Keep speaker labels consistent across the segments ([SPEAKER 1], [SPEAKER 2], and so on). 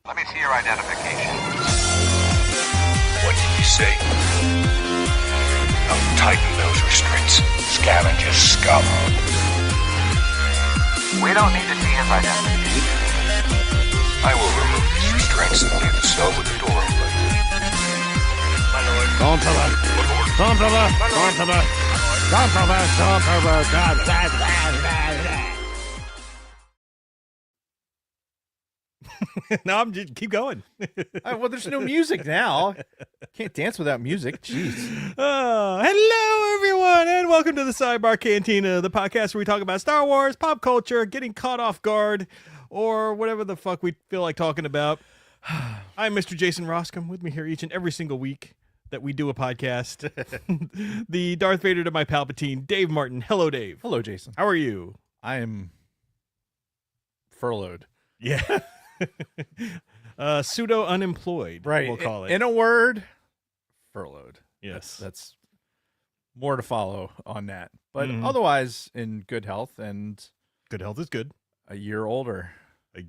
[SPEAKER 1] Let me see your identification.
[SPEAKER 2] What did you say? Now tighten those restraints. Scavenger scum.
[SPEAKER 1] We don't need to see his identification.
[SPEAKER 2] I will remove these restraints and leave the cell with the door open.
[SPEAKER 3] My lord.
[SPEAKER 4] Controver. Controver. Controver. Controver.
[SPEAKER 5] No, I'm just keep going.
[SPEAKER 3] Well, there's no music now. Can't dance without music. Jeez.
[SPEAKER 5] Hello, everyone, and welcome to the Sidebar Cantina, the podcast where we talk about Star Wars, pop culture, getting caught off guard, or whatever the fuck we feel like talking about. I'm Mr. Jason Roscom, with me here each and every single week that we do a podcast. The Darth Vader to my Palpatine, Dave Martin. Hello, Dave.
[SPEAKER 3] Hello, Jason.
[SPEAKER 5] How are you?
[SPEAKER 3] I am furloughed.
[SPEAKER 5] Yeah. Pseudo unemployed,
[SPEAKER 3] Right.
[SPEAKER 5] we'll call it.
[SPEAKER 3] In a word, furloughed.
[SPEAKER 5] Yes.
[SPEAKER 3] That's more to follow on that. But
[SPEAKER 5] Mhm.
[SPEAKER 3] otherwise, in good health and
[SPEAKER 5] Good health is good.
[SPEAKER 3] a year older.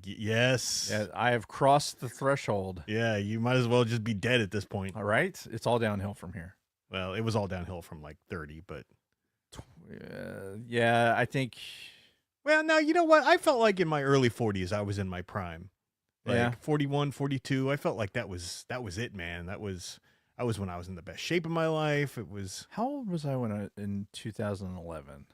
[SPEAKER 5] Yes.
[SPEAKER 3] Yeah, I have crossed the threshold.
[SPEAKER 5] Yeah, you might as well just be dead at this point.
[SPEAKER 3] All right. It's all downhill from here.
[SPEAKER 5] Well, it was all downhill from like 30, but...
[SPEAKER 3] Yeah, I think...
[SPEAKER 5] Well, no, you know what? I felt like in my early 40s, I was in my prime. Like
[SPEAKER 3] Yeah.
[SPEAKER 5] 41, 42, I felt like that was it, man. That was when I was in the best shape of my life. It was...
[SPEAKER 3] How old was I in 2011?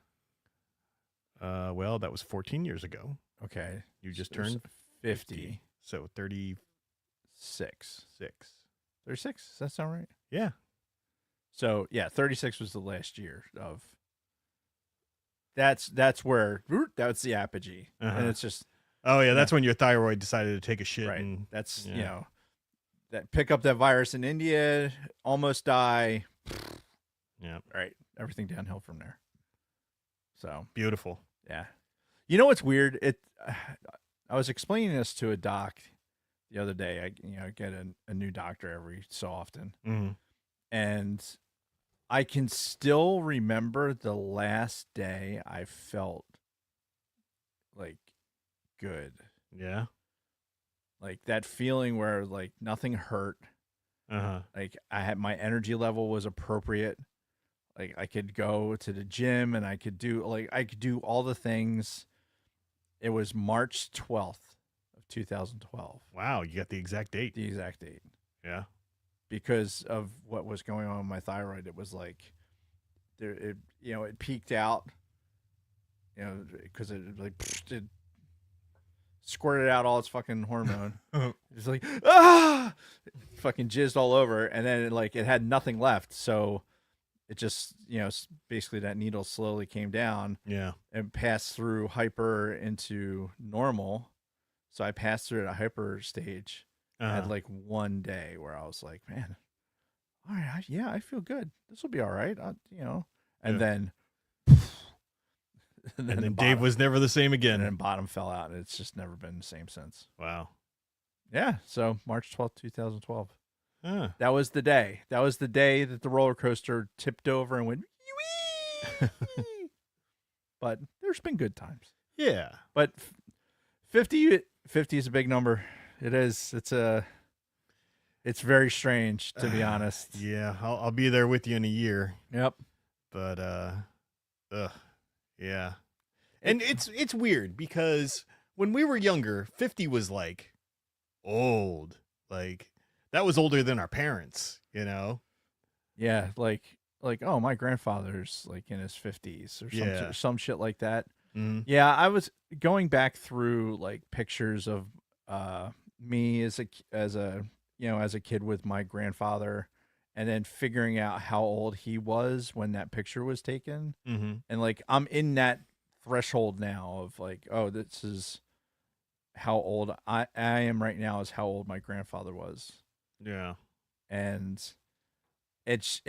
[SPEAKER 5] Well, that was 14 years ago.
[SPEAKER 3] Okay.
[SPEAKER 5] You just
[SPEAKER 3] There's
[SPEAKER 5] turned
[SPEAKER 3] 50.
[SPEAKER 5] So 36.
[SPEAKER 3] 36. 36? Does that sound right?
[SPEAKER 5] Yeah.
[SPEAKER 3] So, yeah, 36 was the last year of... That's where... That's the apogee.
[SPEAKER 5] Uh-huh.
[SPEAKER 3] And it's just...
[SPEAKER 5] Oh, yeah, that's when your thyroid decided to take a shit.
[SPEAKER 3] Right.
[SPEAKER 5] And
[SPEAKER 3] That's,
[SPEAKER 5] yeah.
[SPEAKER 3] you know... That pick up that virus in India, almost die.
[SPEAKER 5] Yeah.
[SPEAKER 3] Right. Everything downhill from there. So,
[SPEAKER 5] Beautiful.
[SPEAKER 3] yeah. You know what's weird? I was explaining this to a doc the other day. I get a new doctor every so often.
[SPEAKER 5] Mhm.
[SPEAKER 3] And I can still remember the last day I felt like good.
[SPEAKER 5] Yeah.
[SPEAKER 3] Like that feeling where like nothing hurt.
[SPEAKER 5] Uh-huh.
[SPEAKER 3] Like I had my energy level was appropriate. Like I could go to the gym and I could do all the things. It was March 12th of 2012.
[SPEAKER 5] Wow, you got the exact date.
[SPEAKER 3] The exact date.
[SPEAKER 5] Yeah.
[SPEAKER 3] Because of what was going on with my thyroid. It was like it peaked out, because it squirted out all its fucking hormone. It was like, fucking jizzed all over. And then it had nothing left. So it just, basically that needle slowly came down
[SPEAKER 5] Yeah.
[SPEAKER 3] and passed through hyper into normal. So I passed through at a hyper stage. I
[SPEAKER 5] Uh-huh.
[SPEAKER 3] had like one day where I was like, man, all right, I feel good. This will be all right. And
[SPEAKER 5] Yeah.
[SPEAKER 3] then,
[SPEAKER 5] And then
[SPEAKER 3] the
[SPEAKER 5] Dave
[SPEAKER 3] bottom-
[SPEAKER 5] was never the same again.
[SPEAKER 3] and then bottom fell out, and it's just never been the same since.
[SPEAKER 5] Wow.
[SPEAKER 3] Yeah. So March 12th, 2012.
[SPEAKER 5] Huh.
[SPEAKER 3] That was the day. That was the day that the roller coaster tipped over and went, wee. But there's been good times.
[SPEAKER 5] Yeah.
[SPEAKER 3] But 50 is a big number. It is. It's very strange, to be honest.
[SPEAKER 5] Yeah, I'll be there with you in a year.
[SPEAKER 3] Yep.
[SPEAKER 5] But yeah. And it's weird because when we were younger, 50 was like old. Like that was older than our parents,
[SPEAKER 3] Yeah, like oh, my grandfather's like in his 50s or
[SPEAKER 5] Yeah.
[SPEAKER 3] some shit like that.
[SPEAKER 5] Mhm.
[SPEAKER 3] Yeah, I was going back through like pictures of me as a kid with my grandfather, and then figuring out how old he was when that picture was taken.
[SPEAKER 5] Mhm.
[SPEAKER 3] And like I'm in that threshold now of like, oh, this is how old I am right now is how old my grandfather was.
[SPEAKER 5] Yeah.
[SPEAKER 3] And it's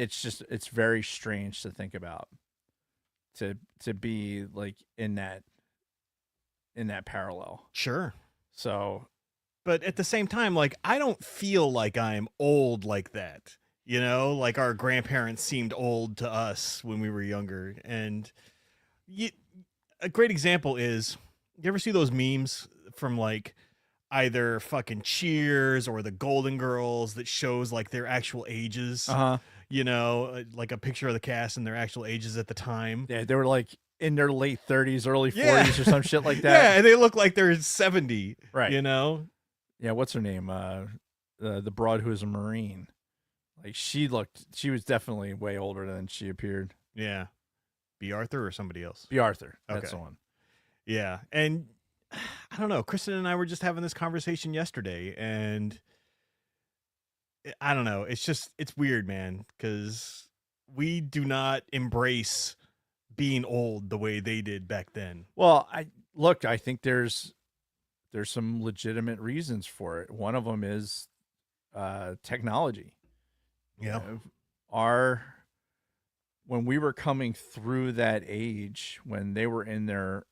[SPEAKER 3] very strange to think about, to be like in that parallel.
[SPEAKER 5] Sure.
[SPEAKER 3] So
[SPEAKER 5] But at the same time, like I don't feel like I'm old like that. Like our grandparents seemed old to us when we were younger. And a great example is, you ever see those memes from like either fucking Cheers or the Golden Girls that shows like their actual ages.
[SPEAKER 3] Uh-huh.
[SPEAKER 5] You know, like a picture of the cast and their actual ages at the time.
[SPEAKER 3] Yeah, they were like in their late 30s, early 40s
[SPEAKER 5] Yeah.
[SPEAKER 3] or some shit like
[SPEAKER 5] Yeah,
[SPEAKER 3] that.
[SPEAKER 5] and they look like they're 70.
[SPEAKER 3] Right.
[SPEAKER 5] You know?
[SPEAKER 3] Yeah, what's her name? The broad who was a Marine. Like she was definitely way older than she appeared.
[SPEAKER 5] Yeah. B. Arthur or somebody else?
[SPEAKER 3] B. Arthur. That's
[SPEAKER 5] Okay.
[SPEAKER 3] the one.
[SPEAKER 5] Yeah. And I don't know. Kristen and I were just having this conversation yesterday, and I don't know. It's weird, man, because we do not embrace being old the way they did back then.
[SPEAKER 3] Well, I think there's some legitimate reasons for it. One of them is technology.
[SPEAKER 5] Yeah.
[SPEAKER 3] When we were coming through that age, when they were in their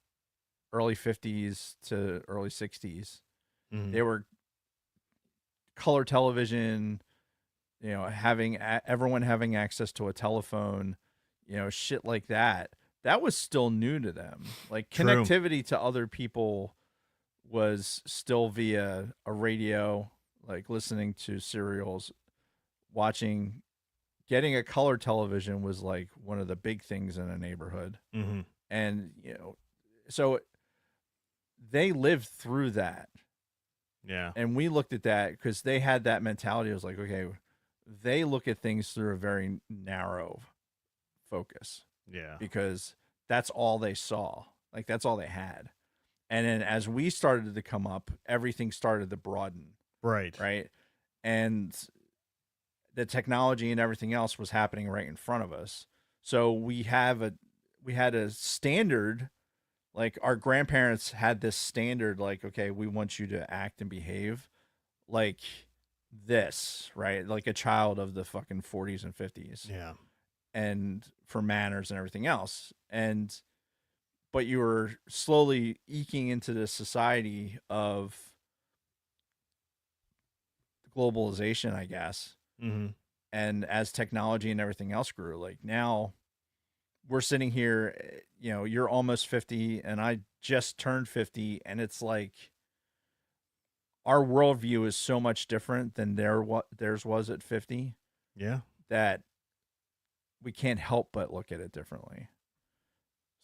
[SPEAKER 3] early 50s to early 60s,
[SPEAKER 5] Mhm.
[SPEAKER 3] they were color television, you know, everyone having access to a telephone, you know, shit like that. That was still new to them. Like
[SPEAKER 5] True.
[SPEAKER 3] connectivity to other people was still via a radio, like listening to serials, getting a color television was like one of the big things in a neighborhood.
[SPEAKER 5] Mhm.
[SPEAKER 3] And, you know, so they lived through that.
[SPEAKER 5] Yeah.
[SPEAKER 3] And we looked at that because they had that mentality. It was like, okay, they look at things through a very narrow focus
[SPEAKER 5] Yeah.
[SPEAKER 3] because that's all they saw. Like that's all they had. And then as we started to come up, everything started to broaden,
[SPEAKER 5] Right.
[SPEAKER 3] right? And the technology and everything else was happening right in front of us. So we had a standard. Like our grandparents had this standard, like, okay, we want you to act and behave like this, right? Like a child of the fucking 40s and 50s.
[SPEAKER 5] Yeah.
[SPEAKER 3] And for manners and everything else. But you were slowly eking into the society of globalization, I guess.
[SPEAKER 5] Mm-hmm.
[SPEAKER 3] And as technology and everything else grew, like now we're sitting here, you know, you're almost 50 and I just turned 50, and it's like our worldview is so much different than theirs was at 50
[SPEAKER 5] Yeah.
[SPEAKER 3] that we can't help but look at it differently.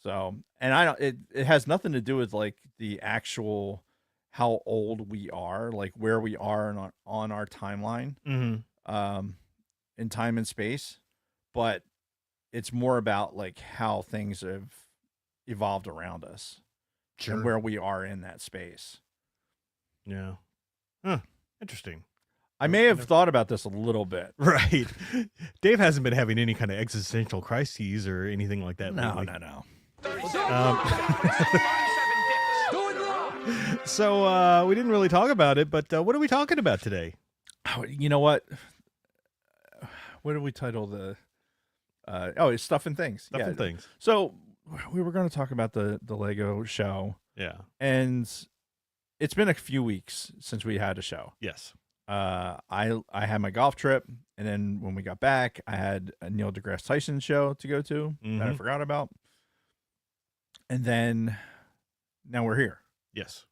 [SPEAKER 3] So, and it has nothing to do with like the actual how old we are, like where we are on our timeline,
[SPEAKER 5] Mm-hmm.
[SPEAKER 3] in time and space, but it's more about like how things have evolved around us and where we are in that space.
[SPEAKER 5] Yeah. Huh. Interesting.
[SPEAKER 3] I may have thought about this a little bit.
[SPEAKER 5] Right. Dave hasn't been having any kind of existential crises or anything like that.
[SPEAKER 3] No.
[SPEAKER 5] So we didn't really talk about it, but what are we talking about today?
[SPEAKER 3] Oh, you know what? What did we title the? It's Stuff and Things.
[SPEAKER 5] Stuff and Things.
[SPEAKER 3] So we were going to talk about the Lego show,
[SPEAKER 5] Yeah.
[SPEAKER 3] and it's been a few weeks since we had a show.
[SPEAKER 5] Yes.
[SPEAKER 3] I had my golf trip, and then when we got back, I had a Neil deGrasse Tyson show to go to that I
[SPEAKER 5] Mhm.
[SPEAKER 3] forgot about, and then now we're here.
[SPEAKER 5] Yes.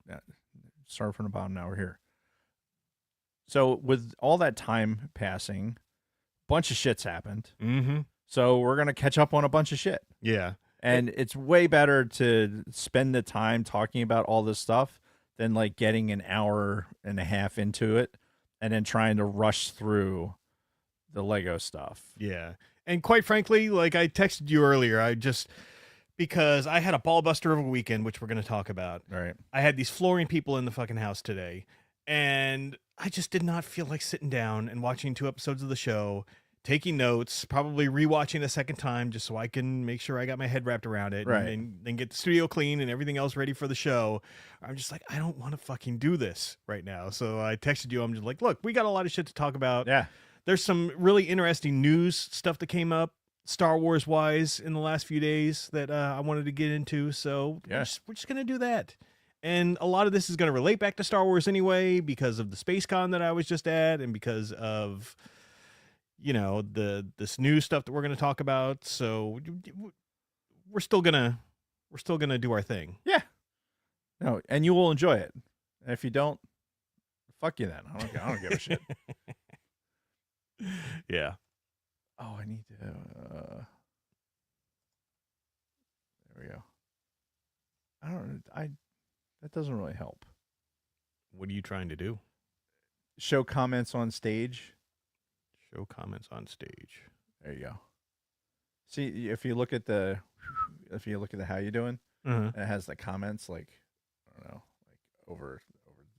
[SPEAKER 3] Start from the bottom. Now we're here. So with all that time passing, a bunch of shit's happened.
[SPEAKER 5] Mm-hmm.
[SPEAKER 3] So we're gonna catch up on a bunch of shit.
[SPEAKER 5] Yeah.
[SPEAKER 3] And it's way better to spend the time talking about all this stuff than like getting an hour and a half into it and then trying to rush through the Lego stuff.
[SPEAKER 5] Yeah. And quite frankly, like I texted you earlier, because I had a ball buster of a weekend, which we're going to talk about.
[SPEAKER 3] Right.
[SPEAKER 5] I had these flooring people in the fucking house today, and I just did not feel like sitting down and watching 2 episodes of the show, taking notes, probably rewatching a second time just so I can make sure I got my head wrapped around it,
[SPEAKER 3] Right.
[SPEAKER 5] and then get the studio clean and everything else ready for the show. I'm just like, I don't want to fucking do this right now. So I texted you. I'm just like, look, we got a lot of shit to talk about.
[SPEAKER 3] Yeah.
[SPEAKER 5] There's some really interesting news stuff that came up Star Wars wise in the last few days that I wanted to get into. So
[SPEAKER 3] Yeah.
[SPEAKER 5] we're just going to do that. And a lot of this is going to relate back to Star Wars anyway, because of the Space Con that I was just at, and because of, you know, this new stuff that we're going to talk about. So we're still going to do our thing.
[SPEAKER 3] Yeah. No, and you will enjoy it. And if you don't, Fuck you then. I don't give a shit.
[SPEAKER 5] Yeah.
[SPEAKER 3] Oh, I need to. There we go. That doesn't really help.
[SPEAKER 5] What are you trying to do?
[SPEAKER 3] Show comments on stage.
[SPEAKER 5] Show comments on stage.
[SPEAKER 3] There you go. See, if you look at the how you doing,
[SPEAKER 5] Uh-huh.
[SPEAKER 3] it has the comments like, I don't know, like over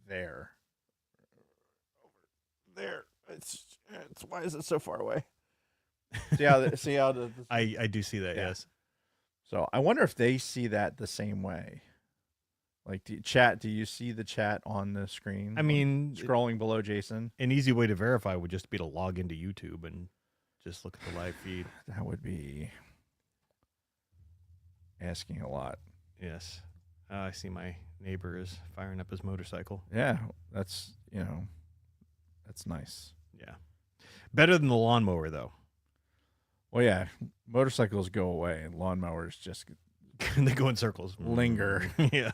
[SPEAKER 3] there. Over there. It's why is it so far away? See how the
[SPEAKER 5] I do see that,
[SPEAKER 3] Yeah.
[SPEAKER 5] yes.
[SPEAKER 3] So I wonder if they see that the same way. Like, do you see the chat on the screen?
[SPEAKER 5] I mean,
[SPEAKER 3] scrolling below Jason.
[SPEAKER 5] an easy way to verify would just be to log into YouTube and just look at the live feed.
[SPEAKER 3] That would be asking a lot.
[SPEAKER 5] Yes. I see my neighbor is firing up his motorcycle.
[SPEAKER 3] Yeah, that's nice.
[SPEAKER 5] Yeah. Better than the lawnmower, though.
[SPEAKER 3] Well, yeah, motorcycles go away and lawnmowers just
[SPEAKER 5] They go in circles.
[SPEAKER 3] linger.
[SPEAKER 5] Yeah.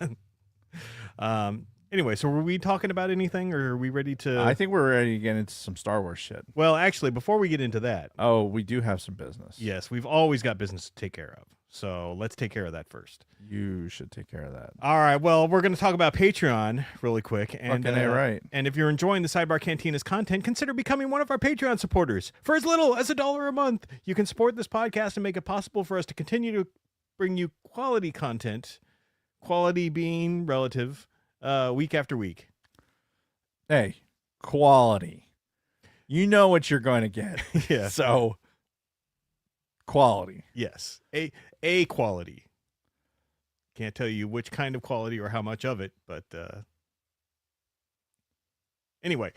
[SPEAKER 5] Anyway, so were we talking about anything, or are we ready to?
[SPEAKER 3] I think we're ready to get into some Star Wars shit.
[SPEAKER 5] Well, actually, before we get into that,
[SPEAKER 3] Oh, we do have some business.
[SPEAKER 5] yes, we've always got business to take care of. So let's take care of that first.
[SPEAKER 3] You should take care of that.
[SPEAKER 5] All right. Well, we're going to talk about Patreon really quick. And,
[SPEAKER 3] Fucking A right.
[SPEAKER 5] And if you're enjoying the Sidebar Cantina's content, consider becoming one of our Patreon supporters. For as little as $1 a month, you can support this podcast and make it possible for us to continue to bring you quality content, quality being relative, week after week.
[SPEAKER 3] Hey, quality. You know what you're going to get.
[SPEAKER 5] Yeah.
[SPEAKER 3] So, quality.
[SPEAKER 5] Yes. A quality. Can't tell you which kind of quality or how much of it, but anyway,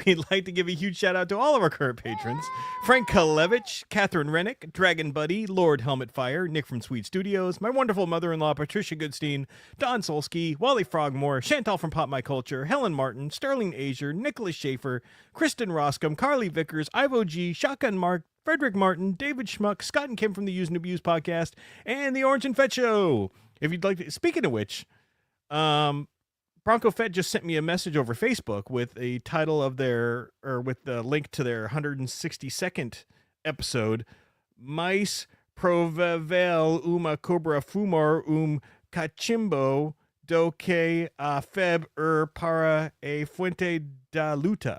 [SPEAKER 5] we'd like to give a huge shout out to all of our current patrons: Frank Kalevich, Catherine Rennick, Dragon Buddy, Lord Helmet Fire, Nick from Sweet Studios, my wonderful mother-in-law Patricia Goodstein, Don Solsky, Wally Frogmore, Chantal from Pop My Culture, Helen Martin, Sterling Azier, Nicholas Schaefer, Kristen Roscom, Carly Vickers, Ivo G, Shotgun Mark, Frederick Martin, David Schmuck, Scott and Kim from the Use and Abuse podcast, and the Orange and Fett Show. If you'd like to, speaking of which, Bronco Fett just sent me a message over Facebook with a title of with the link to their 162nd episode, Mais provavel uma cobra fumar cachimbo do que a feb para a fuente da luta.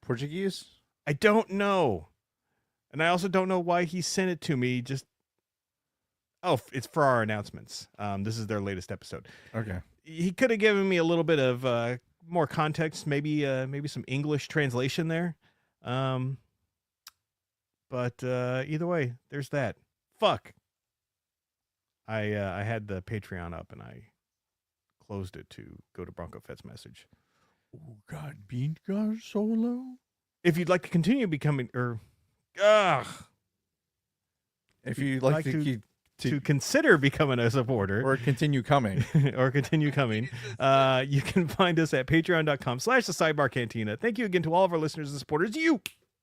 [SPEAKER 3] Portuguese?
[SPEAKER 5] I don't know. And I also don't know why he sent it to me. It's for our announcements. This is their latest episode.
[SPEAKER 3] Okay.
[SPEAKER 5] He could have given me a little bit of more context, maybe some English translation there. But either way, there's that. Fuck. I had the Patreon up and I closed it to go to Bronco Fett's message.
[SPEAKER 3] Oh God, Bean got solo.
[SPEAKER 5] If you'd like to continue becoming,
[SPEAKER 3] If you'd like
[SPEAKER 5] to consider becoming a supporter
[SPEAKER 3] or continue coming,
[SPEAKER 5] or continue coming, you can find us at patreon.com/the Sidebar Cantina. Thank you again to all of our listeners and supporters. You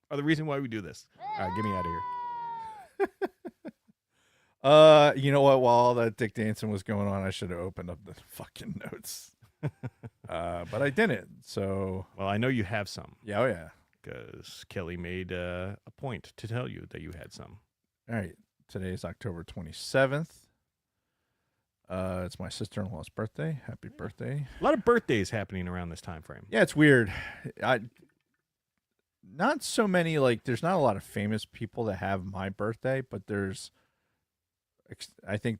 [SPEAKER 5] are the reason why we do this. All right, get me out of here.
[SPEAKER 3] you know what? While all that dick dancing was going on, I should have opened up the fucking notes. But I didn't. So,
[SPEAKER 5] Well, I know you have some
[SPEAKER 3] yeah, oh yeah.
[SPEAKER 5] because Kelly made a point to tell you that you had some.
[SPEAKER 3] All right. Today's October 27th. It's my sister-in-law's birthday. Happy birthday.
[SPEAKER 5] A lot of birthdays happening around this time frame.
[SPEAKER 3] Yeah, it's weird. Not so many, there's not a lot of famous people that have my birthday, but I think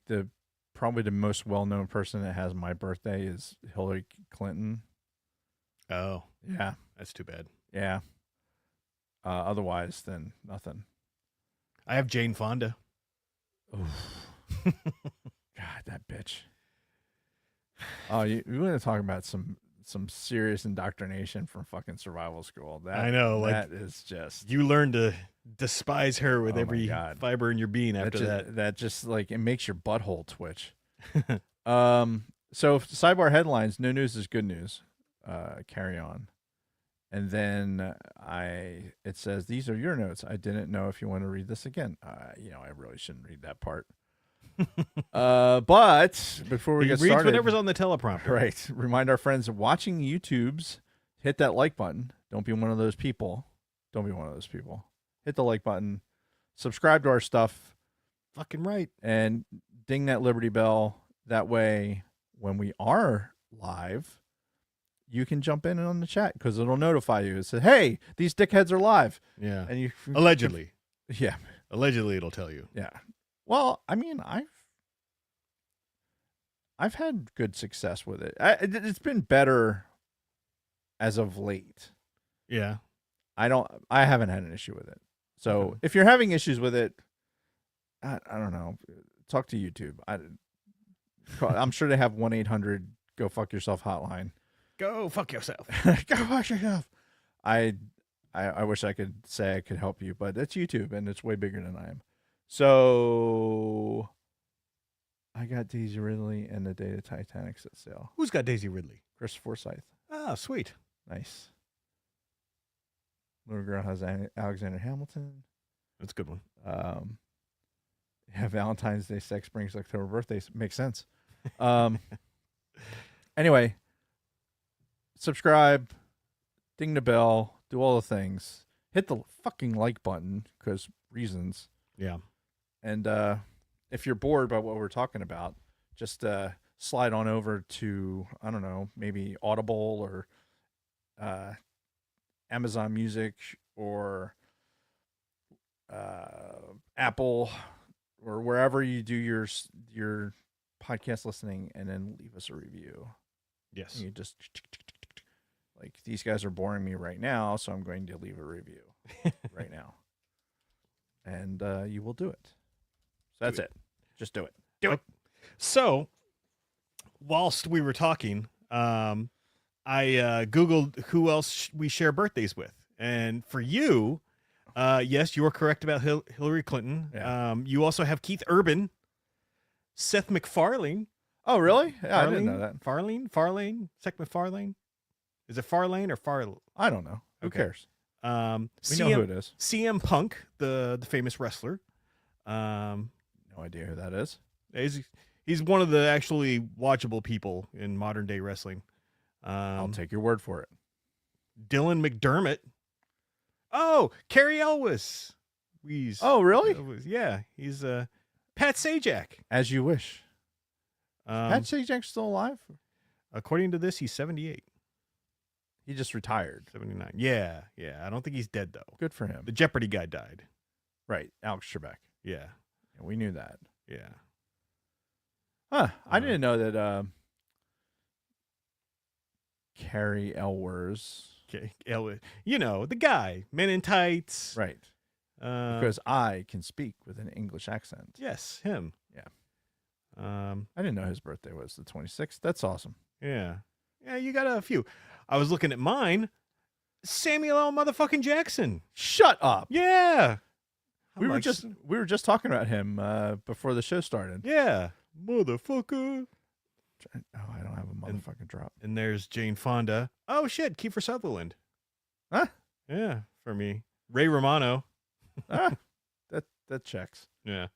[SPEAKER 3] probably the most well-known person that has my birthday is Hillary Clinton.
[SPEAKER 5] Oh,
[SPEAKER 3] Yeah.
[SPEAKER 5] that's too bad.
[SPEAKER 3] Yeah. Otherwise, then nothing.
[SPEAKER 5] I have Jane Fonda.
[SPEAKER 3] God, that bitch. Oh, you want to talk about some serious indoctrination from fucking survival school? That
[SPEAKER 5] I know,
[SPEAKER 3] that is just
[SPEAKER 5] You learn to despise her with
[SPEAKER 3] Oh my
[SPEAKER 5] every
[SPEAKER 3] God.
[SPEAKER 5] fiber in your being after that.
[SPEAKER 3] That just it makes your butthole twitch. So sidebar headlines: no news is good news. Carry on. And then it says, these are your notes. I didn't know if you want to read this again. I really shouldn't read that part. But before we
[SPEAKER 5] He
[SPEAKER 3] get
[SPEAKER 5] reads
[SPEAKER 3] started,
[SPEAKER 5] whatever's on the teleprompter.
[SPEAKER 3] right, remind our friends watching YouTube's, hit that like button. Don't be one of those people. Don't be one of those people. Hit the like button. Subscribe to our stuff.
[SPEAKER 5] Fucking right.
[SPEAKER 3] And ding that Liberty Bell. That way, when we are live, you can jump in on the chat because it'll notify you. It says, hey, these dickheads are live.
[SPEAKER 5] Yeah.
[SPEAKER 3] And you
[SPEAKER 5] Allegedly.
[SPEAKER 3] Yeah.
[SPEAKER 5] Allegedly, it'll tell you.
[SPEAKER 3] Yeah. Well, I mean, I've had good success with it. It's been better as of late.
[SPEAKER 5] Yeah.
[SPEAKER 3] I haven't had an issue with it. So
[SPEAKER 5] Okay.
[SPEAKER 3] if you're having issues with it, I don't know. Talk to YouTube. I'm sure they have 1-800 go fuck yourself hotline.
[SPEAKER 5] Go fuck yourself.
[SPEAKER 3] Go fuck yourself. I wish I could say I could help you, but it's YouTube and it's way bigger than I am. So I got Daisy Ridley and the Day the Titanic's at sale.
[SPEAKER 5] Who's got Daisy Ridley?
[SPEAKER 3] Chris Forsyth.
[SPEAKER 5] Ah, sweet.
[SPEAKER 3] Nice. Little girl has Alexander Hamilton.
[SPEAKER 5] That's a good one.
[SPEAKER 3] Yeah, Valentine's Day, sex brings October birthdays. Makes sense. Anyway, subscribe, ding the bell, do all the things. Hit the fucking like button because reasons.
[SPEAKER 5] Yeah.
[SPEAKER 3] And if you're bored by what we're talking about, just slide on over to, I don't know, maybe Audible or Amazon Music or Apple or wherever you do your podcast listening, and then leave us a review.
[SPEAKER 5] Yes.
[SPEAKER 3] And you just like, these guys are boring me right now, so I'm going to leave a review right now. And you will do it. So that's it. Just do it. Do it.
[SPEAKER 5] So, whilst we were talking, I Googled who else we share birthdays with. And for you, yes, you are correct about Hillary Clinton.
[SPEAKER 3] Yeah.
[SPEAKER 5] You also have Keith Urban, Seth MacFarlane.
[SPEAKER 3] Oh, really? Yeah, I didn't know that.
[SPEAKER 5] Farlane, Seth MacFarlane. Is it Farlane or Farlane?
[SPEAKER 3] I don't know. Who
[SPEAKER 5] Okay.
[SPEAKER 3] cares? We
[SPEAKER 5] CM,
[SPEAKER 3] know who it is.
[SPEAKER 5] CM Punk, the famous wrestler.
[SPEAKER 3] No idea who that is.
[SPEAKER 5] He's one of the actually watchable people in modern day wrestling.
[SPEAKER 3] I'll take your word for it.
[SPEAKER 5] Dylan McDermott. Oh, Carrie Elwes.
[SPEAKER 3] Oh, really?
[SPEAKER 5] Yeah, he's Pat Sajak.
[SPEAKER 3] As you wish. Pat
[SPEAKER 5] Um,
[SPEAKER 3] Sajak's still alive?
[SPEAKER 5] according to this, he's 78,
[SPEAKER 3] He just retired.
[SPEAKER 5] 79. Yeah. I don't think he's dead though.
[SPEAKER 3] Good for him.
[SPEAKER 5] The Jeopardy guy died.
[SPEAKER 3] Right, Alex Trebek.
[SPEAKER 5] Yeah.
[SPEAKER 3] Yeah, we knew that.
[SPEAKER 5] Yeah.
[SPEAKER 3] Huh. I didn't know that Carrie Elwes.
[SPEAKER 5] Okay. You know, the guy, Men in Tights.
[SPEAKER 3] Right.
[SPEAKER 5] Uh,
[SPEAKER 3] Because I can speak with an English accent.
[SPEAKER 5] yes, him.
[SPEAKER 3] Yeah.
[SPEAKER 5] Um,
[SPEAKER 3] I didn't know his birthday was the 26th. That's awesome.
[SPEAKER 5] yeah. Yeah, you got a few. I was looking at mine. Samuel L. motherfucking Jackson.
[SPEAKER 3] Shut up.
[SPEAKER 5] Yeah.
[SPEAKER 3] We were just talking about him before the show started.
[SPEAKER 5] Yeah. Motherfucker.
[SPEAKER 3] Oh, I don't have a motherfucking drop.
[SPEAKER 5] And there's Jane Fonda. Oh shit, Kiefer Sutherland.
[SPEAKER 3] Huh?
[SPEAKER 5] Yeah, for me. Ray Romano.
[SPEAKER 3] That checks.
[SPEAKER 5] Yeah.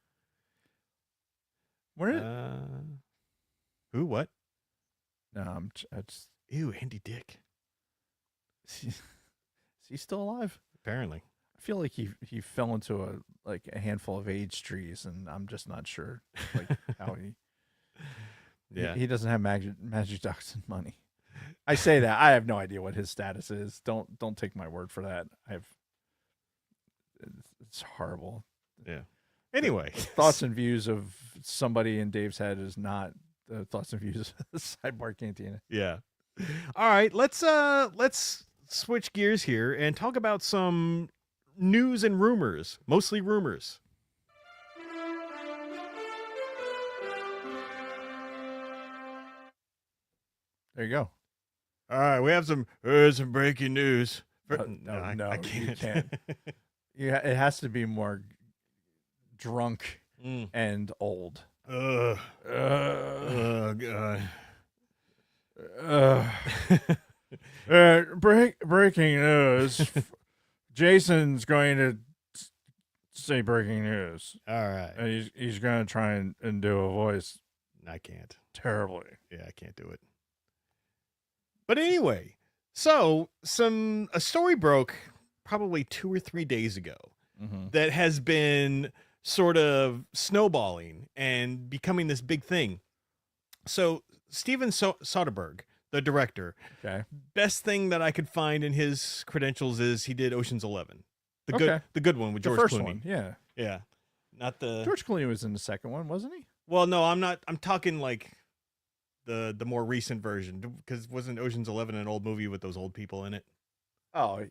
[SPEAKER 3] Where did
[SPEAKER 5] Who? What?
[SPEAKER 3] No, it's
[SPEAKER 5] Ew, Andy Dick.
[SPEAKER 3] is he still alive?
[SPEAKER 5] Apparently.
[SPEAKER 3] I feel like he fell into a handful of age trees, and I'm just not sure like how he.
[SPEAKER 5] Yeah.
[SPEAKER 3] He doesn't have Magic Johnson money. I say that I have no idea what his status is. Don't take my word for that. It's horrible.
[SPEAKER 5] Yeah. Anyway,
[SPEAKER 3] Thoughts and views of somebody in Dave's head is not the thoughts and views of the Sidebar Cantina.
[SPEAKER 5] Yeah. All right, let's switch gears here and talk about some news and rumors, mostly rumors.
[SPEAKER 3] There you go.
[SPEAKER 5] All right, we have some breaking news.
[SPEAKER 3] No,
[SPEAKER 5] I can't.
[SPEAKER 3] you can't. It has to be more drunk
[SPEAKER 5] Mm.
[SPEAKER 3] and old.
[SPEAKER 5] Oh God.
[SPEAKER 3] Breaking news. Jason's going to say breaking news.
[SPEAKER 5] All right.
[SPEAKER 3] And he's gonna try and do a voice
[SPEAKER 5] I can't.
[SPEAKER 3] terribly.
[SPEAKER 5] Yeah, I can't do it. But anyway, so a story broke probably 2 or 3 days ago
[SPEAKER 3] Mm-hmm.
[SPEAKER 5] that has been sort of snowballing and becoming this big thing. So Steven Soderbergh, the director,
[SPEAKER 3] Okay.
[SPEAKER 5] best thing that I could find in his credentials is he did Ocean's 11,
[SPEAKER 3] Okay.
[SPEAKER 5] the good one with
[SPEAKER 3] The
[SPEAKER 5] George
[SPEAKER 3] first
[SPEAKER 5] Clooney.
[SPEAKER 3] one, yeah.
[SPEAKER 5] Yeah, not the
[SPEAKER 3] George Clooney was in the second one, wasn't he?
[SPEAKER 5] Well, no, I'm not. I'm talking like the more recent version, because wasn't Ocean's 11 an old movie with those old people in it?
[SPEAKER 3] Oh,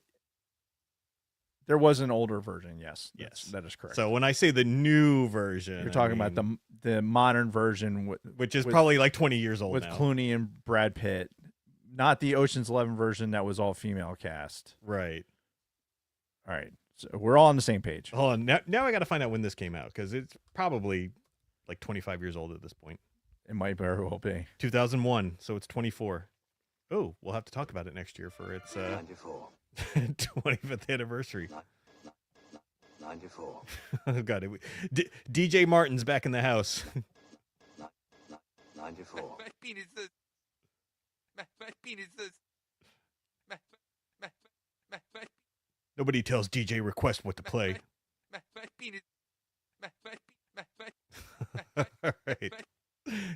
[SPEAKER 3] there was an older version. Yes.
[SPEAKER 5] Yes.
[SPEAKER 3] That is correct.
[SPEAKER 5] So when I say the new version,
[SPEAKER 3] you're talking about the modern version
[SPEAKER 5] which is
[SPEAKER 3] with-
[SPEAKER 5] probably like 20 years old
[SPEAKER 3] with
[SPEAKER 5] now.
[SPEAKER 3] Clooney and Brad Pitt, not the Ocean's 11 version that was all female cast.
[SPEAKER 5] Right.
[SPEAKER 3] All right, so we're all on the same page.
[SPEAKER 5] Hold on. Now I got to find out when this came out, because it's probably like 25 years old at this point.
[SPEAKER 3] It might very well be.
[SPEAKER 5] 2001, so it's 24. Oh, we'll have to talk about it next year for its
[SPEAKER 1] 94.
[SPEAKER 5] 25th anniversary.
[SPEAKER 1] 94.
[SPEAKER 5] Oh God, DJ Martin's back in the house.
[SPEAKER 1] 94.
[SPEAKER 6] My penis is. My penis is. My
[SPEAKER 5] Nobody tells DJ Request what to play.
[SPEAKER 6] penis.
[SPEAKER 5] All right.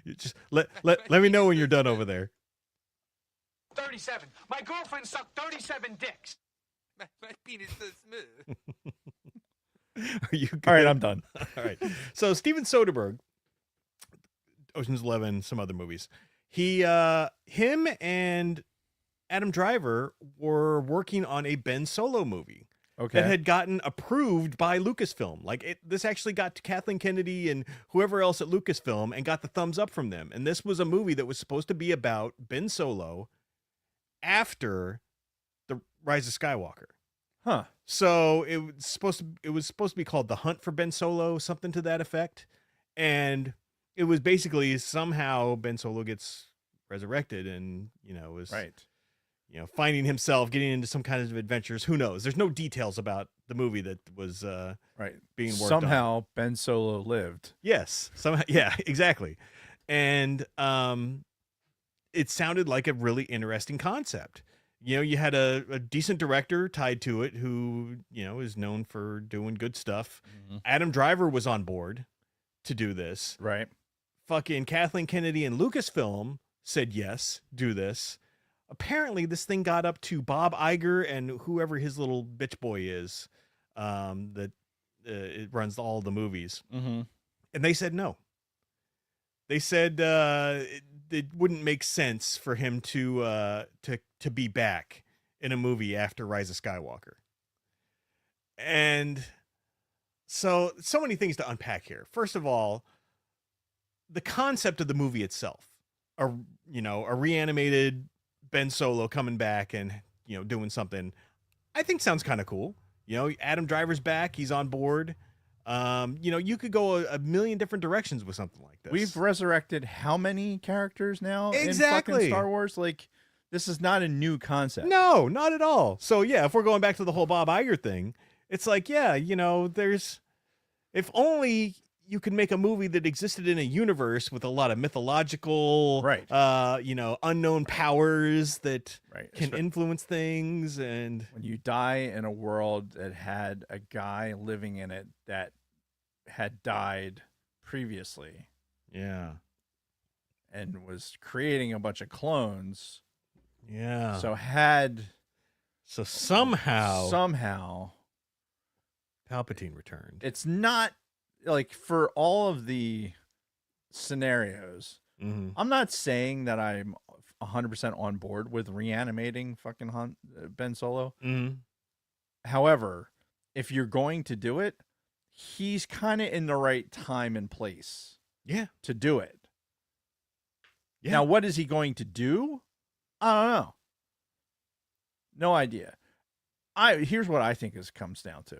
[SPEAKER 5] You just let me know when you're done over there.
[SPEAKER 7] 37. My girlfriend sucked 37 dicks.
[SPEAKER 6] My penis is smooth.
[SPEAKER 5] Are you good?
[SPEAKER 3] All right, I'm done.
[SPEAKER 5] All right. So Steven Soderbergh, Ocean's 11, some other movies. Him and Adam Driver were working on a Ben Solo movie
[SPEAKER 3] Okay.
[SPEAKER 5] that had gotten approved by Lucasfilm. Like this actually got to Kathleen Kennedy and whoever else at Lucasfilm and got the thumbs up from them. And this was a movie that was supposed to be about Ben Solo after the Rise of Skywalker.
[SPEAKER 3] Huh.
[SPEAKER 5] So it was supposed to be called The Hunt for Ben Solo, something to that effect. And it was basically somehow Ben Solo gets resurrected and, is
[SPEAKER 3] Right.
[SPEAKER 5] Finding himself, getting into some kind of adventures. Who knows? There's no details about the movie that was
[SPEAKER 3] Right.
[SPEAKER 5] being worked on.
[SPEAKER 3] Somehow Ben Solo lived.
[SPEAKER 5] Yes. Somehow. Yeah, exactly. And it sounded like a really interesting concept. You had a decent director tied to it who, is known for doing good stuff.
[SPEAKER 3] Mm-hmm.
[SPEAKER 5] Adam Driver was on board to do this.
[SPEAKER 3] Right.
[SPEAKER 5] Fucking Kathleen Kennedy and Lucasfilm said, yes, do this. Apparently this thing got up to Bob Iger and whoever his little bitch boy is, that it runs all the movies.
[SPEAKER 3] Mm-hmm.
[SPEAKER 5] And they said no. They said it wouldn't make sense for him to be back in a movie after Rise of Skywalker. And so many things to unpack here. First of all, the concept of the movie itself, a reanimated Ben Solo coming back and, doing something, I think sounds kind of cool. Adam Driver's back. He's on board. You could go a million different directions with something like this.
[SPEAKER 3] We've resurrected how many characters now in
[SPEAKER 5] Exactly.
[SPEAKER 3] fucking Star Wars? Like, this is not a new concept.
[SPEAKER 5] No, not at all. So yeah, if we're going back to the whole Bob Iger thing, it's like, yeah, if only you could make a movie that existed in a universe with a lot of mythological,
[SPEAKER 3] Right.
[SPEAKER 5] Unknown powers that
[SPEAKER 3] Right.
[SPEAKER 5] can influence things. And
[SPEAKER 3] When you die in a world that had a guy living in it that had died previously
[SPEAKER 5] yeah,
[SPEAKER 3] and was creating a bunch of clones,
[SPEAKER 5] yeah.
[SPEAKER 3] so had
[SPEAKER 5] So somehow Palpatine returned.
[SPEAKER 3] it's not like for all of the scenarios.
[SPEAKER 5] Mm-hmm.
[SPEAKER 3] I'm not saying that I'm 100% on board with reanimating fucking Ben Solo.
[SPEAKER 5] Mm-hmm.
[SPEAKER 3] However, if you're going to do it, he's kind of in the right time and place
[SPEAKER 5] Yeah.
[SPEAKER 3] to do it.
[SPEAKER 5] Yeah.
[SPEAKER 3] Now, what is he going to do? I don't know. No idea. Here's what I think comes down to.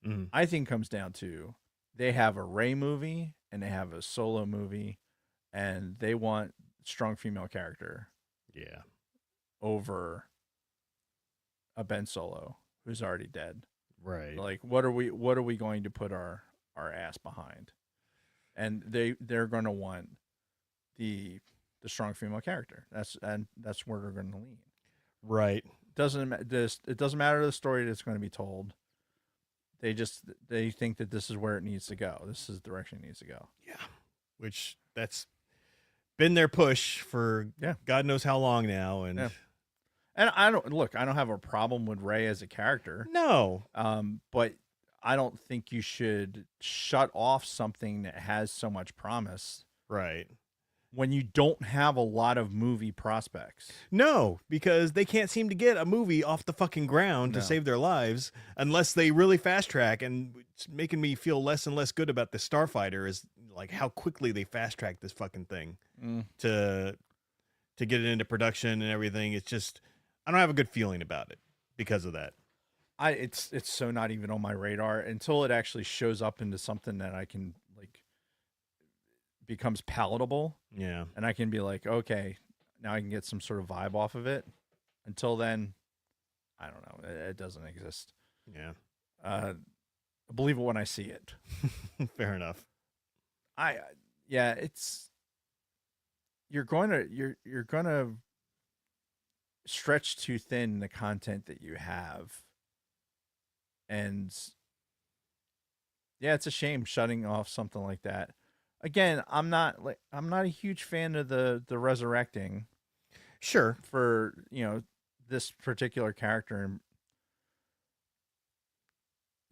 [SPEAKER 5] Mm-hmm.
[SPEAKER 3] I think comes down to they have a Rey movie and they have a Solo movie, and they want strong female character
[SPEAKER 5] Yeah.
[SPEAKER 3] over a Ben Solo who's already dead.
[SPEAKER 5] Right.
[SPEAKER 3] Like, what are we going to put our ass behind? And they're going to want the strong female character. That's where they're going to lean.
[SPEAKER 5] Right.
[SPEAKER 3] It doesn't matter the story that's going to be told. They think that this is where it needs to go. This is the direction it needs to go.
[SPEAKER 5] Yeah. Which that's been their push for God knows how long now. And
[SPEAKER 3] and I don't have a problem with Rey as a character.
[SPEAKER 5] No.
[SPEAKER 3] But I don't think you should shut off something that has so much promise.
[SPEAKER 5] Right.
[SPEAKER 3] When you don't have a lot of movie prospects.
[SPEAKER 5] No, because they can't seem to get a movie off the fucking ground to save their lives unless they really fast track. And it's making me feel less and less good about the Starfighter is like how quickly they fast track this fucking thing to get it into production and everything. It's just, I don't have a good feeling about it because of that.
[SPEAKER 3] It's so not even on my radar until it actually shows up into something that I can becomes palatable.
[SPEAKER 5] Yeah.
[SPEAKER 3] And I can be like, okay, now I can get some sort of vibe off of it. Until then, I don't know. It doesn't exist.
[SPEAKER 5] Yeah.
[SPEAKER 3] I believe it when I see it.
[SPEAKER 5] Fair enough.
[SPEAKER 3] It's you're going to stretch too thin the content that you have. And yeah, it's a shame shutting off something like that. Again, I'm not a huge fan of the resurrecting.
[SPEAKER 5] Sure.
[SPEAKER 3] For, this particular character, and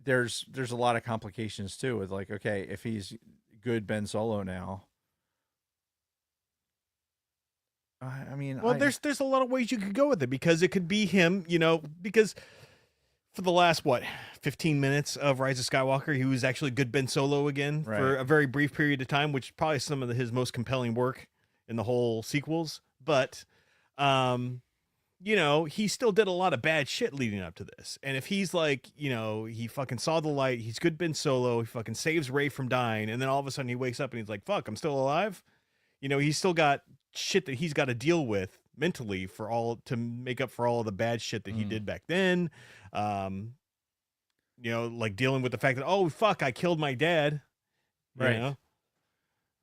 [SPEAKER 3] there's a lot of complications too with like, okay, if he's good Ben Solo now. I mean,
[SPEAKER 5] there's a lot of ways you could go with it because it could be him, because for the last 15 minutes of Rise of Skywalker, he was actually good Ben Solo again for a very brief period of time, which is probably some of his most compelling work in the whole sequels. But, he still did a lot of bad shit leading up to this. And if he's like, he fucking saw the light, he's good Ben Solo, he fucking saves Rey from dying, and then all of a sudden he wakes up and he's like, fuck, I'm still alive. He's still got shit that he's got to deal with mentally to make up for all of the bad shit that he did back then. Like dealing with the fact that, oh fuck, I killed my dad.
[SPEAKER 3] Right.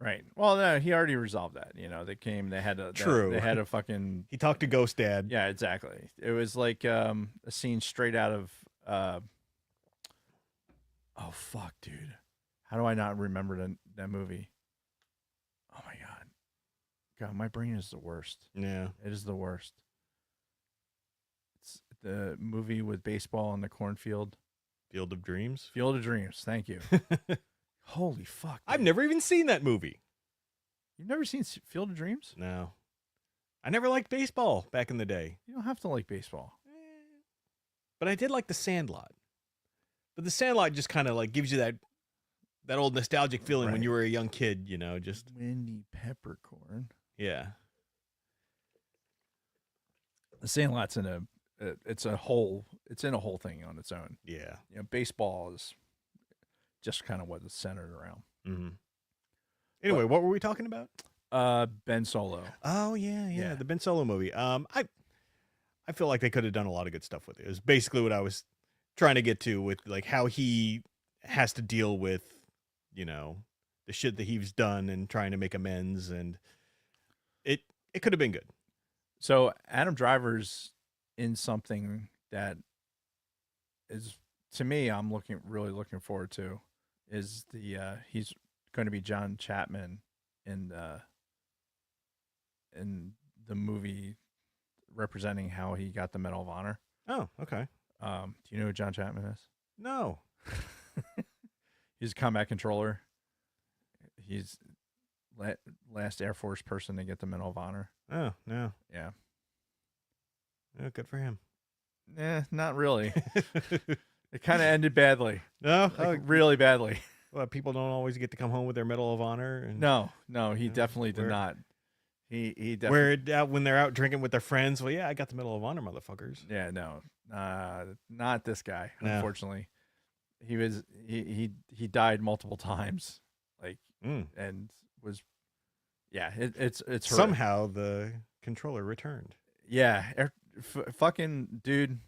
[SPEAKER 3] Right. Well, no, he already resolved that. They had a fucking.
[SPEAKER 5] He talked to Ghost Dad.
[SPEAKER 3] Yeah, exactly. It was like a scene straight out of. Oh fuck, dude! How do I not remember that movie? Oh my god, my brain is the worst.
[SPEAKER 5] Yeah,
[SPEAKER 3] it is the worst. It's the movie with baseball in the cornfield.
[SPEAKER 5] Field of Dreams.
[SPEAKER 3] Field of Dreams. Thank you. Holy fuck. Dude.
[SPEAKER 5] I've never even seen that movie.
[SPEAKER 3] You've never seen Field of Dreams?
[SPEAKER 5] No. I never liked baseball back in the day.
[SPEAKER 3] You don't have to like baseball.
[SPEAKER 5] But I did like The Sandlot. But The Sandlot just kind of like gives you that old nostalgic feeling when you were a young kid, just
[SPEAKER 3] Windy Peppercorn.
[SPEAKER 5] Yeah.
[SPEAKER 3] The Sandlot's it's in a whole thing on its own.
[SPEAKER 5] Yeah.
[SPEAKER 3] Baseball is just kind of what it's centered around.
[SPEAKER 5] Mm-hmm. Anyway, what were we talking about?
[SPEAKER 3] Ben Solo.
[SPEAKER 5] Oh yeah, the Ben Solo movie. I feel like they could have done a lot of good stuff with it. It was basically what I was trying to get to with like how he has to deal with, the shit that he's done and trying to make amends, and it could have been good.
[SPEAKER 3] So Adam Driver's in something that is, to me, I'm really looking forward to, is he's going to be John Chapman in the movie representing how he got the Medal of Honor.
[SPEAKER 5] Oh, okay.
[SPEAKER 3] Do you know who John Chapman is?
[SPEAKER 5] No.
[SPEAKER 3] He's a combat controller. He's last Air Force person to get the Medal of Honor.
[SPEAKER 5] Oh, no.
[SPEAKER 3] Yeah.
[SPEAKER 5] Yeah, good for him.
[SPEAKER 3] Not really. It kind of ended badly.
[SPEAKER 5] No?
[SPEAKER 3] Really badly.
[SPEAKER 5] Well, people don't always get to come home with their Medal of Honor. And,
[SPEAKER 3] No, he definitely did not. He
[SPEAKER 5] definitely. When they're out drinking with their friends, well, yeah, I got the Medal of Honor, motherfuckers.
[SPEAKER 3] Yeah, no. Not this guy,
[SPEAKER 5] No.
[SPEAKER 3] unfortunately. He died multiple times. And was, it's horrific.
[SPEAKER 5] Somehow the controller returned.
[SPEAKER 3] Yeah, fucking dude.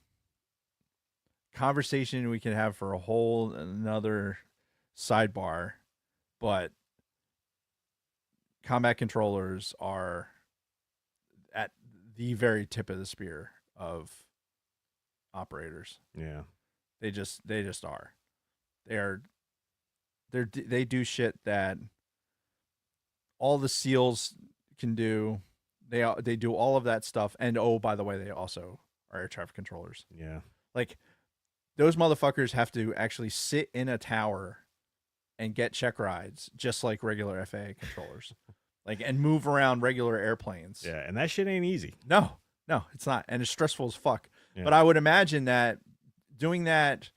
[SPEAKER 3] conversation we can have for a whole another sidebar, but combat controllers are at the very tip of the spear of operators.
[SPEAKER 5] Yeah.
[SPEAKER 3] They just are. They do shit that all the SEALs can do. They do all of that stuff, and oh, by the way, they also are air traffic controllers.
[SPEAKER 5] Yeah.
[SPEAKER 3] Like, those motherfuckers have to actually sit in a tower and get check rides just like regular FAA controllers, like, and move around regular airplanes.
[SPEAKER 5] Yeah, and that shit ain't easy.
[SPEAKER 3] No, it's not, and it's stressful as fuck.
[SPEAKER 5] Yeah.
[SPEAKER 3] But I would imagine that doing that,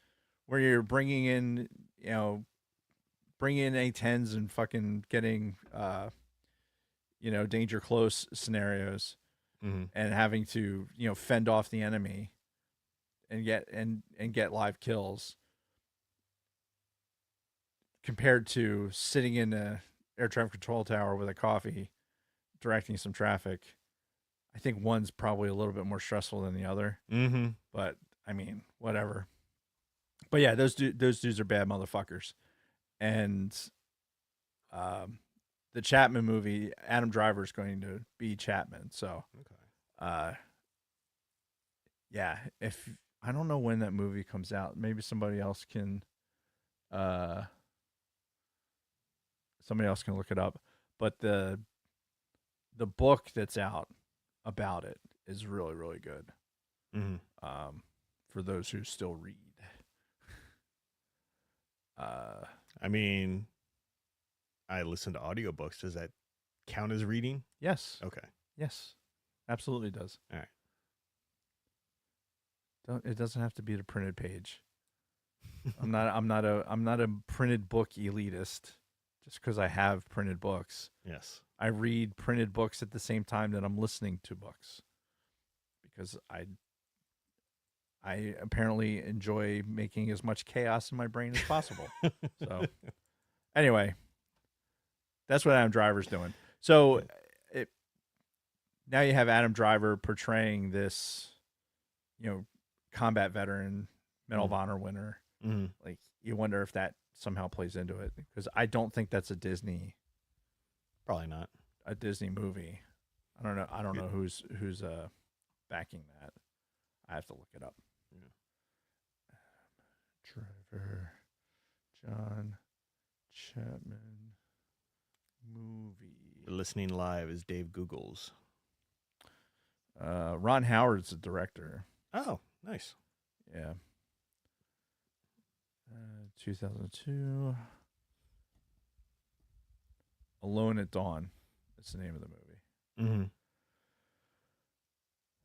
[SPEAKER 3] where you're bringing in A-10s and fucking getting danger close scenarios,
[SPEAKER 5] Mhm.
[SPEAKER 3] and having to fend off the enemy and get live kills, compared to sitting in a air traffic control tower with a coffee directing some traffic. I think one's probably a little bit more stressful than the other,
[SPEAKER 5] Mm-hmm.
[SPEAKER 3] but I mean, whatever. But yeah, those dudes are bad motherfuckers. And the Chapman movie, Adam Driver is going to be Chapman. So, yeah, if I don't know when that movie comes out, maybe somebody else can look it up. But the book that's out about it is really, really good.
[SPEAKER 5] Mm-hmm.
[SPEAKER 3] For those who still read.
[SPEAKER 5] I mean, I listen to audiobooks. Does that count as reading?
[SPEAKER 3] Yes.
[SPEAKER 5] Okay.
[SPEAKER 3] Yes. Absolutely does.
[SPEAKER 5] All right.
[SPEAKER 3] It doesn't have to be the printed page. I'm not a printed book elitist just because I have printed books.
[SPEAKER 5] Yes.
[SPEAKER 3] I read printed books at the same time that I'm listening to books, because I apparently enjoy making as much chaos in my brain as possible. So anyway, that's what Adam Driver's doing. So now you have Adam Driver portraying this, combat veteran, Medal of Honor winner.
[SPEAKER 5] Mm-hmm.
[SPEAKER 3] Like, you wonder if that somehow plays into it, because I don't think that's a Disney
[SPEAKER 5] Probably not.
[SPEAKER 3] movie. I don't know who's backing that. I have to look it up. Driver, John Chapman movie.
[SPEAKER 5] Listening live is Dave Googles.
[SPEAKER 3] Ron Howard's the director.
[SPEAKER 5] Oh, nice.
[SPEAKER 3] Yeah. 2002. Alone at Dawn. That's the name of the movie.
[SPEAKER 5] Mm-hmm.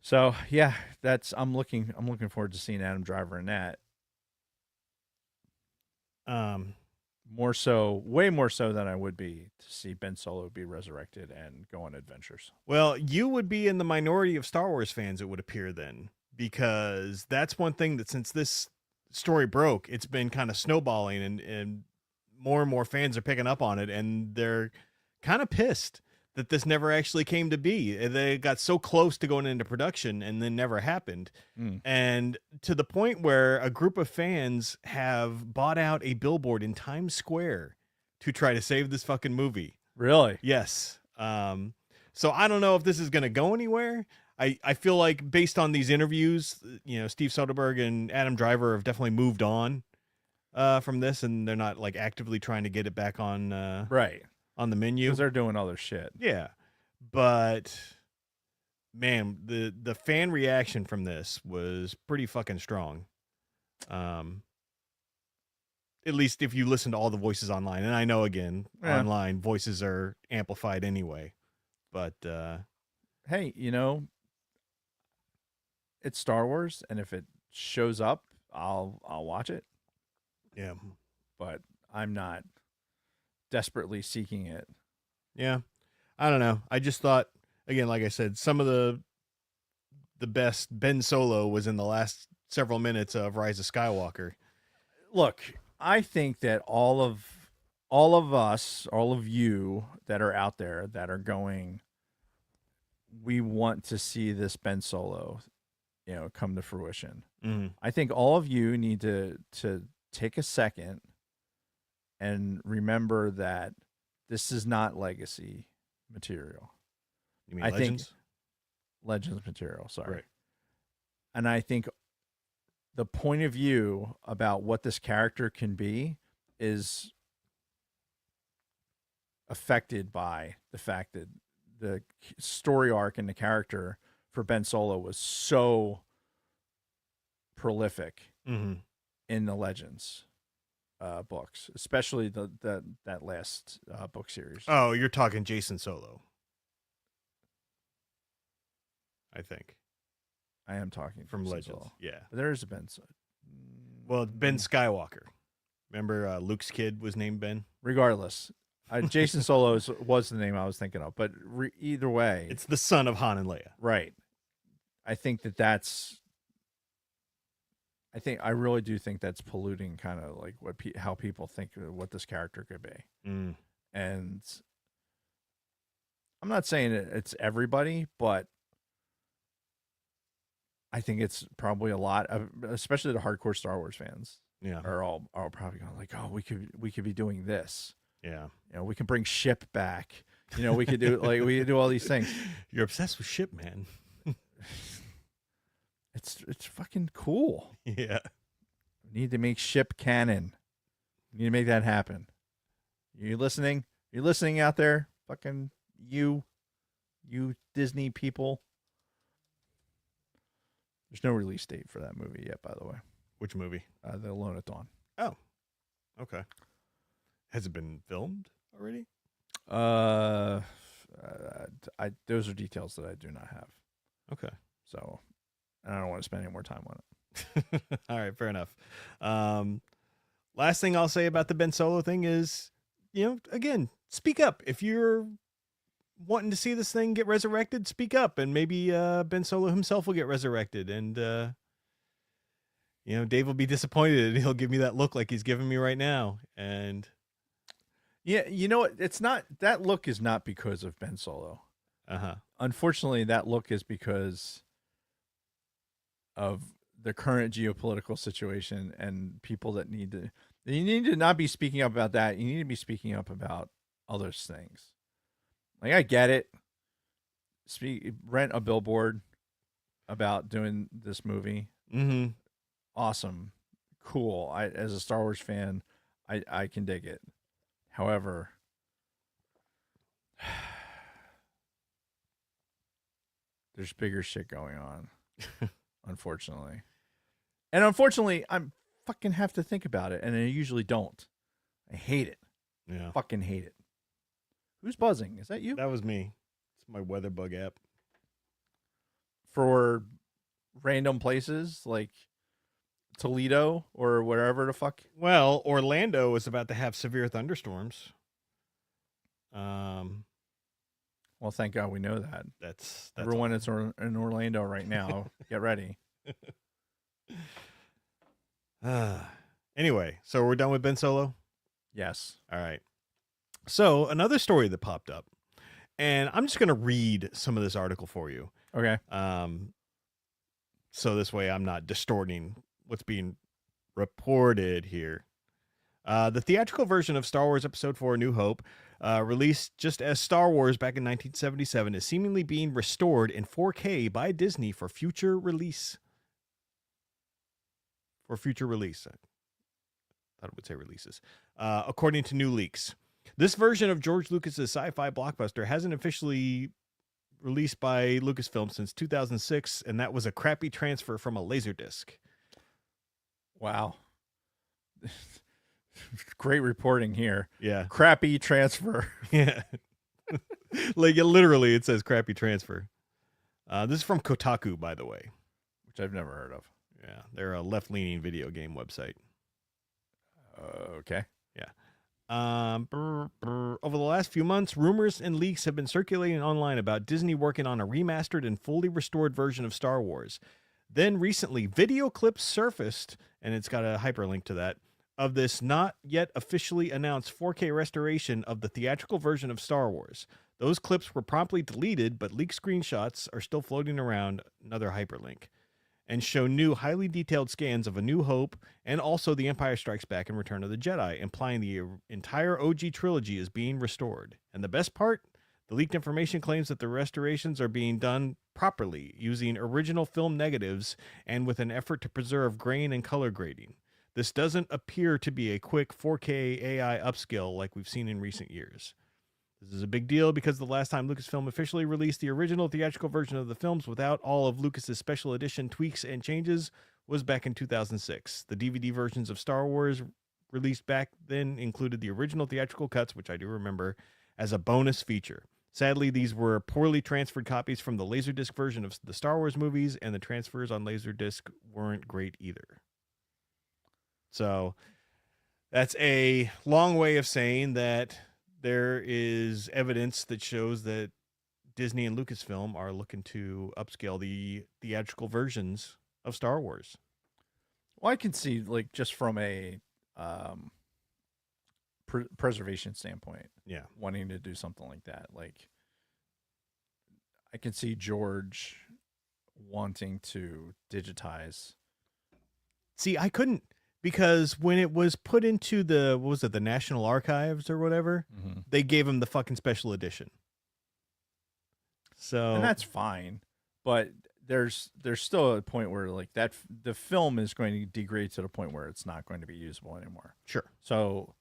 [SPEAKER 3] So yeah, I'm looking forward to seeing Adam Driver in that. Way more so than I would be to see Ben Solo be resurrected and go on adventures.
[SPEAKER 5] Well, you would be in the minority of Star Wars fans, it would appear then, because that's one thing that since this story broke, it's been kind of snowballing, and more fans are picking up on it, and they're kind of pissed that this never actually came to be. They got so close to going into production and then never happened. And to the point where a group of fans have bought out a billboard in Times Square to try to save this fucking movie.
[SPEAKER 3] Really?
[SPEAKER 5] Yes. So I don't know if this is going to go anywhere. I feel like based on these interviews, Steve Soderbergh and Adam Driver have definitely moved on from this, and they're not like actively trying to get it back on
[SPEAKER 3] Right.
[SPEAKER 5] on the menu.
[SPEAKER 3] Because they're doing other shit.
[SPEAKER 5] Yeah. But man, the fan reaction from this was pretty fucking strong. At least if you listen to all the voices online. And I know, again, online voices are amplified anyway. But
[SPEAKER 3] hey, it's Star Wars, and if it shows up, I'll watch it.
[SPEAKER 5] yeah.
[SPEAKER 3] But I'm not desperately seeking it.
[SPEAKER 5] Yeah. I don't know. I just thought, again, like I said, some of the best Ben Solo was in the last several minutes of Rise of Skywalker.
[SPEAKER 3] Look, I think that all of us, all of you that are out there that are going, we want to see this Ben Solo come to fruition.
[SPEAKER 5] Mhm.
[SPEAKER 3] I think all of you need to take a second and remember that this is not legacy material.
[SPEAKER 5] You mean
[SPEAKER 3] I think-
[SPEAKER 5] Legends?
[SPEAKER 3] Legends material, sorry.
[SPEAKER 5] Right.
[SPEAKER 3] And I think the point of view about what this character can be is affected by the fact that the story arc and the character for Ben Solo was so prolific
[SPEAKER 5] Mhm.
[SPEAKER 3] in the Legends books, especially that last book series.
[SPEAKER 5] Oh, you're talking Jason Solo. I think
[SPEAKER 3] I am talking
[SPEAKER 5] from
[SPEAKER 3] Jason
[SPEAKER 5] Legends.
[SPEAKER 3] Solo.
[SPEAKER 5] Yeah.
[SPEAKER 3] But there is a Ben.
[SPEAKER 5] Well, Ben Skywalker. Remember Luke's kid was named Ben?
[SPEAKER 3] Regardless, Jason Solo was the name I was thinking of. But either way,
[SPEAKER 5] It's the son of Han and Leia.
[SPEAKER 3] right. I think that's. I really do think that's polluting kind of like how people think what this character could be.
[SPEAKER 5] Mm.
[SPEAKER 3] And I'm not saying it's everybody, but I think it's probably a lot of, especially the hardcore Star Wars fans
[SPEAKER 5] Yeah.
[SPEAKER 3] are all probably going like, oh, we could be doing this.
[SPEAKER 5] Yeah.
[SPEAKER 3] We can bring Ship back. We could do we could do all these things.
[SPEAKER 5] You're obsessed with ship, man.
[SPEAKER 3] It's fucking cool.
[SPEAKER 5] Yeah.
[SPEAKER 3] We need to make Ship canon. We need to make that happen. You listening? You're listening out there? Fucking you Disney people. There's no release date for that movie yet, by the way.
[SPEAKER 5] Which movie?
[SPEAKER 3] The Alone at Dawn.
[SPEAKER 5] Oh. Okay. Has it been filmed already?
[SPEAKER 3] Those are details that I do not have.
[SPEAKER 5] Okay.
[SPEAKER 3] So, and I don't want to spend any more time on it.
[SPEAKER 5] All right, fair enough. Last thing I'll say about the Ben Solo thing is, again, speak up. If you're wanting to see this thing get resurrected, speak up, and maybe Ben Solo himself will get resurrected, and Dave will be disappointed, and he'll give me that look like he's giving me right now. And
[SPEAKER 3] Yeah, it's not, that look is not because of Ben Solo. Unfortunately, that look is because of the current geopolitical situation and people that you need to not be speaking up about that. You need to be speaking up about other things. Like, I get it. Rent a billboard about doing this movie.
[SPEAKER 5] Mm-hmm.
[SPEAKER 3] Awesome. Cool. As a Star Wars fan, I can dig it. However, there's bigger shit going on, unfortunately. And unfortunately, I'm fucking have to think about it, and I usually don't. I hate it.
[SPEAKER 5] Yeah.
[SPEAKER 3] Fucking hate it. Who's buzzing? Is that you?
[SPEAKER 5] That was me. It's my WeatherBug app.
[SPEAKER 3] For random places like Toledo or wherever the fuck?
[SPEAKER 5] Well, Orlando is about to have severe thunderstorms.
[SPEAKER 3] Well, thank God we know that.
[SPEAKER 5] That's
[SPEAKER 3] Everyone that's in Orlando right now, get ready.
[SPEAKER 5] Anyway, so we're done with Ben Solo?
[SPEAKER 3] Yes.
[SPEAKER 5] All right. So another story that popped up, and I'm just going to read some of this article for you.
[SPEAKER 3] Okay.
[SPEAKER 5] So this way I'm not distorting what's being reported here. The theatrical version of Star Wars Episode 4 New Hope, released just as Star Wars back in 1977, is seemingly being restored in 4K by Disney for future release. I thought it would say releases. According to new leaks. This version of George Lucas's sci-fi blockbuster hasn't officially released by Lucasfilm since 2006, and that was a crappy transfer from a Laserdisc.
[SPEAKER 3] Wow. Great reporting here.
[SPEAKER 5] Yeah.
[SPEAKER 3] Crappy transfer.
[SPEAKER 5] Yeah. Literally, it says crappy transfer. This is from Kotaku, by the way.
[SPEAKER 3] Which I've never heard of.
[SPEAKER 5] Yeah. They're a left-leaning video game website.
[SPEAKER 3] Okay.
[SPEAKER 5] Yeah. Over the last few months, rumors and leaks have been circulating online about Disney working on a remastered and fully restored version of Star Wars. Then recently, video clips surfaced, and it's got a hyperlink to that, of this not yet officially announced 4K restoration of the theatrical version of Star Wars. Those clips were promptly deleted, but leaked screenshots are still floating around, another hyperlink. and show new, highly detailed scans of A New Hope and also The Empire Strikes Back and Return of the Jedi, implying the entire OG trilogy is being restored. And the best part? The leaked information claims that the restorations are being done properly, using original film negatives and with an effort to preserve grain and color grading. This doesn't appear to be a quick 4K AI upscale like we've seen in recent years. This is a big deal because the last time Lucasfilm officially released the original theatrical version of the films without all of Lucas's special edition tweaks and changes was back in 2006. The DVD versions of Star Wars released back then included the original theatrical cuts, which I do remember, as a bonus feature. Sadly, these were poorly transferred copies from the Laserdisc version of the Star Wars movies, and the transfers on Laserdisc weren't great either. So that's a long way of saying that there is evidence that shows that Disney and Lucasfilm are looking to upscale the theatrical versions of Star Wars.
[SPEAKER 3] Well, I can see, like, just from a preservation standpoint,
[SPEAKER 5] Yeah.
[SPEAKER 3] wanting to do something like that. Like, I can see George wanting to digitize.
[SPEAKER 5] See, I couldn't, because when it was put into the, what was it, the National Archives or whatever, they gave him the fucking special edition. So,
[SPEAKER 3] And that's fine, but there's still a point where, like, that the film is going to degrade to the point where it's not going to be usable anymore.
[SPEAKER 5] sure.
[SPEAKER 3] So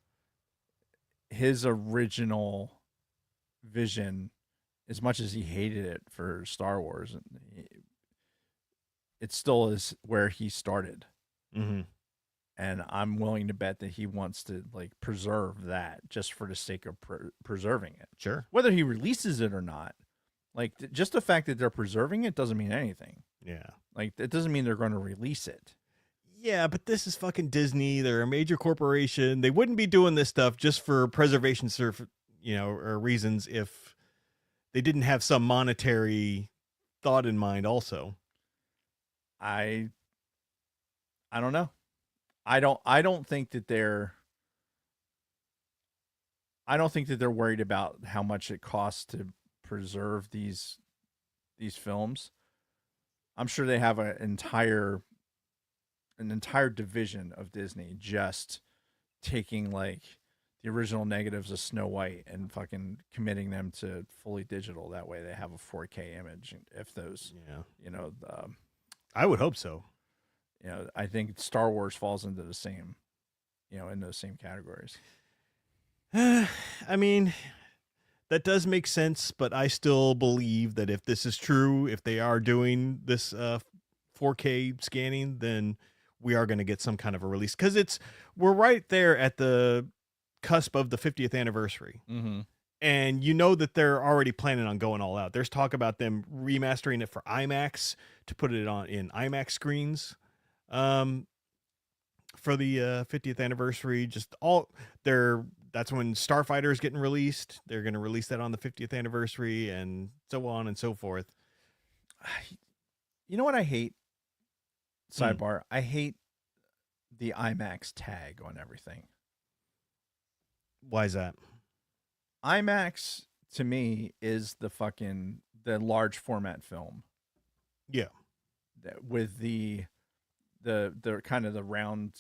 [SPEAKER 3] his original vision, as much as he hated it for Star Wars, it still is where he started.
[SPEAKER 5] Mm-hmm.
[SPEAKER 3] And I'm willing to bet that he wants to, like, preserve that just for the sake of preserving it.
[SPEAKER 5] Sure.
[SPEAKER 3] Whether he releases it or not, like, just the fact that they're preserving it doesn't mean anything.
[SPEAKER 5] Yeah.
[SPEAKER 3] Like, it doesn't mean they're going to release it.
[SPEAKER 5] Yeah, but this is fucking Disney. They're a major corporation. They wouldn't be doing this stuff just for preservation, or reasons if they didn't have some monetary thought in mind also.
[SPEAKER 3] I don't know. I don't think that they're worried about how much it costs to preserve these films. I'm sure they have an entire division of Disney just taking, like, the original negatives of Snow White and fucking committing them to fully digital. That way they have a 4K image. If those,
[SPEAKER 5] I would hope so.
[SPEAKER 3] I think Star Wars falls into the same, in those same categories.
[SPEAKER 5] I mean, that does make sense, but I still believe that if this is true, if they are doing this 4K scanning, then we are going to get some kind of a release, because we're right there at the cusp of the 50th anniversary.
[SPEAKER 3] Mm-hmm.
[SPEAKER 5] And that they're already planning on going all out. There's talk about them remastering it for IMAX to put it on in IMAX screens for the 50th anniversary. That's when Starfighter is getting released. They're going to release that on the 50th anniversary, and so on and so forth.
[SPEAKER 3] You know what I hate? Sidebar. I hate the IMAX tag on everything.
[SPEAKER 5] Why is that?
[SPEAKER 3] IMAX to me is the large format film.
[SPEAKER 5] Yeah.
[SPEAKER 3] With the kind of the round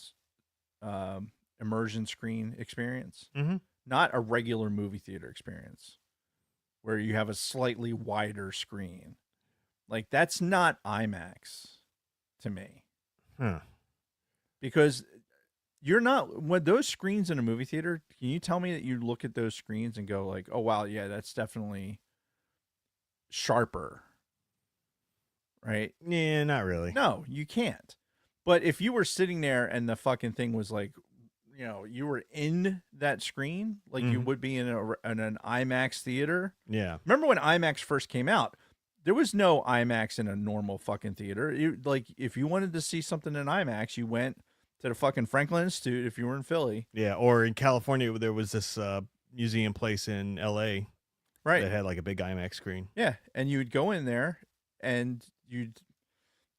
[SPEAKER 3] immersion screen experience.
[SPEAKER 5] Mm-hmm.
[SPEAKER 3] Not a regular movie theater experience where you have a slightly wider screen. Like, that's not IMAX to me.
[SPEAKER 5] Huh.
[SPEAKER 3] Because you're not, when those screens in a movie theater, can you tell me that you look at those screens and go, like, oh wow, yeah, that's definitely sharper, right?
[SPEAKER 5] Yeah, not really.
[SPEAKER 3] No, you can't. But if you were sitting there and the fucking thing was like, you were in that screen, like you would be in an IMAX theater.
[SPEAKER 5] Yeah.
[SPEAKER 3] Remember when IMAX first came out? There was no IMAX in a normal fucking theater. If you wanted to see something in IMAX, you went to the fucking Franklin Institute if you were in Philly.
[SPEAKER 5] Yeah, or in California, there was this museum place in LA,
[SPEAKER 3] right,
[SPEAKER 5] that had like a big IMAX screen.
[SPEAKER 3] Yeah, and you would go in there, and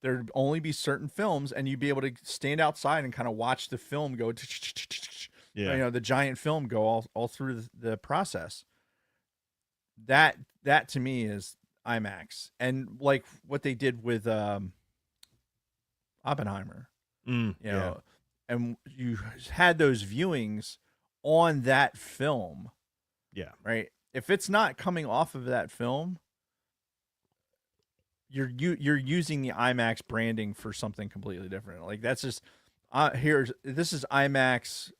[SPEAKER 3] there'd only be certain films, and you'd be able to stand outside and kind of watch the film go.
[SPEAKER 5] Yeah,
[SPEAKER 3] the giant film go all through the process. That to me is IMAX, and like what they did with Oppenheimer.
[SPEAKER 5] Mm,
[SPEAKER 3] You know, and you had those viewings on that film,
[SPEAKER 5] Yeah.
[SPEAKER 3] right? If it's not coming off of that film, you're using the IMAX branding for something completely different. Like that's just this is IMAX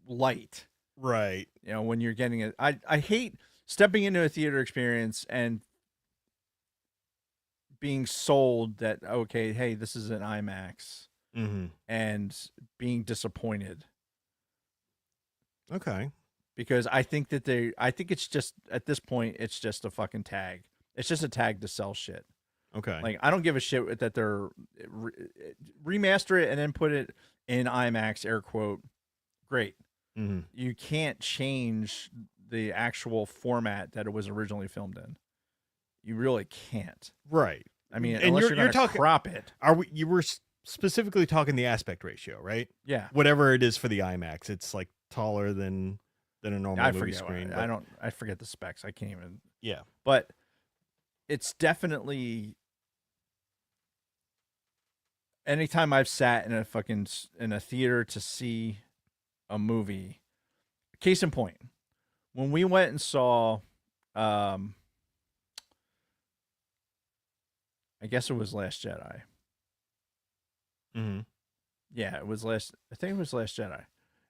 [SPEAKER 3] light.
[SPEAKER 5] Right.
[SPEAKER 3] You know, when you're getting it, I hate stepping into a theater experience and being sold that, okay, hey, this is an IMAX,
[SPEAKER 5] Mm-hmm.
[SPEAKER 3] and being disappointed
[SPEAKER 5] Okay.
[SPEAKER 3] because I think it's just at this point it's just a fucking tag. It's just a tag to sell shit.
[SPEAKER 5] Okay.
[SPEAKER 3] Like I don't give a shit that they're remaster it and then put it in IMAX, air quote. Great.
[SPEAKER 5] Mm-hmm.
[SPEAKER 3] You can't change the actual format that it was originally filmed in. You really can't.
[SPEAKER 5] Right.
[SPEAKER 3] I mean,
[SPEAKER 5] And
[SPEAKER 3] unless
[SPEAKER 5] you're
[SPEAKER 3] you're
[SPEAKER 5] talking-
[SPEAKER 3] crop it.
[SPEAKER 5] You were specifically talking the aspect ratio, right?
[SPEAKER 3] Yeah.
[SPEAKER 5] Whatever it is for the IMAX, it's like taller than a normal
[SPEAKER 3] I
[SPEAKER 5] movie
[SPEAKER 3] forget.
[SPEAKER 5] screen.
[SPEAKER 3] I forget the specs. I can't even.
[SPEAKER 5] Yeah.
[SPEAKER 3] But it's definitely. Anytime I've sat in a theater to see a movie, case in point, when we went and saw, I guess it was Last Jedi.
[SPEAKER 5] Mm-hmm.
[SPEAKER 3] Yeah, I think it was Last Jedi.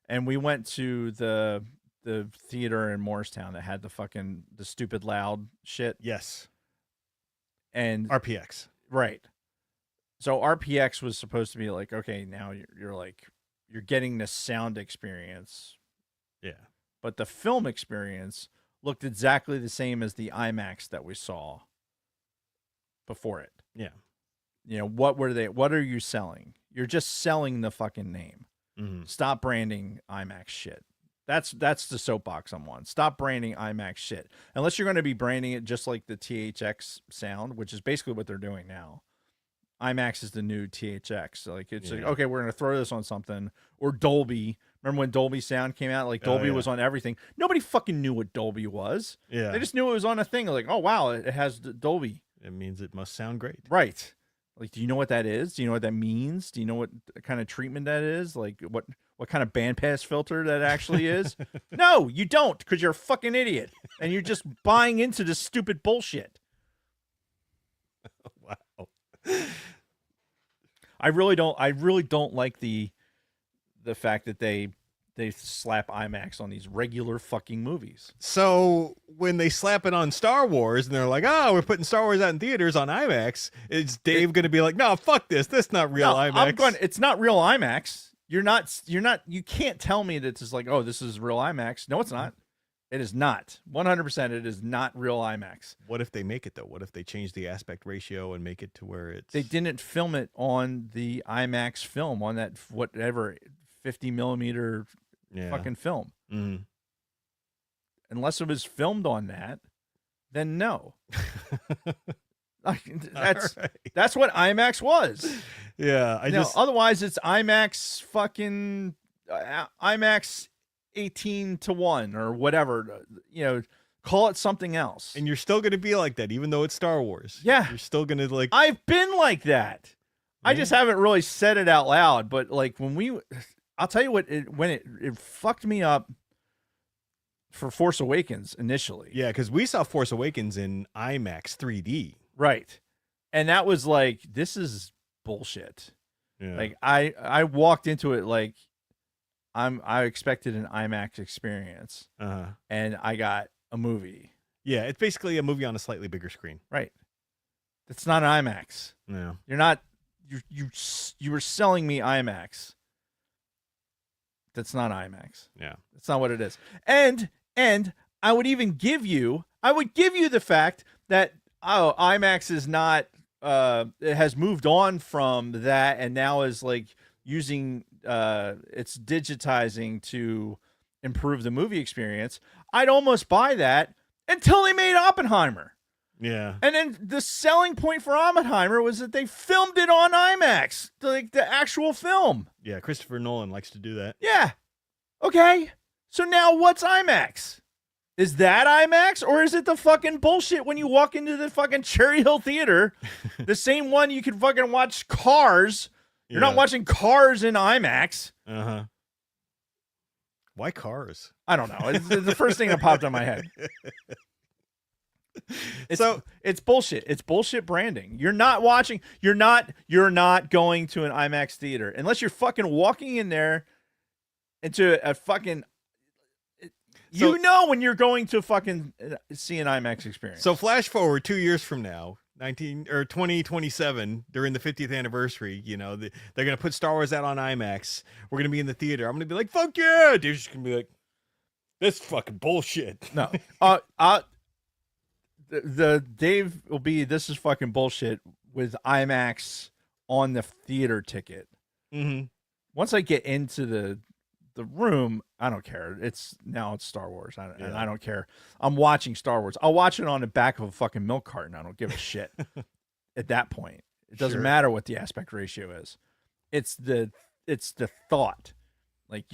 [SPEAKER 3] And we went to the theater in Morristown that had the stupid loud shit.
[SPEAKER 5] Yes.
[SPEAKER 3] And
[SPEAKER 5] RPX.
[SPEAKER 3] right. So RPX was supposed to be like, okay, now you're getting this sound experience,
[SPEAKER 5] Yeah.
[SPEAKER 3] but the film experience looked exactly the same as the IMAX that we saw before it.
[SPEAKER 5] Yeah.
[SPEAKER 3] You know, what are you selling? You're just selling the fucking name.
[SPEAKER 5] Mm-hmm.
[SPEAKER 3] Stop branding IMAX shit. That's the soapbox I'm on. Stop branding IMAX shit. Unless you're going to be branding it just like the THX sound, which is basically what they're doing now. IMAX is the new THX. Like it's like, okay, we're going to throw this on something. Or Dolby. Remember when Dolby sound came out? Like Dolby was on everything. Nobody fucking knew what Dolby was.
[SPEAKER 5] Yeah.
[SPEAKER 3] They just knew it was on a thing. Like, oh wow, it has Dolby.
[SPEAKER 5] It means it must sound great.
[SPEAKER 3] Right. Like, do you know what that is? Do you know what that means? Do you know what kind of treatment that is? Like, what kind of bandpass filter that actually is? No, you don't, because you're a fucking idiot. And you're just buying into this stupid bullshit.
[SPEAKER 5] Wow.
[SPEAKER 3] I really don't like the fact that they slap IMAX on these regular fucking movies.
[SPEAKER 5] So when they slap it on Star Wars and they're like, "Oh, we're putting Star Wars out in theaters on IMAX," is Dave going to be like, "No, fuck this. That's not real IMAX."
[SPEAKER 3] It's not real IMAX. You can't tell me that it's like, oh, this is real IMAX. No, it's not. It is not. 100%. It is not real IMAX.
[SPEAKER 5] What if they make it though? What if they change the aspect ratio and make it to where it's?
[SPEAKER 3] They didn't film it on the IMAX film, on that whatever 50 millimeter fucking film.
[SPEAKER 5] Mm.
[SPEAKER 3] Unless it was filmed on that, then no. That's what IMAX was.
[SPEAKER 5] Yeah,
[SPEAKER 3] Otherwise it's IMAX fucking IMAX 18:1 or whatever. You know, call it something else.
[SPEAKER 5] And you're still going to be like that, even though it's Star Wars.
[SPEAKER 3] Yeah,
[SPEAKER 5] you're still going to like.
[SPEAKER 3] I've been like that. I just haven't really said it out loud. But like I'll tell you what, when it fucked me up for Force Awakens initially.
[SPEAKER 5] Yeah, because we saw Force Awakens in IMAX 3D.
[SPEAKER 3] Right. And that was like, this is bullshit.
[SPEAKER 5] Yeah.
[SPEAKER 3] Like I walked into it like I expected an IMAX experience. And I got a movie.
[SPEAKER 5] Yeah, it's basically a movie on a slightly bigger screen.
[SPEAKER 3] Right. It's not an IMAX.
[SPEAKER 5] No.
[SPEAKER 3] You're not you were selling me IMAX. That's not IMAX.
[SPEAKER 5] Yeah.
[SPEAKER 3] That's not what it is. And I would give you the fact that IMAX is not it has moved on from that and now is like using it's digitizing to improve the movie experience. I'd almost buy that until they made Oppenheimer.
[SPEAKER 5] Yeah.
[SPEAKER 3] And then the selling point for Oppenheimer was that they filmed it on IMAX, like the actual film.
[SPEAKER 5] Yeah, Christopher Nolan likes to do that.
[SPEAKER 3] Yeah. Okay. So now what's IMAX? Is that IMAX or is it the fucking bullshit when you walk into the fucking Cherry Hill Theater, the same one you can fucking watch Cars You're not watching Cars in IMAX.
[SPEAKER 5] Uh-huh. Why Cars?
[SPEAKER 3] I don't know. It's the first thing that popped in my head. It's bullshit. It's bullshit branding. You're not watching. You're not going to an IMAX theater unless you're fucking walking in there into a fucking. When you're going to fucking see an IMAX experience.
[SPEAKER 5] So flash forward 2 years from now, 2027, during the 50th anniversary, they're gonna put Star Wars out on IMAX. We're gonna be in the theater. I'm gonna be like, "Fuck yeah!" Dave's just gonna be like, "This fucking bullshit."
[SPEAKER 3] No, the Dave will be, "This is fucking bullshit" with IMAX on the theater ticket.
[SPEAKER 5] Mm-hmm.
[SPEAKER 3] Once I get into the room, I don't care. It's Star Wars, and I don't care. I'm watching Star Wars. I'll watch it on the back of a fucking milk carton. I don't give a shit. At that point, it doesn't matter what the aspect ratio is. It's the thought. Like,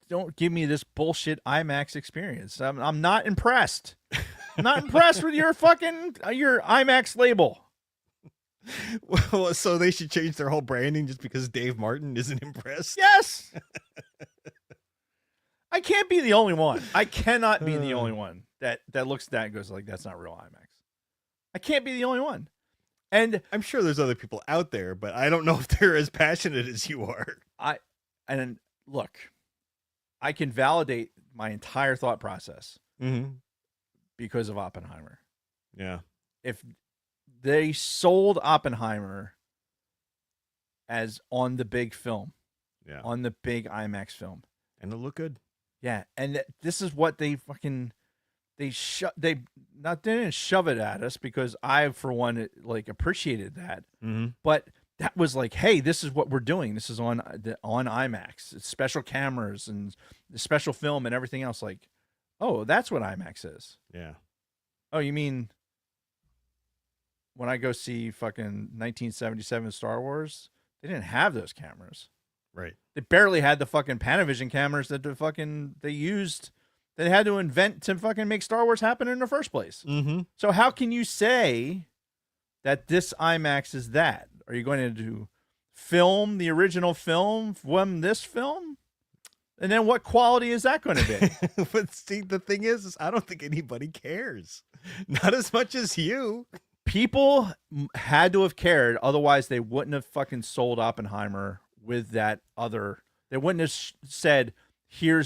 [SPEAKER 3] don't give me this bullshit IMAX experience. I'm not impressed. I'm not impressed with your fucking your IMAX label.
[SPEAKER 5] Well, so they should change their whole branding just because Dave Martin isn't impressed?
[SPEAKER 3] Yes. I can't be the only one. I cannot be the only one that looks at that and goes like, "That's not real IMAX." I can't be the only one. And
[SPEAKER 5] I'm sure there's other people out there, but I don't know if they're as passionate as you are.
[SPEAKER 3] And look, I can validate my entire thought process because of Oppenheimer.
[SPEAKER 5] Yeah.
[SPEAKER 3] If they sold Oppenheimer as on the big film, on the big IMAX film,
[SPEAKER 5] and it looked good.
[SPEAKER 3] Yeah, and this is what they fucking didn't shove it at us, because I, for one, appreciated that.
[SPEAKER 5] Mm-hmm.
[SPEAKER 3] But that was like, "Hey, this is what we're doing. This is on IMAX. It's special cameras and the special film and everything else." Like, oh, that's what IMAX is.
[SPEAKER 5] Yeah.
[SPEAKER 3] Oh, you mean when I go see fucking 1977 Star Wars, they didn't have those cameras.
[SPEAKER 5] Right.
[SPEAKER 3] They barely had the fucking Panavision cameras that they used. They had to invent to fucking make Star Wars happen in the first place.
[SPEAKER 5] Mm-hmm.
[SPEAKER 3] So how can you say that this IMAX is that? Are you going to film the original film from this film? And then what quality is that going to be?
[SPEAKER 5] But see, the thing is I don't think anybody cares. Not as much as you. People
[SPEAKER 3] had to have cared. Otherwise, they wouldn't have fucking sold Oppenheimer with that other. They wouldn't have said, "You're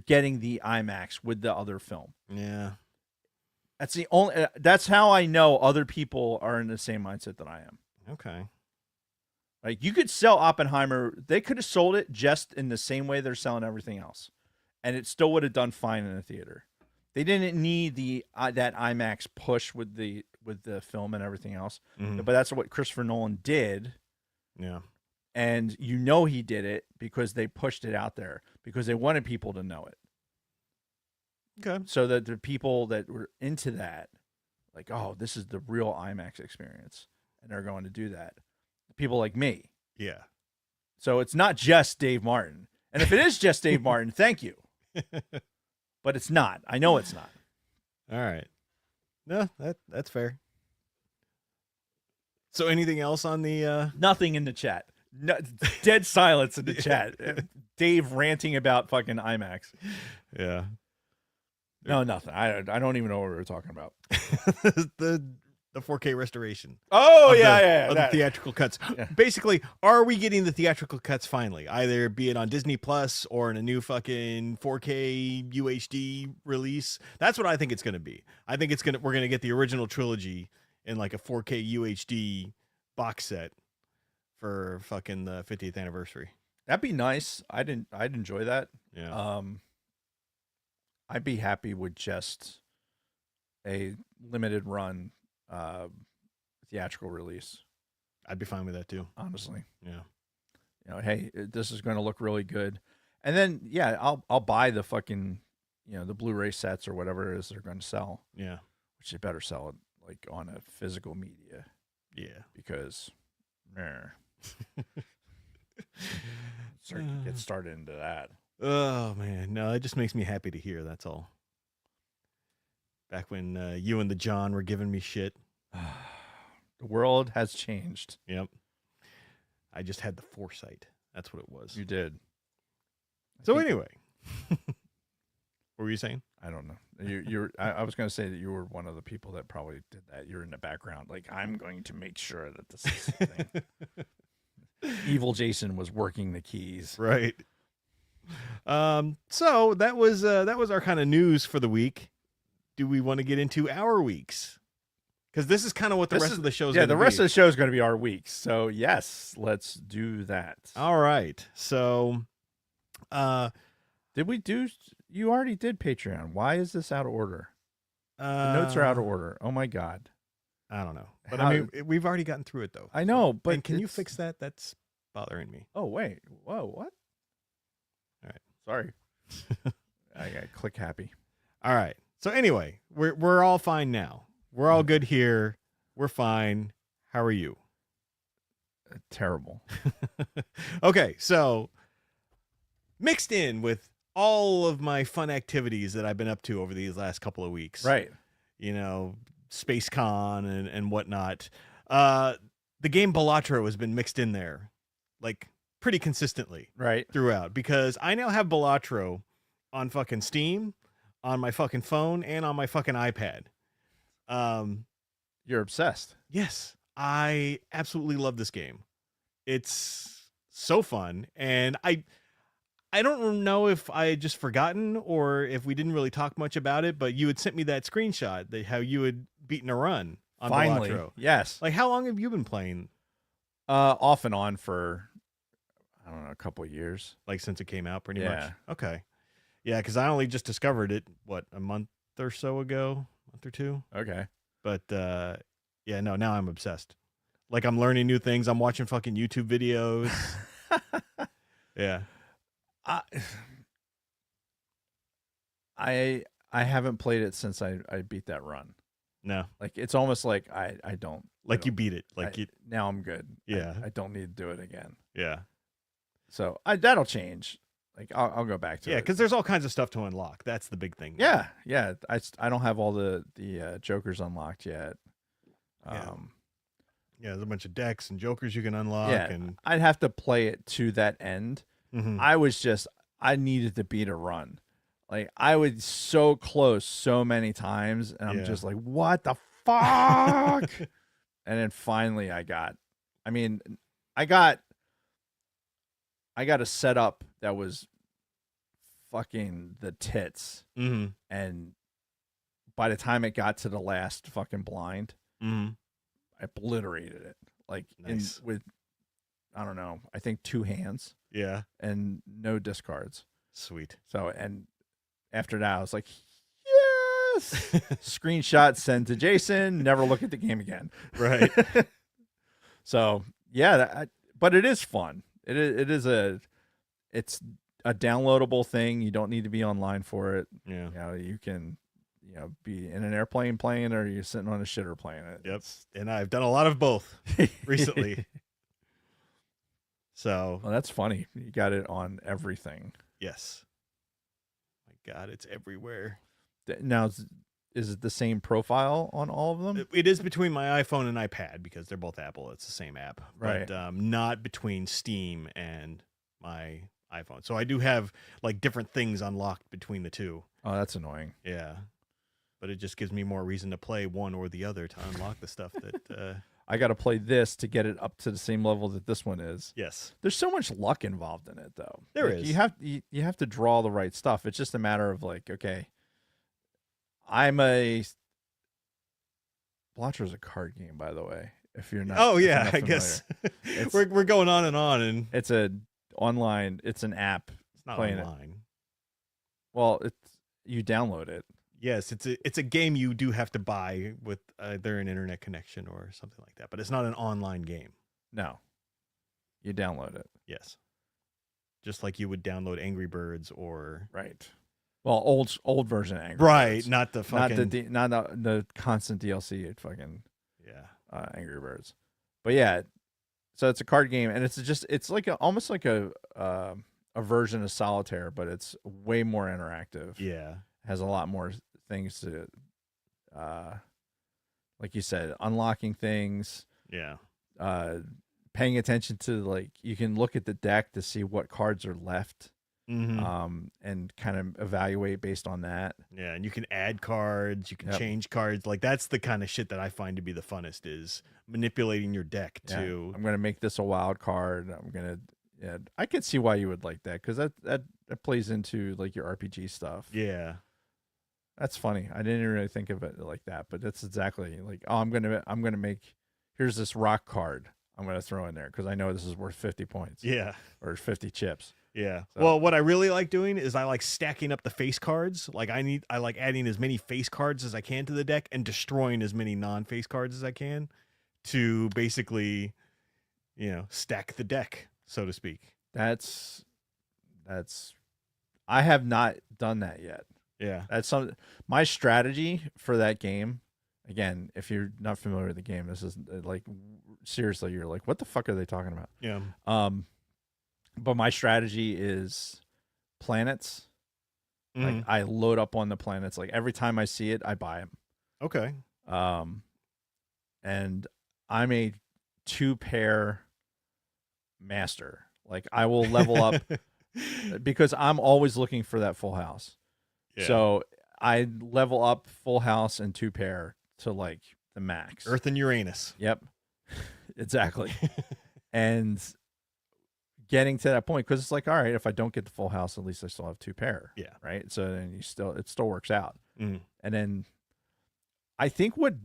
[SPEAKER 3] getting the IMAX with the other film."
[SPEAKER 5] Yeah.
[SPEAKER 3] That's how I know other people are in the same mindset that I am.
[SPEAKER 5] Okay.
[SPEAKER 3] Like, you could sell Oppenheimer. They could have sold it just in the same way they're selling everything else, and it still would have done fine in the theater. They didn't need that IMAX push with the film and everything else.
[SPEAKER 5] Mm-hmm.
[SPEAKER 3] But that's what Christopher Nolan did.
[SPEAKER 5] Yeah.
[SPEAKER 3] And he did it because they pushed it out there, because they wanted people to know it.
[SPEAKER 5] Okay.
[SPEAKER 3] So that the people that were into that, like, "Oh, this is the real IMAX experience," and they're going to do that. People like me.
[SPEAKER 5] Yeah.
[SPEAKER 3] So it's not just Dave Martin. And if it is just Dave Martin, thank you. But it's not. I know it's not.
[SPEAKER 5] All right. No, that's fair. So anything else on the
[SPEAKER 3] Nothing in the chat. No, dead silence in the chat. Dave ranting about fucking IMAX.
[SPEAKER 5] Yeah.
[SPEAKER 3] No, nothing. I don't even know what we were talking about.
[SPEAKER 5] the 4K restoration.
[SPEAKER 3] Oh,
[SPEAKER 5] of
[SPEAKER 3] the
[SPEAKER 5] theatrical cuts.
[SPEAKER 3] Yeah.
[SPEAKER 5] Basically, are we getting the theatrical cuts finally? Either be it on Disney Plus or in a new fucking 4K UHD release. That's what I think it's going to be. I think we're going to get the original trilogy in like a 4K UHD box set for fucking the 50th anniversary.
[SPEAKER 3] That'd be nice. I'd enjoy that.
[SPEAKER 5] Yeah.
[SPEAKER 3] I'd be happy with just a limited run theatrical release.
[SPEAKER 5] I'd be fine with that too.
[SPEAKER 3] Honestly.
[SPEAKER 5] Yeah.
[SPEAKER 3] Hey, this is going to look really good. And then, I'll buy the fucking, the Blu-ray sets or whatever it is they're going to sell.
[SPEAKER 5] Yeah.
[SPEAKER 3] Which they better sell it like on a physical media.
[SPEAKER 5] Yeah.
[SPEAKER 3] Because, get started into that.
[SPEAKER 5] Oh man, no, it just makes me happy to hear. That's all. Back when you and the John were giving me shit.
[SPEAKER 3] The world has changed.
[SPEAKER 5] Yep. I just had the foresight. That's what it was.
[SPEAKER 3] You did.
[SPEAKER 5] So
[SPEAKER 3] think-
[SPEAKER 5] anyway, what were you saying?
[SPEAKER 3] I don't know. I was going to say that you were one of the people that probably did that. You're in the background, like, I'm going to make sure that this is the thing. Evil Jason was working the keys.
[SPEAKER 5] Right. So that was our kind of news for the week. Do we want to get into our weeks? Because this is kind of what the rest of the show's
[SPEAKER 3] Yeah,
[SPEAKER 5] gonna
[SPEAKER 3] the rest
[SPEAKER 5] be.
[SPEAKER 3] of the show is going to be our weeks. So yes, let's do that.
[SPEAKER 5] All right. So,
[SPEAKER 3] Did we do? You already did Patreon. Why is this out of order? The notes are out of order. Oh my god.
[SPEAKER 5] I don't know, but
[SPEAKER 3] How-
[SPEAKER 5] I mean, we've already gotten through it though.
[SPEAKER 3] I know, but
[SPEAKER 5] And can you
[SPEAKER 3] it's-
[SPEAKER 5] fix that? That's bothering me.
[SPEAKER 3] Oh wait. Whoa. What?
[SPEAKER 5] All right.
[SPEAKER 3] Sorry. I got click happy.
[SPEAKER 5] All right. So anyway, we're all fine now. We're all good here. We're fine. How are you?
[SPEAKER 3] Terrible.
[SPEAKER 5] Okay, so mixed in with all of my fun activities that I've been up to over these last couple of weeks.
[SPEAKER 3] Right.
[SPEAKER 5] You know, SpaceCon and whatnot. The game Balatro has been mixed in there, like, pretty consistently
[SPEAKER 3] Right.
[SPEAKER 5] throughout, because I now have Balatro on fucking Steam, on my fucking phone, and on my fucking iPad.
[SPEAKER 3] You're obsessed.
[SPEAKER 5] Yes, I absolutely love this game. It's so fun, and I don't know if I had just forgotten or if we didn't really talk much about it, but you had sent me that screenshot that how you had beaten a run on
[SPEAKER 3] Finally.
[SPEAKER 5] Balatro.
[SPEAKER 3] Yes.
[SPEAKER 5] Like, how long have you been playing?
[SPEAKER 3] Off and on for, I don't know, a couple of years.
[SPEAKER 5] Like, since it came out, pretty
[SPEAKER 3] Yeah.
[SPEAKER 5] much. Okay, yeah, because I only just discovered it a month or so ago, month or two.
[SPEAKER 3] Okay.
[SPEAKER 5] But yeah, no, now I'm obsessed. Like, I'm learning new things. I'm watching fucking YouTube videos. Yeah.
[SPEAKER 3] I haven't played it since I beat that run.
[SPEAKER 5] No,
[SPEAKER 3] Like, it's almost like I don't
[SPEAKER 5] like
[SPEAKER 3] I
[SPEAKER 5] you
[SPEAKER 3] don't-
[SPEAKER 5] beat it. Like
[SPEAKER 3] I-
[SPEAKER 5] you,
[SPEAKER 3] now I'm good.
[SPEAKER 5] Yeah.
[SPEAKER 3] I don't need to do it again.
[SPEAKER 5] yeah,
[SPEAKER 3] So that'll change. Like, I'll go back to
[SPEAKER 5] yeah.
[SPEAKER 3] it.
[SPEAKER 5] Because there's all kinds of stuff to unlock. That's the big thing.
[SPEAKER 3] Yeah, yeah. I don't have all the jokers unlocked yet.
[SPEAKER 5] Yeah. Yeah, there's a bunch of decks and jokers you can unlock.
[SPEAKER 3] Yeah,
[SPEAKER 5] And
[SPEAKER 3] I'd have to play it to that end.
[SPEAKER 5] Mhm.
[SPEAKER 3] I needed to beat a run. Like, I was so close so many times, and I'm
[SPEAKER 5] Yeah.
[SPEAKER 3] just like, what the fuck? And then finally I got a setup that was fucking the tits.
[SPEAKER 5] Mhm.
[SPEAKER 3] And by the time it got to the last fucking blind,
[SPEAKER 5] Mhm.
[SPEAKER 3] I obliterated it. Like,
[SPEAKER 5] Nice.
[SPEAKER 3] with, I don't know, I think 2 hands
[SPEAKER 5] Yeah,
[SPEAKER 3] and no discards.
[SPEAKER 5] sweet.
[SPEAKER 3] So, and after that, I was like, yes. Screenshot sent to Jason. Never look at the game again.
[SPEAKER 5] Right.
[SPEAKER 3] So yeah, but it is fun. It's a downloadable thing. You don't need to be online for it.
[SPEAKER 5] Yeah.
[SPEAKER 3] You know, you can, be in an airplane playing, or you're sitting on a shitter playing it.
[SPEAKER 5] Yep. And I've done a lot of both recently. So
[SPEAKER 3] Well, that's funny. You got it on everything.
[SPEAKER 5] yes. My God, it's everywhere.
[SPEAKER 3] Now, is it the same profile on all of them?
[SPEAKER 5] It is between my iPhone and iPad because they're both Apple. It's the same app,
[SPEAKER 3] Right.
[SPEAKER 5] But not between Steam and my iPhone. So I do have like different things unlocked between the two.
[SPEAKER 3] Oh, that's annoying.
[SPEAKER 5] Yeah, but it just gives me more reason to play one or the other to unlock the stuff that.
[SPEAKER 3] I got to play this to get it up to the same level that this one is.
[SPEAKER 5] Yes,
[SPEAKER 3] There's so much luck involved in it, though.
[SPEAKER 5] There
[SPEAKER 3] Like,
[SPEAKER 5] is.
[SPEAKER 3] You have to draw the right stuff. It's just a matter of, like, okay, Blatcher's a card game, by the way. If you're not.
[SPEAKER 5] oh
[SPEAKER 3] if you're
[SPEAKER 5] yeah,
[SPEAKER 3] not
[SPEAKER 5] I guess
[SPEAKER 3] It's-
[SPEAKER 5] we're going on, and
[SPEAKER 3] It's online. It's an app.
[SPEAKER 5] it's not
[SPEAKER 3] playing it.
[SPEAKER 5] online.
[SPEAKER 3] Well, you download it.
[SPEAKER 5] Yes, it's a game you do have to buy with either an internet connection or something like that, but it's not an online game.
[SPEAKER 3] No, you download it.
[SPEAKER 5] Yes, just like you would download Angry Birds or
[SPEAKER 3] Right. Well, old version of Angry
[SPEAKER 5] right,
[SPEAKER 3] Birds.
[SPEAKER 5] not the fucking
[SPEAKER 3] not the constant DLC at fucking
[SPEAKER 5] yeah.
[SPEAKER 3] Angry Birds. But yeah, so it's a card game, and it's like almost like a version of Solitaire, but it's way more interactive.
[SPEAKER 5] Yeah.
[SPEAKER 3] Has a lot more things to, like you said, unlocking things,
[SPEAKER 5] Yeah.
[SPEAKER 3] paying attention to, like, you can look at the deck to see what cards are left, and kind of evaluate based on that.
[SPEAKER 5] Yeah, and you can add cards, you can
[SPEAKER 3] Yep.
[SPEAKER 5] change cards. Like that's the kind of shit that I find to be the funnest is manipulating your deck
[SPEAKER 3] Yeah.
[SPEAKER 5] to.
[SPEAKER 3] I'm gonna make this a wild card. I'm gonna, yeah, I could see why you would like that, because that plays into like your RPG stuff.
[SPEAKER 5] Yeah.
[SPEAKER 3] That's funny. I didn't really think of it like that, but that's exactly like, oh, I'm gonna make, here's this rock card I'm gonna throw in there because I know this is worth 50 points.
[SPEAKER 5] Yeah.
[SPEAKER 3] Or 50 chips.
[SPEAKER 5] Yeah.
[SPEAKER 3] So-
[SPEAKER 5] Well, what I really like doing is I like stacking up the face cards. Like I like adding as many face cards as I can to the deck and destroying as many non-face cards as I can to basically, stack the deck, so to speak.
[SPEAKER 3] That's I have not done that yet.
[SPEAKER 5] Yeah.
[SPEAKER 3] That's my strategy for that game. Again, if you're not familiar with the game, this is like, seriously, you're like, what the fuck are they talking about?
[SPEAKER 5] Yeah.
[SPEAKER 3] But my strategy is planets. Like,
[SPEAKER 5] Mhm.
[SPEAKER 3] I load up on the planets. Like, every time I see it, I buy them.
[SPEAKER 5] Okay.
[SPEAKER 3] And I'm a 2-pair master. Like, I will level up because I'm always looking for that full house.
[SPEAKER 5] Yeah.
[SPEAKER 3] So I level up full house and 2-pair to like the max.
[SPEAKER 5] Earth and Uranus.
[SPEAKER 3] Yep. Exactly. And getting to that point, because it's like, all right, if I don't get the full house, at least I still have 2-pair.
[SPEAKER 5] Yeah.
[SPEAKER 3] Right. So then it still works out.
[SPEAKER 5] Mhm.
[SPEAKER 3] And then I think what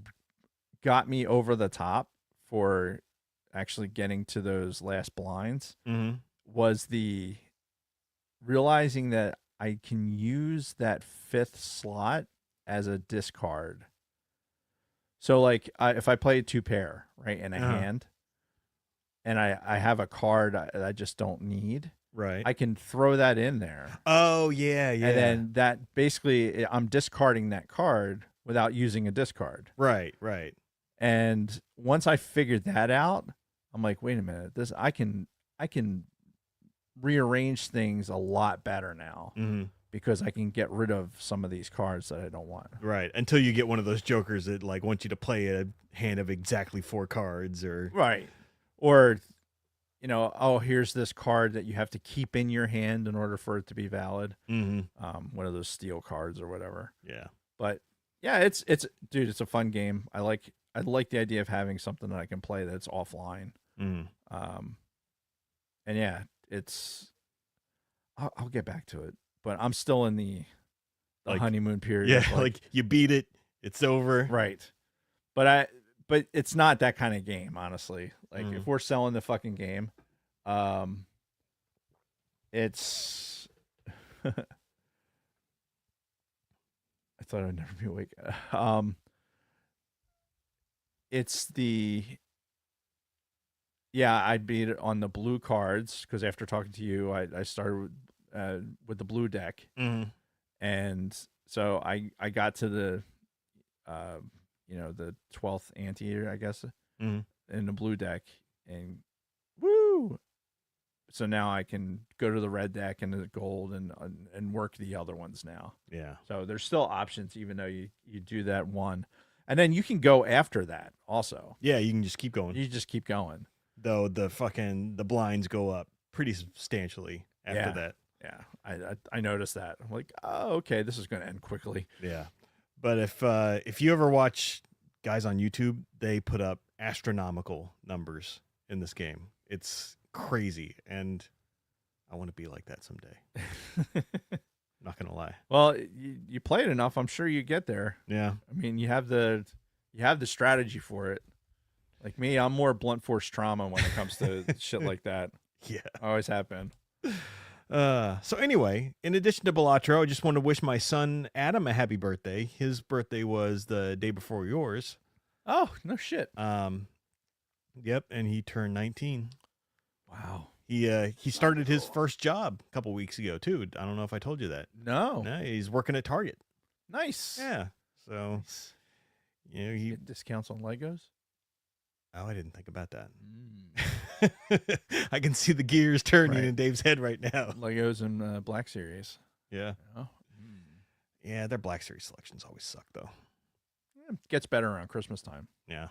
[SPEAKER 3] got me over the top for actually getting to those last blinds
[SPEAKER 5] Mhm.
[SPEAKER 3] was the realizing that I can use that 5th slot as a discard. So like if I play a 2-pair, right, in a
[SPEAKER 5] Uh-huh.
[SPEAKER 3] hand, and I have a card I just don't need,
[SPEAKER 5] Right.
[SPEAKER 3] I can throw that in there.
[SPEAKER 5] Oh yeah, yeah.
[SPEAKER 3] And then that basically I'm discarding that card without using a discard.
[SPEAKER 5] right.
[SPEAKER 3] And once I figured that out, I'm like, wait a minute, I can rearrange things a lot better now
[SPEAKER 5] Mm-hmm.
[SPEAKER 3] because I can get rid of some of these cards that I don't want.
[SPEAKER 5] Right. Until you get one of those jokers that like want you to play a hand of exactly 4 cards or
[SPEAKER 3] Right. Or, oh, here's this card that you have to keep in your hand in order for it to be valid. One of those steel cards or whatever.
[SPEAKER 5] Yeah.
[SPEAKER 3] But yeah, it's dude, it's a fun game. I like the idea of having something that I can play that's offline.
[SPEAKER 5] Mm.
[SPEAKER 3] And yeah, I'll get back to it, but I'm still in the
[SPEAKER 5] Like-
[SPEAKER 3] honeymoon period.
[SPEAKER 5] Yeah,
[SPEAKER 3] of,
[SPEAKER 5] like you beat it, it's over.
[SPEAKER 3] right. But it's not that kind of game, honestly. Like
[SPEAKER 5] Mm.
[SPEAKER 3] if we're selling the fucking game, it's I thought I'd never be awake. It's I'd beat it on the blue cards because after talking to you, I started with the blue deck,
[SPEAKER 5] Mm.
[SPEAKER 3] and so I got to the the 12th anteater, I guess,
[SPEAKER 5] Mhm.
[SPEAKER 3] in the blue deck, and woo. So now I can go to the red deck and the gold and work the other ones now.
[SPEAKER 5] Yeah.
[SPEAKER 3] So there's still options, even though you do that one, and then you can go after that also.
[SPEAKER 5] Yeah, you can just keep going.
[SPEAKER 3] You just keep going.
[SPEAKER 5] Though the blinds go up pretty substantially after
[SPEAKER 3] Yeah.
[SPEAKER 5] that.
[SPEAKER 3] Yeah, I noticed that. I'm like, oh, okay, this is going to end quickly.
[SPEAKER 5] Yeah. But if you ever watch guys on YouTube, they put up astronomical numbers in this game. It's crazy, and I want to be like that someday. Not gonna lie.
[SPEAKER 3] Well, you play it enough, I'm sure you get there.
[SPEAKER 5] Yeah.
[SPEAKER 3] I mean, you have the strategy for it. Like me, I'm more blunt force trauma when it comes to shit like that.
[SPEAKER 5] Yeah.
[SPEAKER 3] I always have been.
[SPEAKER 5] So anyway, in addition to Balatro, I just want to wish my son Adam a happy birthday. His birthday was the day before yours.
[SPEAKER 3] Oh, no shit.
[SPEAKER 5] Yep, and he turned 19.
[SPEAKER 3] Wow.
[SPEAKER 5] He started his first job a couple weeks ago too. I don't know if I told you that.
[SPEAKER 3] No.
[SPEAKER 5] No, he's working at Target.
[SPEAKER 3] Nice.
[SPEAKER 5] Yeah. So, he.
[SPEAKER 3] Get discounts on Legos.
[SPEAKER 5] Oh, I didn't think about that.
[SPEAKER 3] Mm.
[SPEAKER 5] I can see the gears turning
[SPEAKER 3] Right.
[SPEAKER 5] in Dave's head right now.
[SPEAKER 3] Legos and Black Series.
[SPEAKER 5] Yeah.
[SPEAKER 3] Oh.
[SPEAKER 5] Yeah, their Black Series selections always suck though.
[SPEAKER 3] Yeah, gets better around Christmas time.
[SPEAKER 5] Yeah.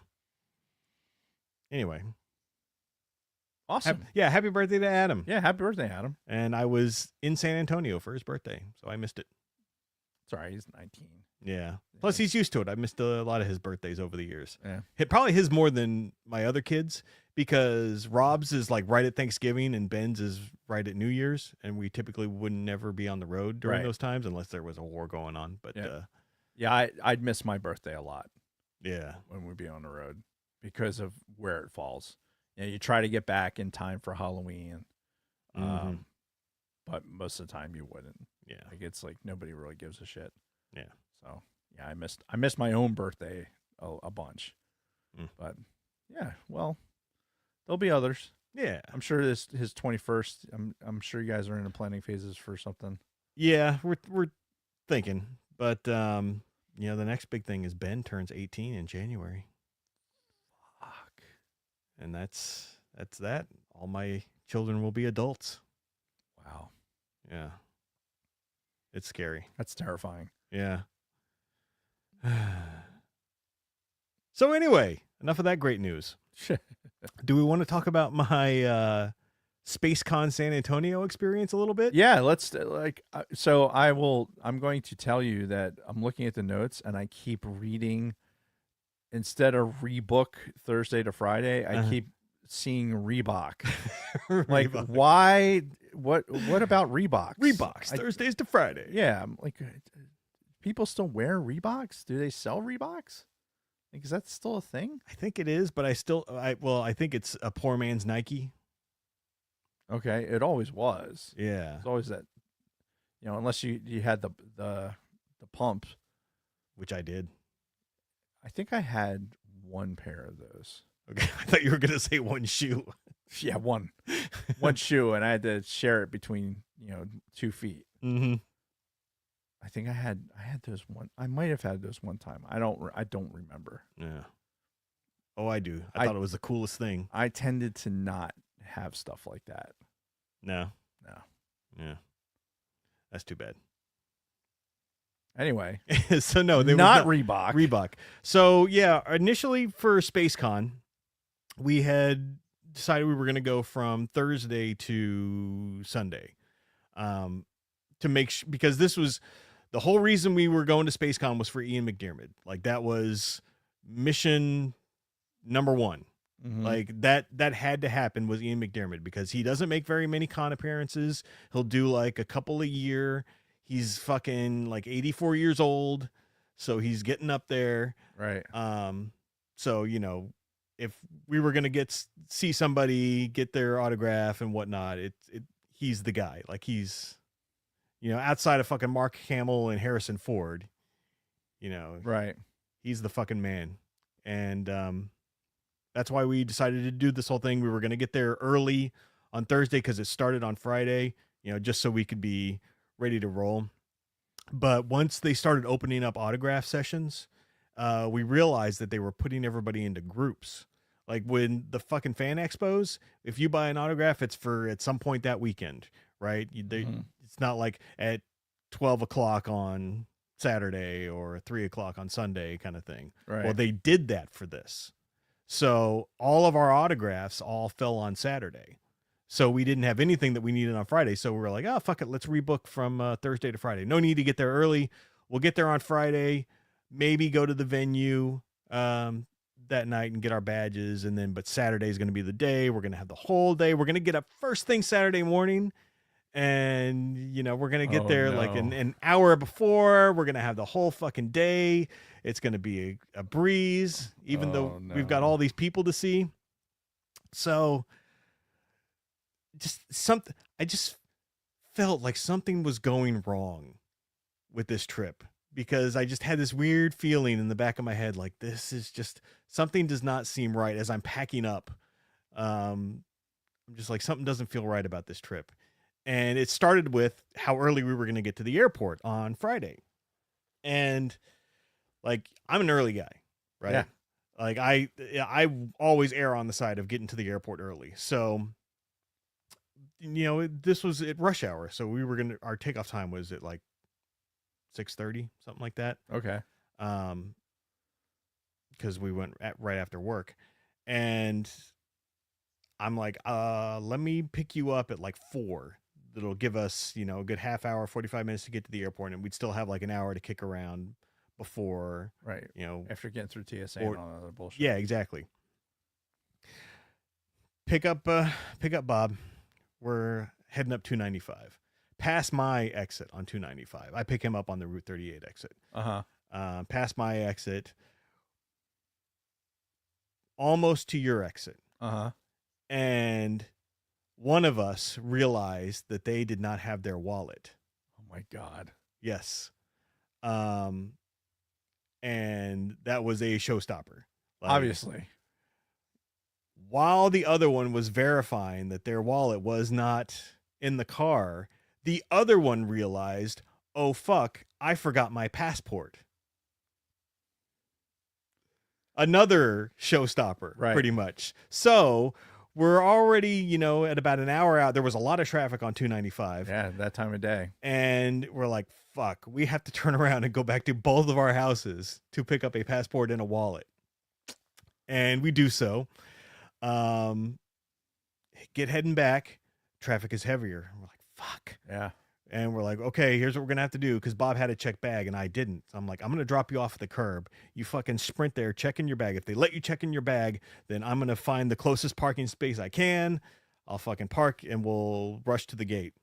[SPEAKER 5] Anyway,
[SPEAKER 3] Awesome.
[SPEAKER 5] Happy birthday to Adam.
[SPEAKER 3] Yeah, happy birthday, Adam.
[SPEAKER 5] And I was in San Antonio for his birthday, so I missed it.
[SPEAKER 3] Sorry, he's 19.
[SPEAKER 5] Yeah. Plus, he's used to it. I missed a lot of his birthdays over the years.
[SPEAKER 3] Yeah.
[SPEAKER 5] Probably his more than my other kids, because Rob's is like right at Thanksgiving and Ben's is right at New Year's, and we typically would never be on the road during
[SPEAKER 3] Right.
[SPEAKER 5] those times unless there was a war going on. But
[SPEAKER 3] Yeah, I'd miss my birthday a lot
[SPEAKER 5] yeah.
[SPEAKER 3] when we'd be on the road because of where it falls. You try to get back in time for Halloween,
[SPEAKER 5] Mhm.
[SPEAKER 3] but most of the time you wouldn't.
[SPEAKER 5] Yeah.
[SPEAKER 3] Like it's like nobody really gives a shit.
[SPEAKER 5] Yeah.
[SPEAKER 3] So yeah, I missed my own birthday a bunch, but yeah, well, there'll be others.
[SPEAKER 5] Yeah.
[SPEAKER 3] I'm sure his 21st. I'm sure you guys are in the planning phases for something.
[SPEAKER 5] Yeah, we're thinking, but the next big thing is Ben turns 18 in January.
[SPEAKER 3] Fuck.
[SPEAKER 5] And that's that. All my children will be adults.
[SPEAKER 3] Wow,
[SPEAKER 5] Yeah. It's scary.
[SPEAKER 3] that's terrifying.
[SPEAKER 5] Yeah. So anyway, enough of that great news. Do we want to talk about my SpaceCon San Antonio experience a little bit?
[SPEAKER 3] Yeah, let's so I'm going to tell you that I'm looking at the notes and I keep reading instead of rebook Thursday to Friday, I keep seeing Reebok. Like
[SPEAKER 5] Reebok.
[SPEAKER 3] why what about Reeboks?
[SPEAKER 5] Reeboks, Thursdays to Friday.
[SPEAKER 3] Yeah, I'm like people still wear Reeboks? Do they sell Reeboks? Like is that still a thing?
[SPEAKER 5] I think it is, but I think it's a poor man's Nike.
[SPEAKER 3] Okay, it always was.
[SPEAKER 5] Yeah.
[SPEAKER 3] It's always that unless you had the pump.
[SPEAKER 5] Which I did.
[SPEAKER 3] I think I had one pair of those.
[SPEAKER 5] Okay. I thought you were gonna say one shoe.
[SPEAKER 3] Yeah, one shoe, and I had to share it between 2 feet.
[SPEAKER 5] Mm-hmm.
[SPEAKER 3] I think I had those one. I might have had those one time. I don't remember.
[SPEAKER 5] Yeah. Oh, I do. I thought it was the coolest thing.
[SPEAKER 3] I tended to not have stuff like that.
[SPEAKER 5] No.
[SPEAKER 3] No.
[SPEAKER 5] Yeah. That's too bad.
[SPEAKER 3] Anyway,
[SPEAKER 5] So no, they
[SPEAKER 3] not
[SPEAKER 5] were
[SPEAKER 3] Reebok.
[SPEAKER 5] Reebok. So yeah, initially for SpaceCon, we had decided we were going to go from Thursday to Sunday, to make because this was the whole reason we were going to SpaceCon was for Ian McDiarmid. Like that was mission number one.
[SPEAKER 3] Mhm.
[SPEAKER 5] Like that had to happen was Ian McDiarmid because he doesn't make very many con appearances. He'll do like a couple a year. He's fucking like 84 years old, so he's getting up there.
[SPEAKER 3] Right.
[SPEAKER 5] So if we were gonna see somebody get their autograph and whatnot, he's the guy. Like he's, outside of fucking Mark Hamill and Harrison Ford,
[SPEAKER 3] Right.
[SPEAKER 5] he's the fucking man. And that's why we decided to do this whole thing. We were gonna get there early on Thursday because it started on Friday, just so we could be ready to roll. But once they started opening up autograph sessions, we realized that they were putting everybody into groups. Like when the fucking fan expos, if you buy an autograph, it's for at some point that weekend, right? It's not like at 12 o'clock on Saturday or 3 o'clock on Sunday kind of thing.
[SPEAKER 3] Right.
[SPEAKER 5] Well, they did that for this. So all of our autographs all fell on Saturday. So we didn't have anything that we needed on Friday. So we were like, oh, fuck it. Let's rebook from Thursday to Friday. No need to get there early. We'll get there on Friday, maybe go to the venue that night and get our badges. But Saturday is going to be the day. We're going to have the whole day. We're going to get up first thing Saturday morning. And, we're going to get there like an hour before. We're going to have the whole fucking day. It's going to be a breeze, even though we've got all these people to see. So I just felt like something was going wrong with this trip because I just had this weird feeling in the back of my head. Like this is just something does not seem right as I'm packing up. I'm just like, something doesn't feel right about this trip. And it started with how early we were going to get to the airport on Friday. And like, I'm an early guy, right?
[SPEAKER 3] Yeah.
[SPEAKER 5] Like I always err on the side of getting to the airport early. So, this was at rush hour. So our takeoff time was at like 6:30, something like that.
[SPEAKER 3] Okay.
[SPEAKER 5] Because we went right after work. And I'm like, let me pick you up at like 4. That'll give us, you know, a good half hour, 45 minutes to get to the airport, and we'd still have like an hour to kick around before,
[SPEAKER 3] Right.
[SPEAKER 5] you know,
[SPEAKER 3] After getting through TSA
[SPEAKER 5] Or-
[SPEAKER 3] and all that other bullshit.
[SPEAKER 5] yeah, exactly. Pick up Bob. We're heading up 295. Past my exit on 295. I pick him up on the Route 38 exit. Past my exit, almost to your exit. And one of us realized that they did not have their wallet.
[SPEAKER 3] Oh my God.
[SPEAKER 5] Yes. And that was a showstopper. Like,
[SPEAKER 3] Obviously.
[SPEAKER 5] while the other one was verifying that their wallet was not in the car, the other one realized, oh, fuck, I forgot my passport. Another showstopper,
[SPEAKER 3] Right.
[SPEAKER 5] pretty much. So we're already, you know, at about an hour out. There was a lot of traffic on 295.
[SPEAKER 3] Yeah, that time of day.
[SPEAKER 5] And we're like, fuck, we have to turn around and go back to both of our houses to pick up a passport and a wallet. And we do so. Get heading back. Traffic is heavier. We're like, fuck.
[SPEAKER 3] Yeah.
[SPEAKER 5] And we're like, okay, here's what we're going to have to do, because Bob had a check bag and I didn't. So I'm like, I'm going to drop you off at the curb. You fucking sprint there, check in your bag. If they let you check in your bag, then I'm going to find the closest parking space I can. I'll fucking park and we'll rush to the gate.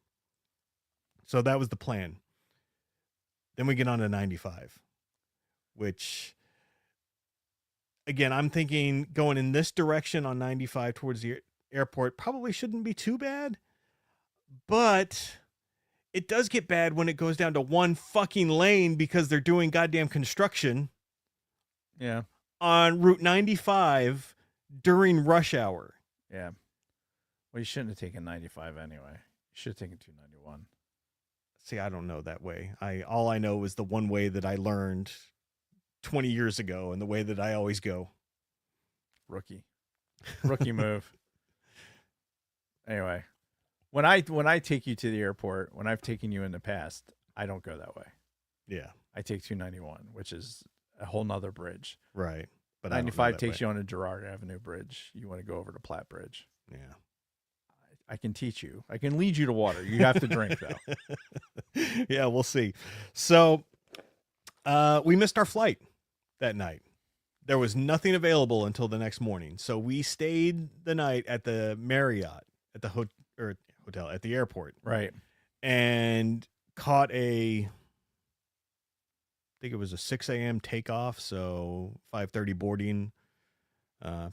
[SPEAKER 5] So that was the plan. Then we get on to 95, which, again, I'm thinking going in this direction on 95 towards the airport probably shouldn't be too bad. But it does get bad when it goes down to one fucking lane because they're doing goddamn construction
[SPEAKER 3] Yeah.
[SPEAKER 5] on Route 95 during rush hour.
[SPEAKER 3] Yeah. Well, you shouldn't have taken 95 anyway. You should have taken 291.
[SPEAKER 5] See, I don't know that way. All I know is the one way that I learned 20 years ago and the way that I always go.
[SPEAKER 3] Rookie move. Anyway, when I take you to the airport, when I've taken you in the past, I don't go that way.
[SPEAKER 5] Yeah,
[SPEAKER 3] I take 291, which is a whole nother bridge.
[SPEAKER 5] right. But I don't know
[SPEAKER 3] 95
[SPEAKER 5] that
[SPEAKER 3] takes
[SPEAKER 5] way.
[SPEAKER 3] you on a Girard Avenue bridge. You want to go over to Platte Bridge.
[SPEAKER 5] Yeah.
[SPEAKER 3] I can teach you. I can lead you to water. You have to drink though.
[SPEAKER 5] Yeah, we'll see. So we missed our flight that night. There was nothing available until the next morning. So we stayed the night at the Marriott at the hotel at the airport
[SPEAKER 3] Right.
[SPEAKER 5] and caught I think it was a 6 a.m. takeoff. So 5:30 boarding,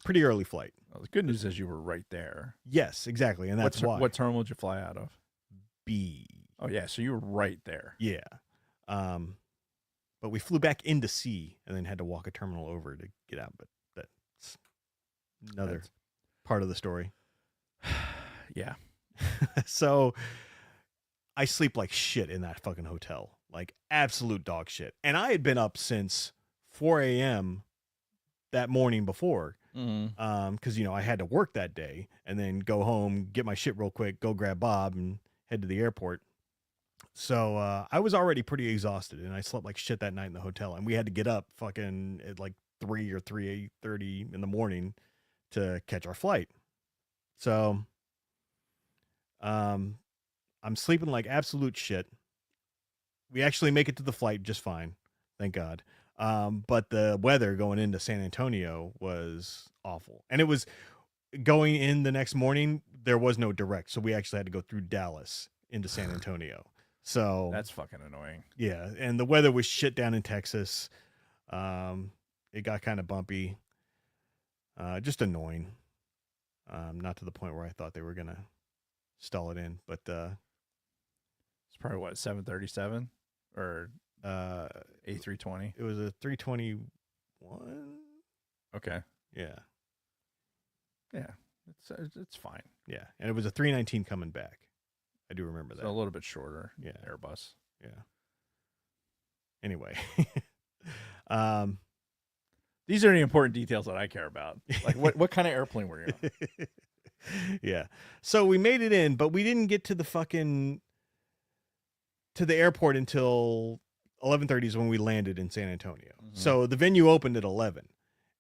[SPEAKER 5] pretty early flight.
[SPEAKER 3] Well, the good news is you were right there.
[SPEAKER 5] Yes, exactly. And that's why.
[SPEAKER 3] What terminal did you fly out of?
[SPEAKER 5] B.
[SPEAKER 3] Oh yeah, so you were right there.
[SPEAKER 5] Yeah. But we flew back into C and then had to walk a terminal over to get out. But that's another
[SPEAKER 3] That's-
[SPEAKER 5] part of the story.
[SPEAKER 3] Yeah.
[SPEAKER 5] So I sleep like shit in that fucking hotel, like absolute dog shit. And I had been up since 4 a.m. that morning before. Because, you know, I had to work that day and then go home, get my shit real quick, go grab Bob and head to the airport. So I was already pretty exhausted and I slept like shit that night in the hotel. And we had to get up fucking at like 3 or 3:30 in the morning to catch our flight. So I'm sleeping like absolute shit. We actually make it to the flight just fine. Thank God. But the weather going into San Antonio was awful. And it was going in the next morning, there was no direct. So we actually had to go through Dallas into San Antonio. So
[SPEAKER 3] That's fucking annoying.
[SPEAKER 5] yeah. And the weather was shit down in Texas. It got kind of bumpy. Just annoying. Not to the point where I thought they were going to stall it in, but
[SPEAKER 3] It's probably what, 737 or A320.
[SPEAKER 5] it was a 321.
[SPEAKER 3] Okay.
[SPEAKER 5] Yeah.
[SPEAKER 3] Yeah. It's fine.
[SPEAKER 5] Yeah. And it was a 319 coming back. I do remember that.
[SPEAKER 3] So a little bit shorter.
[SPEAKER 5] Yeah.
[SPEAKER 3] Airbus.
[SPEAKER 5] Yeah. Anyway.
[SPEAKER 3] These are the important details that I care about. Like what kind of airplane were you on?
[SPEAKER 5] Yeah. So we made it in, but we didn't get to the airport until 11:30 is when we landed in San Antonio.
[SPEAKER 3] Mhm.
[SPEAKER 5] So the venue opened at 11.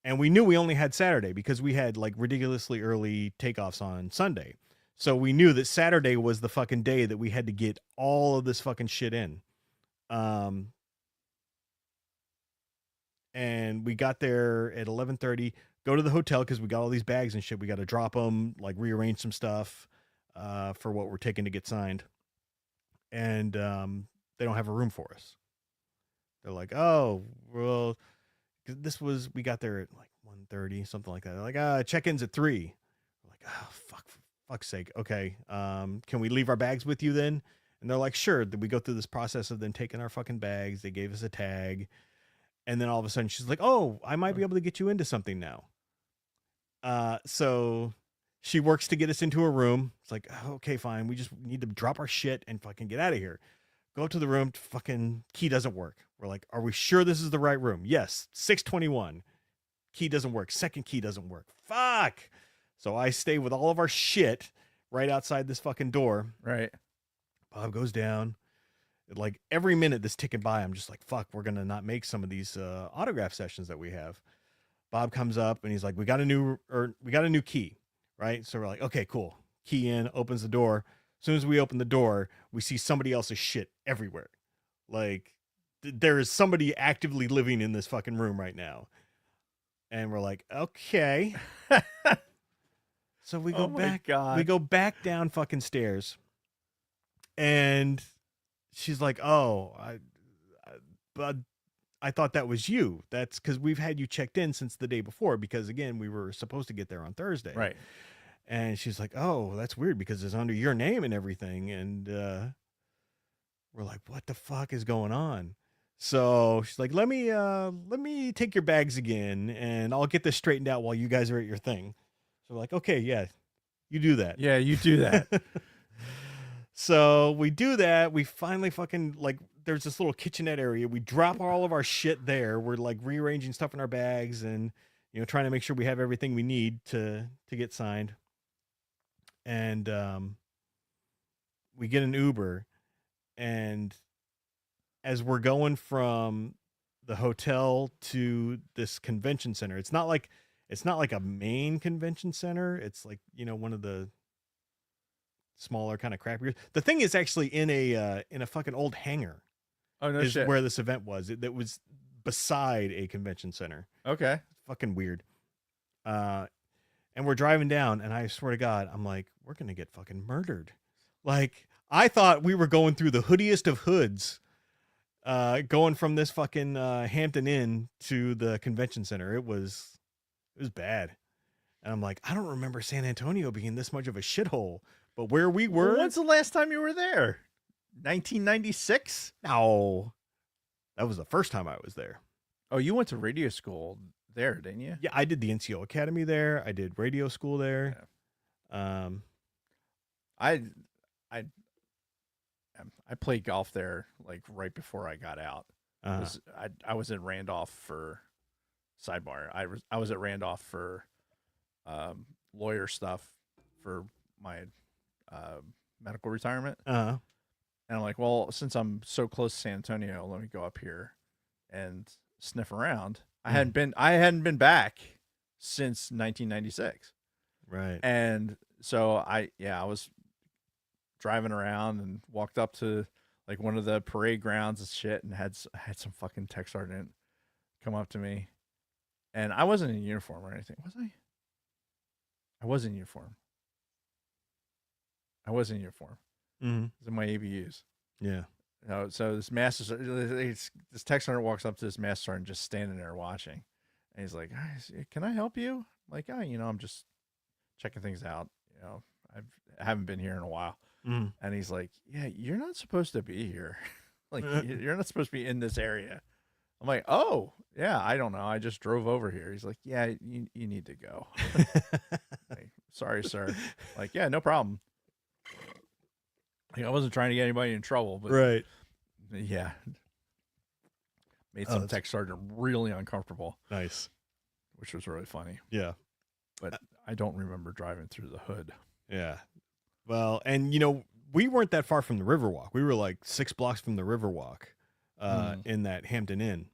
[SPEAKER 5] And we knew we only had Saturday because we had like ridiculously early takeoffs on Sunday. So we knew that Saturday was the fucking day that we had to get all of this fucking shit in. And we got there at 11:30, go to the hotel because we got all these bags and shit. We got to drop them, like rearrange some stuff for what we're taking to get signed. And they don't have a room for us. They're like, oh, well, we got there at like 1:30, something like that. They're like, check-in's at 3. We're like, oh, for fuck's sake. Okay. Can we leave our bags with you then? And they're like, sure. Then we go through this process of then taking our fucking bags. They gave us a tag. And then all of a sudden she's like, oh, I might be able to get you into something now. So she works to get us into a room. It's like, oh, okay, fine. We just need to drop our shit and fucking get out of here. Go up to the room. Fucking key doesn't work. We're like, are we sure this is the right room? Yes. 621. Key doesn't work. Second key doesn't work. Fuck. So I stay with all of our shit right outside this fucking door.
[SPEAKER 3] Right.
[SPEAKER 5] Bob goes down. Like every minute that's ticking by, I'm just like, fuck, we're going to not make some of these autograph sessions that we have. Bob comes up and he's like, we got a new key, right? So we're like, okay, cool. Key in, opens the door. As soon as we open the door, we see somebody else's shit everywhere. Like there is somebody actively living in this fucking room right now. And we're like, okay. So we go we go back down fucking stairs. And she's like, oh, I thought that was you. That's because we've had you checked in since the day before because, again, we were supposed to get there on Thursday.
[SPEAKER 3] Right.
[SPEAKER 5] And she's like, oh, that's weird because it's under your name and everything. And we're like, what the fuck is going on? So she's like, let me take your bags again and I'll get this straightened out while you guys are at your thing. So we're like, okay, yeah, you do that.
[SPEAKER 3] Yeah, you do that.
[SPEAKER 5] So we do that. We finally fucking like, there's this little kitchenette area. We drop all of our shit there. We're like rearranging stuff in our bags and, you know, trying to make sure we have everything we need to get signed. And we get an Uber, and as we're going from the hotel to this convention center, it's not like a main convention center. It's like, you know, one of the smaller kind of crappier. The thing is actually in a fucking old hangar.
[SPEAKER 3] Oh no
[SPEAKER 5] is
[SPEAKER 3] shit.
[SPEAKER 5] Where this event was. That was beside a convention center.
[SPEAKER 3] Okay.
[SPEAKER 5] Fucking weird. And we're driving down, and I swear to God, I'm like, we're gonna get fucking murdered. Like, I thought we were going through the hoodiest of hoods, going from this fucking Hampton Inn to the convention center. It was bad. And I'm like, I don't remember San Antonio being this much of a shithole. But where we were,
[SPEAKER 3] When's the last time you were there? 1996?
[SPEAKER 5] No, that was the first time I was there.
[SPEAKER 3] Oh, you went to radio school there, didn't you?
[SPEAKER 5] Yeah, I did the NCO Academy there. I did radio school there.
[SPEAKER 3] Yeah. I played golf there like right before I got out. I was at Randolph for sidebar. I was at Randolph for lawyer stuff for my medical retirement. And I'm like, well, since I'm so close to San Antonio, let me go up here and sniff around. I hadn't been back since 1996.
[SPEAKER 5] Right.
[SPEAKER 3] And so I was driving around and walked up to like one of the parade grounds and shit and had some fucking tech sergeant come up to me. And I wasn't in uniform or anything, was I? I was in uniform.
[SPEAKER 5] Mm-hmm.
[SPEAKER 3] It was in my ABUs.
[SPEAKER 5] Yeah.
[SPEAKER 3] So this this tech sergeant walks up to this master sergeant just standing there watching. And he's like, can I help you? I'm like, I'm just checking things out. You know, I haven't been here in a while.
[SPEAKER 5] Mm.
[SPEAKER 3] And he's like, yeah, you're not supposed to be here. Like, you're not supposed to be in this area. I'm like, oh, yeah, I don't know. I just drove over here. He's like, yeah, you need to go. Like, sorry, sir. Like, yeah, no problem. Like, I wasn't trying to get anybody in trouble, but
[SPEAKER 5] right.
[SPEAKER 3] Yeah. Made some tech sergeant really uncomfortable.
[SPEAKER 5] Nice.
[SPEAKER 3] Which was really funny.
[SPEAKER 5] Yeah.
[SPEAKER 3] But I don't remember driving through the hood.
[SPEAKER 5] Yeah. Well, and we weren't that far from the Riverwalk. We were like 6 blocks from the Riverwalk in that Hampton Inn.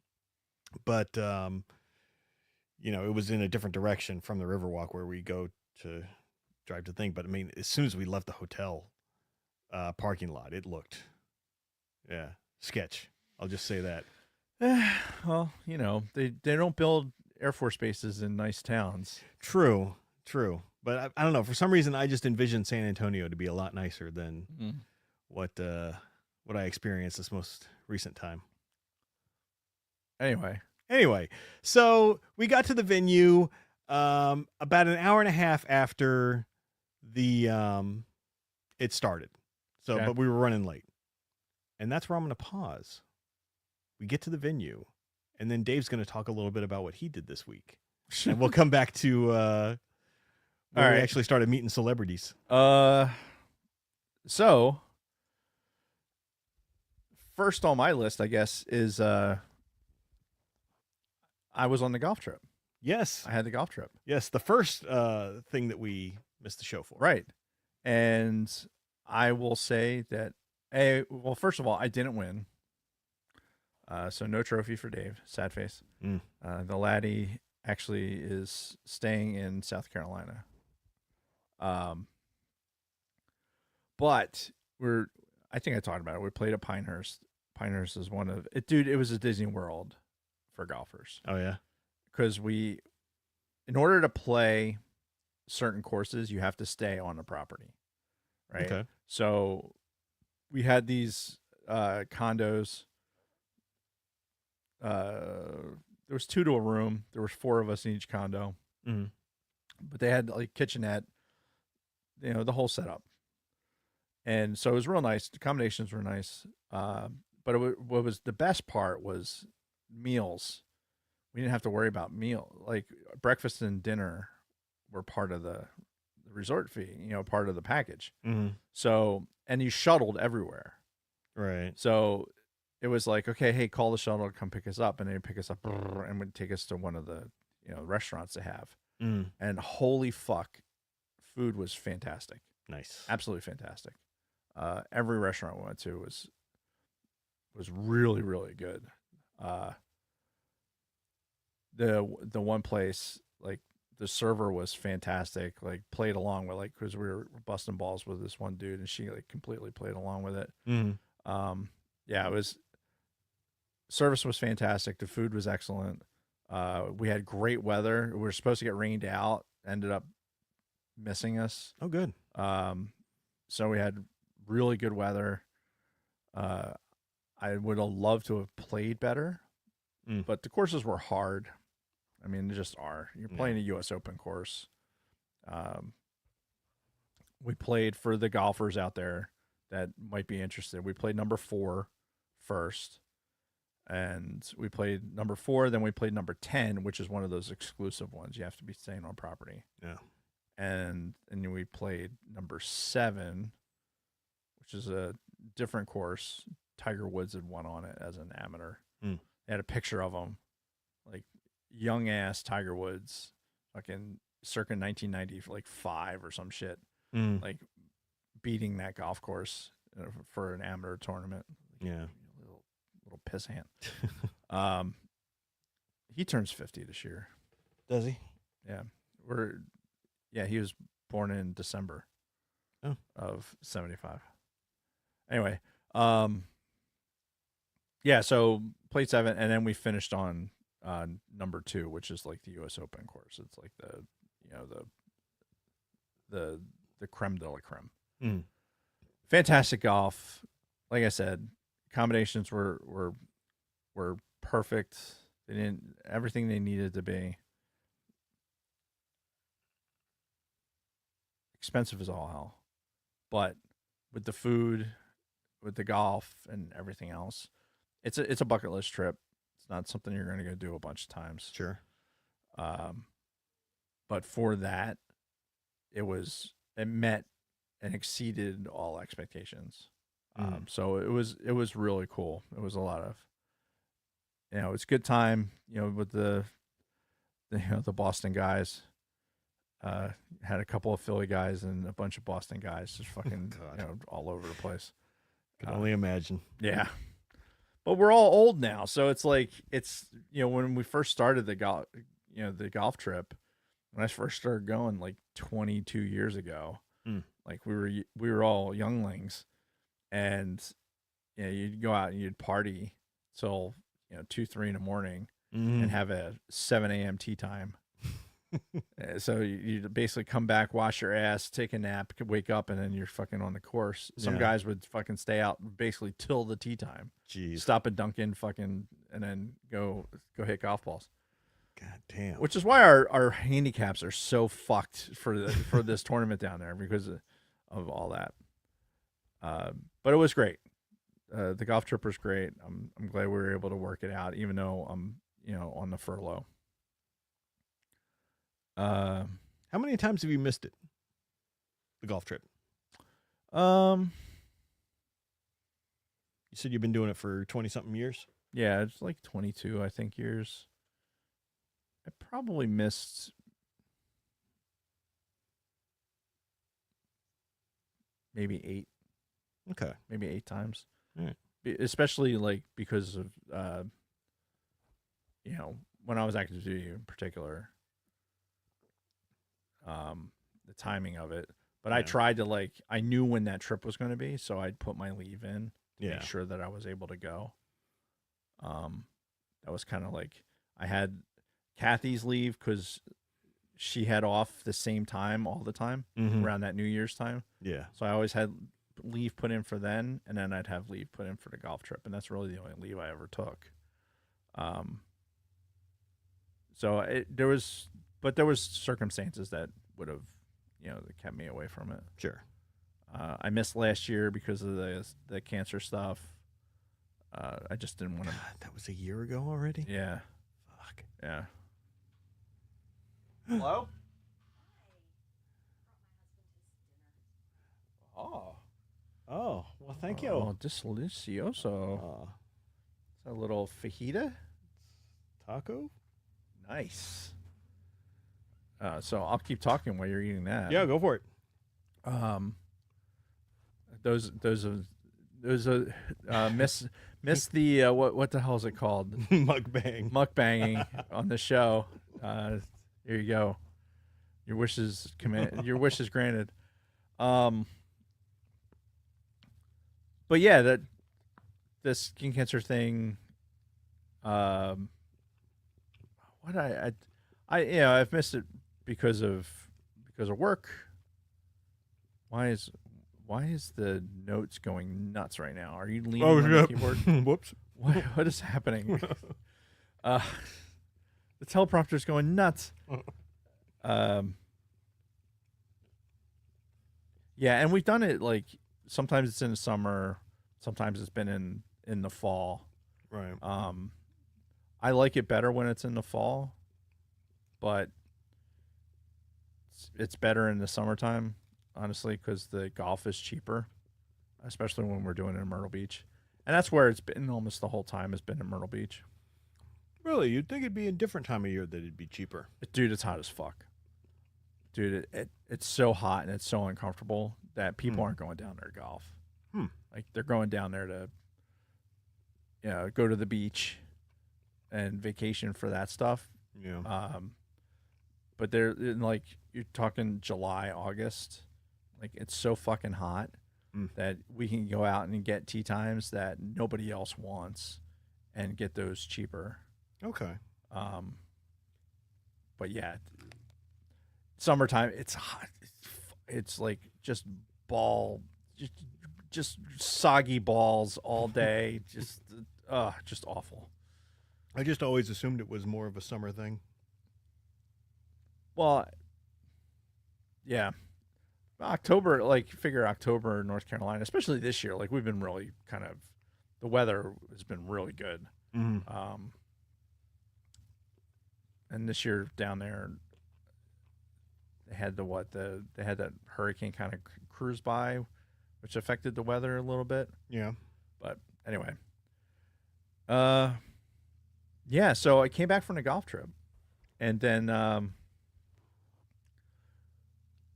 [SPEAKER 5] But it was in a different direction from the Riverwalk where we go to drive to the thing. But I mean, as soon as we left the hotel parking lot, it looked, sketch. I'll just say that.
[SPEAKER 3] Well, they don't build Air Force bases in nice towns.
[SPEAKER 5] True. But I don't know. For some reason, I just envisioned San Antonio to be a lot nicer than what I experienced this most recent time. Anyway, so we got to the venue about an hour and a half after it started. So,
[SPEAKER 3] Okay.
[SPEAKER 5] But we were running late. And that's where I'm going to pause. We get to the venue, and then Dave's going to talk a little bit about what he did this week. And we'll come back to where we
[SPEAKER 3] right.
[SPEAKER 5] actually started meeting celebrities.
[SPEAKER 3] So first on my list, I guess, is I was on the golf trip.
[SPEAKER 5] Yes.
[SPEAKER 3] I had the golf trip.
[SPEAKER 5] Yes, the first thing that we missed the show for.
[SPEAKER 3] Right. And I will say that, well, first of all, I didn't win. So no trophy for Dave. Sad face. The laddie actually is staying in South Carolina. But I think I talked about it. We played at Pinehurst. Pinehurst is it was a Disney World for golfers.
[SPEAKER 5] Oh, yeah?
[SPEAKER 3] Because in order to play certain courses, you have to stay on the property. Right.
[SPEAKER 5] Okay.
[SPEAKER 3] So we had these condos. There was 2 to a room. There was 4 of us in each condo.
[SPEAKER 5] Mm-hmm.
[SPEAKER 3] But they had like kitchenette, the whole setup. And so it was real nice. The accommodations were nice. But what was the best part was meals. We didn't have to worry about like breakfast and dinner were part of the resort fee, part of the package.
[SPEAKER 5] Mm-hmm.
[SPEAKER 3] So, and you shuttled everywhere.
[SPEAKER 5] Right.
[SPEAKER 3] So it was like, okay, hey, call the shuttle to come pick us up. And they'd pick us up and would take us to one of the, restaurants they have.
[SPEAKER 5] Mm.
[SPEAKER 3] And holy fuck, food was fantastic.
[SPEAKER 5] Nice.
[SPEAKER 3] Absolutely fantastic. Every restaurant we went to was really, really good. The one place, like, the server was fantastic, like played along with, like, because we were busting balls with this one dude and she like completely played along with it.
[SPEAKER 5] Mm-hmm.
[SPEAKER 3] Yeah, service was fantastic. The food was excellent. We had great weather. We were supposed to get rained out, ended up missing us.
[SPEAKER 5] Oh, good.
[SPEAKER 3] So we had really good weather. I would have loved to have played better, but the courses were hard. I mean, they just are. You're playing a U.S. Open course. We played, for the golfers out there that might be interested, we played number 4 first. And we played number 4, then we played number 10, which is one of those exclusive ones. You have to be staying on property.
[SPEAKER 5] Yeah.
[SPEAKER 3] And then we played number 7, which is a different course. Tiger Woods had won on it as an amateur. They had a picture of him, like young ass Tiger Woods, fucking circa 1995 or some shit, like beating that golf course for an amateur tournament.
[SPEAKER 5] Yeah.
[SPEAKER 3] Little piss hand. He turns 50 this year.
[SPEAKER 5] Does he?
[SPEAKER 3] Yeah. He was born in December of 75. Anyway, yeah, so played 7, and then we finished on number 2, which is like the U.S. Open course. It's like the creme de la creme. Fantastic golf. Like I said, accommodations were perfect. They didn't everything they needed to be. Expensive as all hell, but with the food, with the golf, and everything else, it's a bucket list trip. It's not something you're going to go do a bunch of times.
[SPEAKER 5] Sure.
[SPEAKER 3] But for that, it met and exceeded all expectations. So it was really cool. It was a lot of, it's a good time, with the Boston guys. Had a couple of Philly guys and a bunch of Boston guys just fucking, all over the place.
[SPEAKER 5] Can only imagine.
[SPEAKER 3] Yeah. But we're all old now. So it's like, when we first started the golf, the golf trip when I first started going like 22 years ago. Like we were all younglings, and you'd go out and you'd party till 2, 3 in the morning and have a 7 a.m. tea time. So you basically come back, wash your ass, take a nap, wake up, and then you're fucking on the course. Some guys would fucking stay out basically till the tea time.
[SPEAKER 5] Jeez.
[SPEAKER 3] Stop at Dunkin', fucking, and then go hit golf balls.
[SPEAKER 5] God damn.
[SPEAKER 3] Which is why our handicaps are so fucked for this tournament down there because of all that. But it was great. The golf trip was great. I'm glad we were able to work it out, even though I'm on the furlough.
[SPEAKER 5] How many times have you missed it? The golf trip.
[SPEAKER 3] You
[SPEAKER 5] said you've been doing it for 20-something years?
[SPEAKER 3] Yeah, it's like 22, I think, years. I probably missed maybe 8.
[SPEAKER 5] Okay.
[SPEAKER 3] Maybe 8 times.
[SPEAKER 5] All right.
[SPEAKER 3] Especially like because of when I was active duty in particular. The timing of it. But I tried to I knew when that trip was going to be, so I'd put my leave in to make sure that I was able to go. That was kind of like I had Kathy's leave because she had off the same time all the time around that New Year's time. Yeah. So I always had leave put in for then, and then I'd have leave put in for the golf trip, and that's really the only leave I ever took. So there was circumstances that would have, that kept me away from it.
[SPEAKER 5] Sure.
[SPEAKER 3] I missed last year because of the cancer stuff. I just didn't want to.
[SPEAKER 5] That was a year ago already?
[SPEAKER 3] Yeah.
[SPEAKER 5] Fuck.
[SPEAKER 3] Yeah.
[SPEAKER 8] Hello?
[SPEAKER 5] Oh, well, thank you.
[SPEAKER 3] Oh, delicioso. It's a little fajita?
[SPEAKER 5] Taco?
[SPEAKER 3] Nice. So I'll keep talking while you're eating that.
[SPEAKER 5] Yeah, go for it.
[SPEAKER 3] Those miss the what the hell is it called? Mukbanging on the show. Here you go. Your wishes granted. But yeah, the skin cancer thing. I've missed it because of work. Why is the notes going nuts right now? Are you leaning on the keyboard?
[SPEAKER 5] Whoops.
[SPEAKER 3] What is happening? The teleprompter's going nuts. Yeah, and we've done it sometimes it's in the summer, sometimes it's been in the fall.
[SPEAKER 5] Right.
[SPEAKER 3] I like it better when it's in the fall, but it's better in the summertime, honestly, because the golf is cheaper, especially when we're doing it in Myrtle Beach. And that's where it's been almost the whole time, has been in Myrtle Beach.
[SPEAKER 5] Really? You'd think it'd be a different time of year that it'd be cheaper.
[SPEAKER 3] Dude, it's hot as fuck. Dude, it's so hot and it's so uncomfortable that people aren't going down there to golf. Like, they're going down there to go to the beach and vacation for that stuff.
[SPEAKER 5] Yeah.
[SPEAKER 3] But they're you're talking July, August. Like, it's so fucking hot that we can go out and get tee times that nobody else wants and get those cheaper.
[SPEAKER 5] Okay.
[SPEAKER 3] But yeah, summertime, it's hot. It's like just soggy balls all day. just awful.
[SPEAKER 5] I just always assumed it was more of a summer thing.
[SPEAKER 3] Well, yeah. October, figure October in North Carolina, especially this year, we've been really the weather has been really good. And this year down there, they had they had that hurricane kind of cruise by, which affected the weather a little bit.
[SPEAKER 5] Yeah.
[SPEAKER 3] But anyway. Yeah, so I came back from the golf trip, and then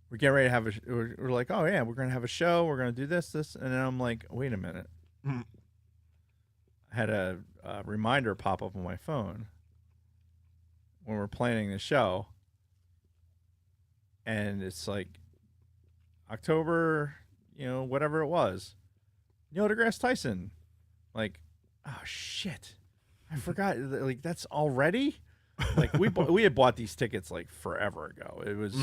[SPEAKER 3] we're getting ready to have we're like, oh yeah, we're gonna have a show, we're gonna do this, and then I'm like, wait a minute. I had a reminder pop up on my phone. when we're planning the show, and it's like October, whatever it was, Neil deGrasse Tyson. Like, oh shit, I forgot. Like, that's already. Like, we had bought these tickets like forever ago. It was,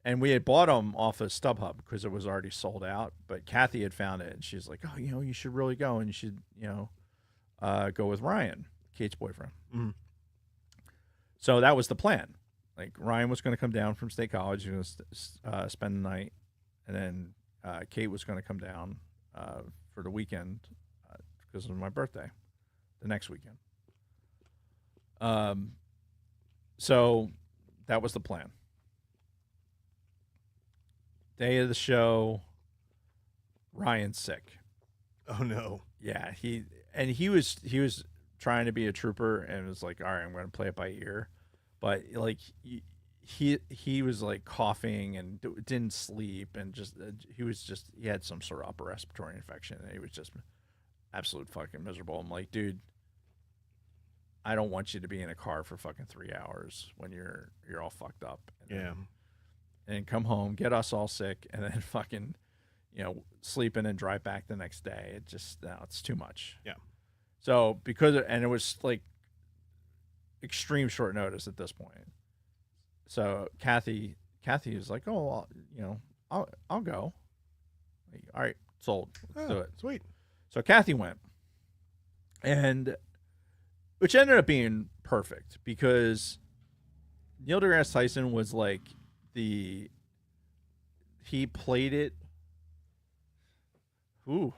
[SPEAKER 3] and we had bought them off of StubHub because it was already sold out. But Kathy had found it, and she's like, "Oh, you should really go, and you should, go with Ryan, Kate's boyfriend."
[SPEAKER 5] Mm-hmm.
[SPEAKER 3] So that was the plan. Like, Ryan was going to come down from State College, he was spend the night, and then Kate was going to come down for the weekend because of my birthday, the next weekend. So that was the plan. Day of the show, Ryan's sick.
[SPEAKER 5] Oh no.
[SPEAKER 3] Yeah, he was trying to be a trooper and was like, all right, I'm going to play it by ear. But like he was like coughing and didn't sleep, and just he had some sort of upper respiratory infection, and he was just absolute fucking miserable. I'm like, dude, I don't want you to be in a car for fucking 3 hours when you're all fucked up. And come home, get us all sick, and then fucking, sleep in and drive back the next day. It just, no, it's too much.
[SPEAKER 5] Yeah.
[SPEAKER 3] So and it was like extreme short notice at this point. So Kathy was like, oh, I'll go. Like, all right, sold. Let's do it.
[SPEAKER 5] Sweet.
[SPEAKER 3] So Kathy went, and which ended up being perfect because Neil deGrasse Tyson was like he played it. Ooh,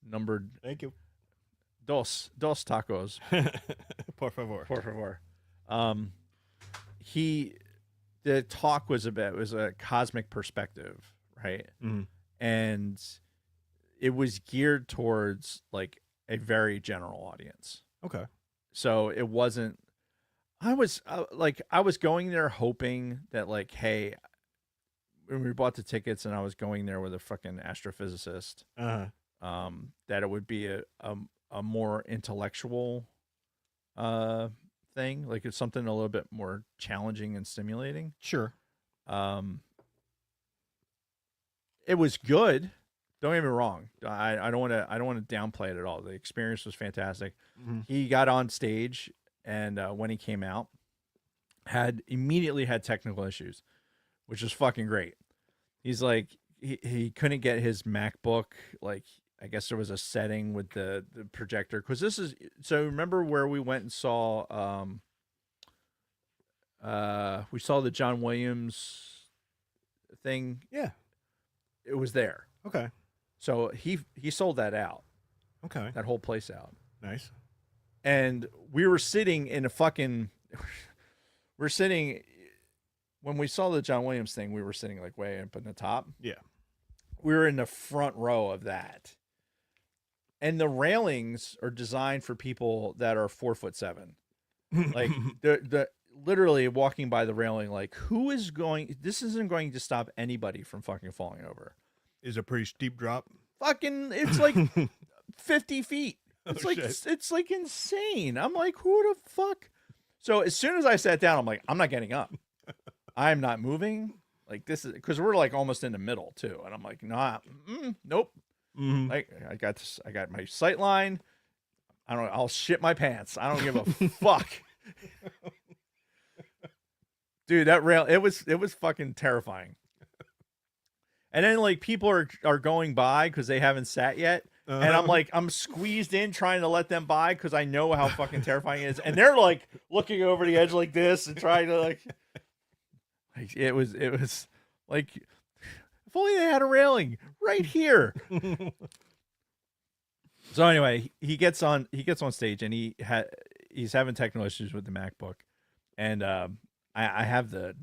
[SPEAKER 3] numbered.
[SPEAKER 5] Thank you.
[SPEAKER 3] Dos tacos.
[SPEAKER 5] Por favor.
[SPEAKER 3] Por favor. The talk was a cosmic perspective, right?
[SPEAKER 5] Mm-hmm.
[SPEAKER 3] And it was geared towards like a very general audience.
[SPEAKER 5] Okay.
[SPEAKER 3] So it wasn't. I was going there hoping that, like, hey, when we bought the tickets and I was going there with a fucking astrophysicist, that it would be a more intellectual thing, like it's something a little bit more challenging and stimulating.
[SPEAKER 5] Sure.
[SPEAKER 3] It was good. Don't get me wrong. I don't want to downplay it at all. The experience was fantastic.
[SPEAKER 5] Mm-hmm.
[SPEAKER 3] He got on stage, and when he came out, immediately had technical issues, which was fucking great. He's like, he couldn't get his MacBook. Like, I guess there was a setting with the projector, because so remember where we went and saw we saw the John Williams thing.
[SPEAKER 5] Yeah,
[SPEAKER 3] it was there.
[SPEAKER 5] Okay.
[SPEAKER 3] So he sold that out.
[SPEAKER 5] Okay.
[SPEAKER 3] That whole place out.
[SPEAKER 5] Nice.
[SPEAKER 3] And we were sitting in a fucking when we saw the John Williams thing, we were sitting like way up in the top.
[SPEAKER 5] Yeah. We
[SPEAKER 3] were in the front row of that. And the railings are designed for people that are 4'7". Like the literally walking by the railing, like, this isn't going to stop anybody from fucking falling over.
[SPEAKER 5] Is a pretty steep drop.
[SPEAKER 3] Fucking, it's like 50 feet. It's it's like insane. I'm like, who the fuck? So as soon as I sat down, I'm like, I'm not getting up. I'm not moving. Like, this is because we're like almost in the middle too. And I'm like, nah, nope.
[SPEAKER 5] Mm-hmm.
[SPEAKER 3] Like, I got this. I got my sight line. I'll shit my pants. I don't give a fuck. Dude, that rail, it was fucking terrifying. And then like people are going by because they haven't sat yet. And I'm like, I'm squeezed in trying to let them by because I know how fucking terrifying it is. And they're like looking over the edge like this and trying to like it was like, if only they had a railing right here. So anyway, he gets on stage, and he's having technical issues with the MacBook. And I have the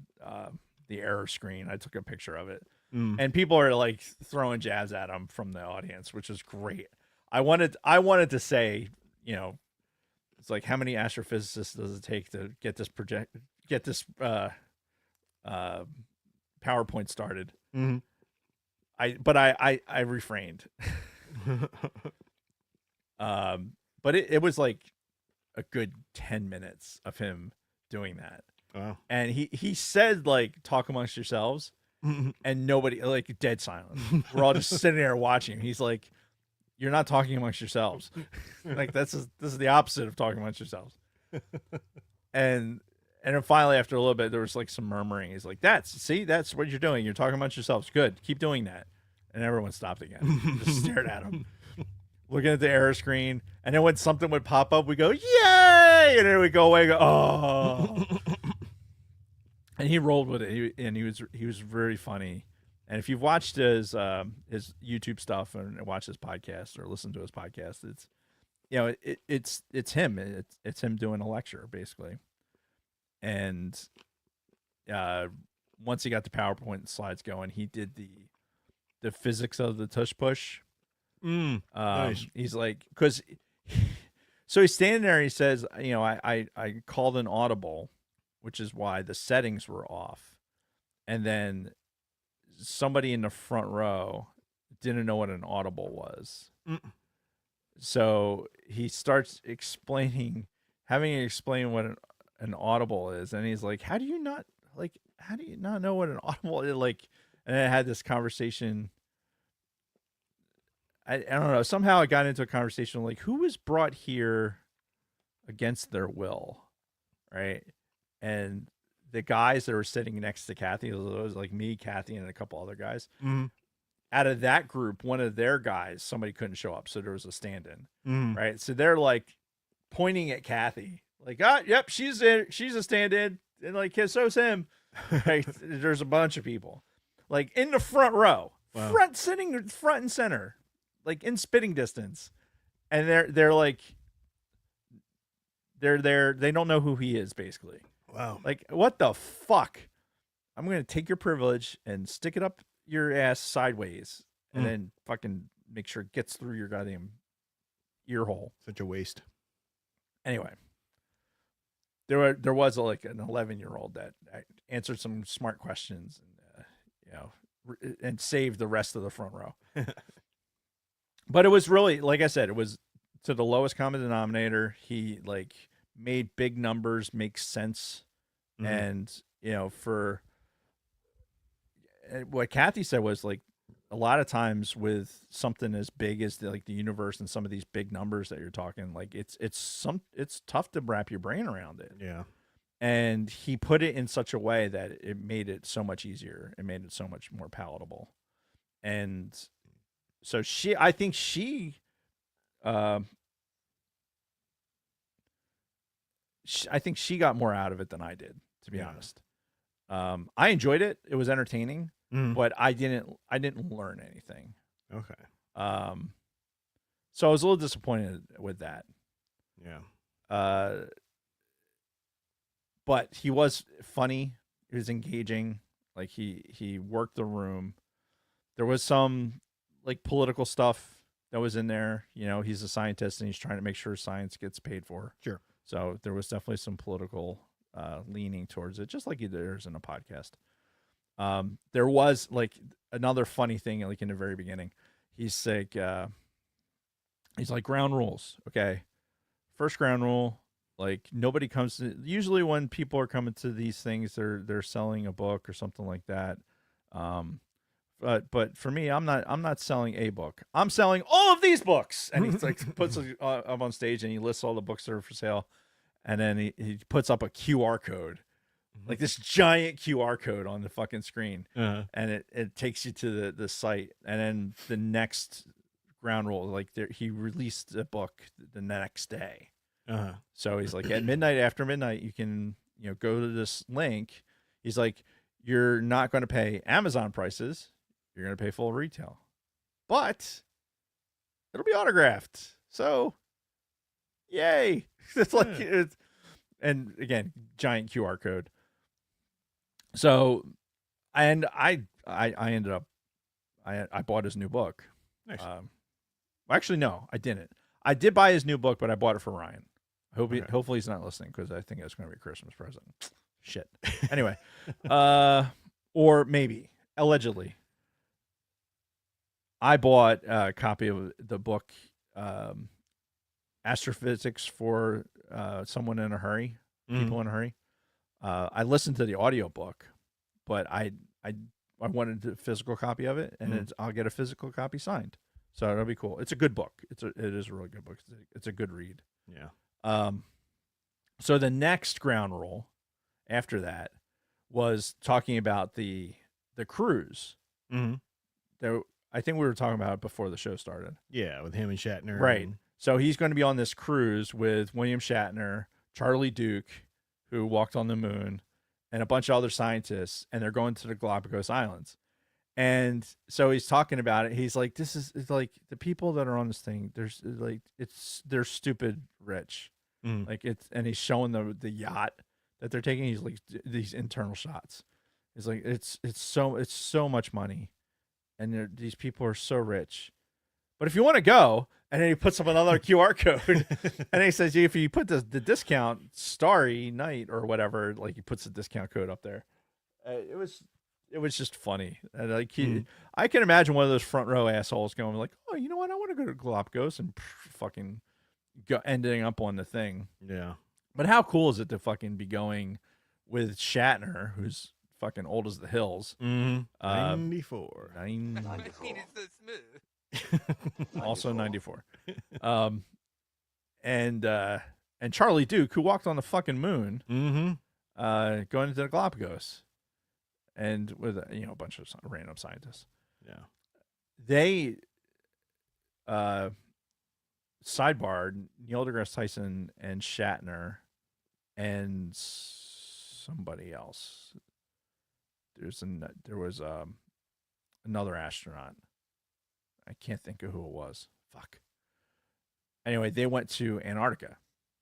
[SPEAKER 3] error screen. I took a picture of it. And people are like throwing jabs at him from the audience, which is great. I wanted to say, it's like, how many astrophysicists does it take to get this PowerPoint started?
[SPEAKER 5] Mm-hmm.
[SPEAKER 3] I refrained. But it was like a good 10 minutes of him doing that.
[SPEAKER 5] Wow.
[SPEAKER 3] And he said, like, talk amongst yourselves, and nobody, like, dead silent. We're all just sitting there watching him. He's like, you're not talking amongst yourselves. Like, this is the opposite of talking amongst yourselves. And then finally, after a little bit, there was like some murmuring. He's like, that's what you're doing. You're talking amongst yourselves. Good. Keep doing that. And everyone stopped again. Just stared at him. Looking at the error screen. And then when something would pop up, we go, yay! And then we go away and go, oh. And he rolled with it. He was very funny. And if you've watched his YouTube stuff and watched his podcast or listened to his podcast, it's, you know, it's him. It's him doing a lecture basically. And once he got the PowerPoint slides going, he did the physics of the tush push.
[SPEAKER 5] Nice.
[SPEAKER 3] He's like, so he's standing there. He says, you know, I called an audible, which is why the settings were off. And then somebody in the front row didn't know what an audible was. So he starts having to explain what an audible is. And he's like, how do you not know what an audible is? Like, and I had this conversation. I don't know. Somehow I got into a conversation like, who was brought here against their will, right? And the guys that were sitting next to Kathy, it was like me, Kathy, and a couple other guys. Out of that group, one of their guys, somebody couldn't show up, so there was a stand-in, right? So they're like pointing at Kathy, like, yep, she's a stand-in, and like, so's him. Right? There's a bunch of people, like in the front row, sitting front and center, like in spitting distance, and they're like, they're there. They don't know who he is, basically.
[SPEAKER 5] Wow.
[SPEAKER 3] Like, what the fuck? I'm gonna take your privilege and stick it up your ass sideways, and then fucking make sure it gets through your goddamn ear hole.
[SPEAKER 5] Such a waste.
[SPEAKER 3] Anyway, there was like an 11-year-old that answered some smart questions, and and saved the rest of the front row. But it was really, like I said, it was to the lowest common denominator. He like made big numbers make sense, and for what Kathy said was like, a lot of times with something as big as the universe and some of these big numbers that you're talking, like it's tough to wrap your brain around it.
[SPEAKER 5] Yeah.
[SPEAKER 3] And he put it in such a way that it made it so much easier. It made it so much more palatable. And so I think she got more out of it than I did, to be honest. I enjoyed it. It was entertaining, but I didn't learn anything.
[SPEAKER 5] Okay.
[SPEAKER 3] So I was a little disappointed with that.
[SPEAKER 5] Yeah.
[SPEAKER 3] But he was funny. He was engaging. Like he worked the room. There was some like political stuff that was in there. You know, he's a scientist and he's trying to make sure science gets paid for.
[SPEAKER 5] Sure.
[SPEAKER 3] So there was definitely some political leaning towards it, just like there's in a podcast. There was like another funny thing, like in the very beginning. He's like ground rules. Okay. First ground rule, like nobody comes to, usually when people are coming to these things, they're selling a book or something like that. But for me, I'm not selling a book. I'm selling all of these books. And he like puts it up on stage and he lists all the books that are for sale. And then he puts up a QR code, like this giant QR code on the fucking screen. And it takes you to the site. And then the next ground rule, like he released a book the next day. So he's like, at midnight, after midnight, you can, go to this link. He's like, you're not going to pay Amazon prices. You're going to pay full retail, but it'll be autographed. So yay. It's like, and again, giant QR code. So, and I ended up, I bought his new book.
[SPEAKER 5] Nice.
[SPEAKER 3] Actually, no, I didn't. I did buy his new book, but I bought it for Ryan. Hopefully he's not listening, because I think it's going to be a Christmas present. Shit. Anyway, or maybe, allegedly, I bought a copy of the book, Astrophysics for Someone in a Hurry, People in a Hurry. I listened to the audiobook, but I wanted a physical copy of it, and I'll get a physical copy signed. So it'll be cool. It's a good book. It is a really good book. It's a good read.
[SPEAKER 5] Yeah.
[SPEAKER 3] So the next ground rule after that was talking about the cruise.
[SPEAKER 5] Mm-hmm.
[SPEAKER 3] I think we were talking about it before the show started.
[SPEAKER 5] Yeah, with him and Shatner.
[SPEAKER 3] Right.
[SPEAKER 5] and-
[SPEAKER 3] So he's going to be on this cruise with William Shatner, Charlie Duke, who walked on the moon, and a bunch of other scientists, and they're going to the Galapagos Islands. And so he's talking about it. He's like, it's like the people that are on this thing, they're stupid rich.
[SPEAKER 5] Mhm.
[SPEAKER 3] Like and he's showing the yacht that they're taking. He's like these internal shots. He's like, it's so much money. And these people are so rich. But if you want to go, and then he puts up another QR code, and he says, if you put the discount Starry Night or whatever, like he puts the discount code up there. It was just funny. And like I can imagine one of those front row assholes going like, oh, you know what? I want to go to Galapagos and fucking ending up on the thing.
[SPEAKER 5] Yeah.
[SPEAKER 3] But how cool is it to fucking be going with Shatner, who's fucking old as the hills?
[SPEAKER 5] Mm-hmm. 94.
[SPEAKER 6] My penis so smooth.
[SPEAKER 3] Also 94. And Charlie Duke, who walked on the fucking moon,
[SPEAKER 5] Mm-hmm.
[SPEAKER 3] going into the Galapagos, and with a bunch of random scientists.
[SPEAKER 5] Yeah.
[SPEAKER 3] They sidebarred Neil deGrasse Tyson and Shatner and somebody else. There was another astronaut. I can't think of who it was. Fuck. Anyway, they went to Antarctica.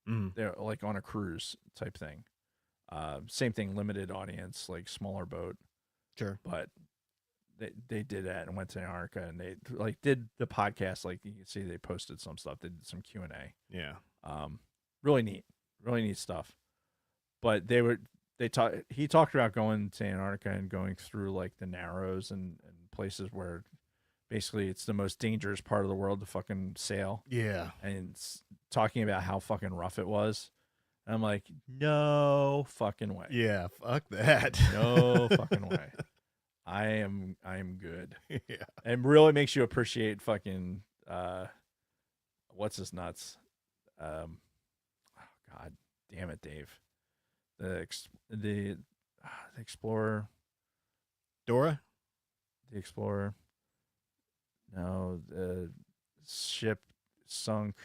[SPEAKER 5] Mm-hmm.
[SPEAKER 3] They're like on a cruise type thing. Same thing, limited audience, like smaller boat.
[SPEAKER 5] Sure.
[SPEAKER 3] But they did that and went to Antarctica, and they like did the podcast. Like you can see, they posted some stuff. They did some Q&A.
[SPEAKER 5] Yeah.
[SPEAKER 3] Really neat stuff. But he talked about going to Antarctica and going through like the Narrows and places where basically it's the most dangerous part of the world to fucking sail.
[SPEAKER 5] Yeah.
[SPEAKER 3] And talking about how fucking rough it was. And I'm like, no fucking way.
[SPEAKER 5] Yeah. Fuck that.
[SPEAKER 3] No fucking way. I am good.
[SPEAKER 5] Yeah.
[SPEAKER 3] And really makes you appreciate fucking what's his nuts. Oh God damn it, Dave. The Explorer.
[SPEAKER 5] Dora?
[SPEAKER 3] The Explorer. No, the ship sunk.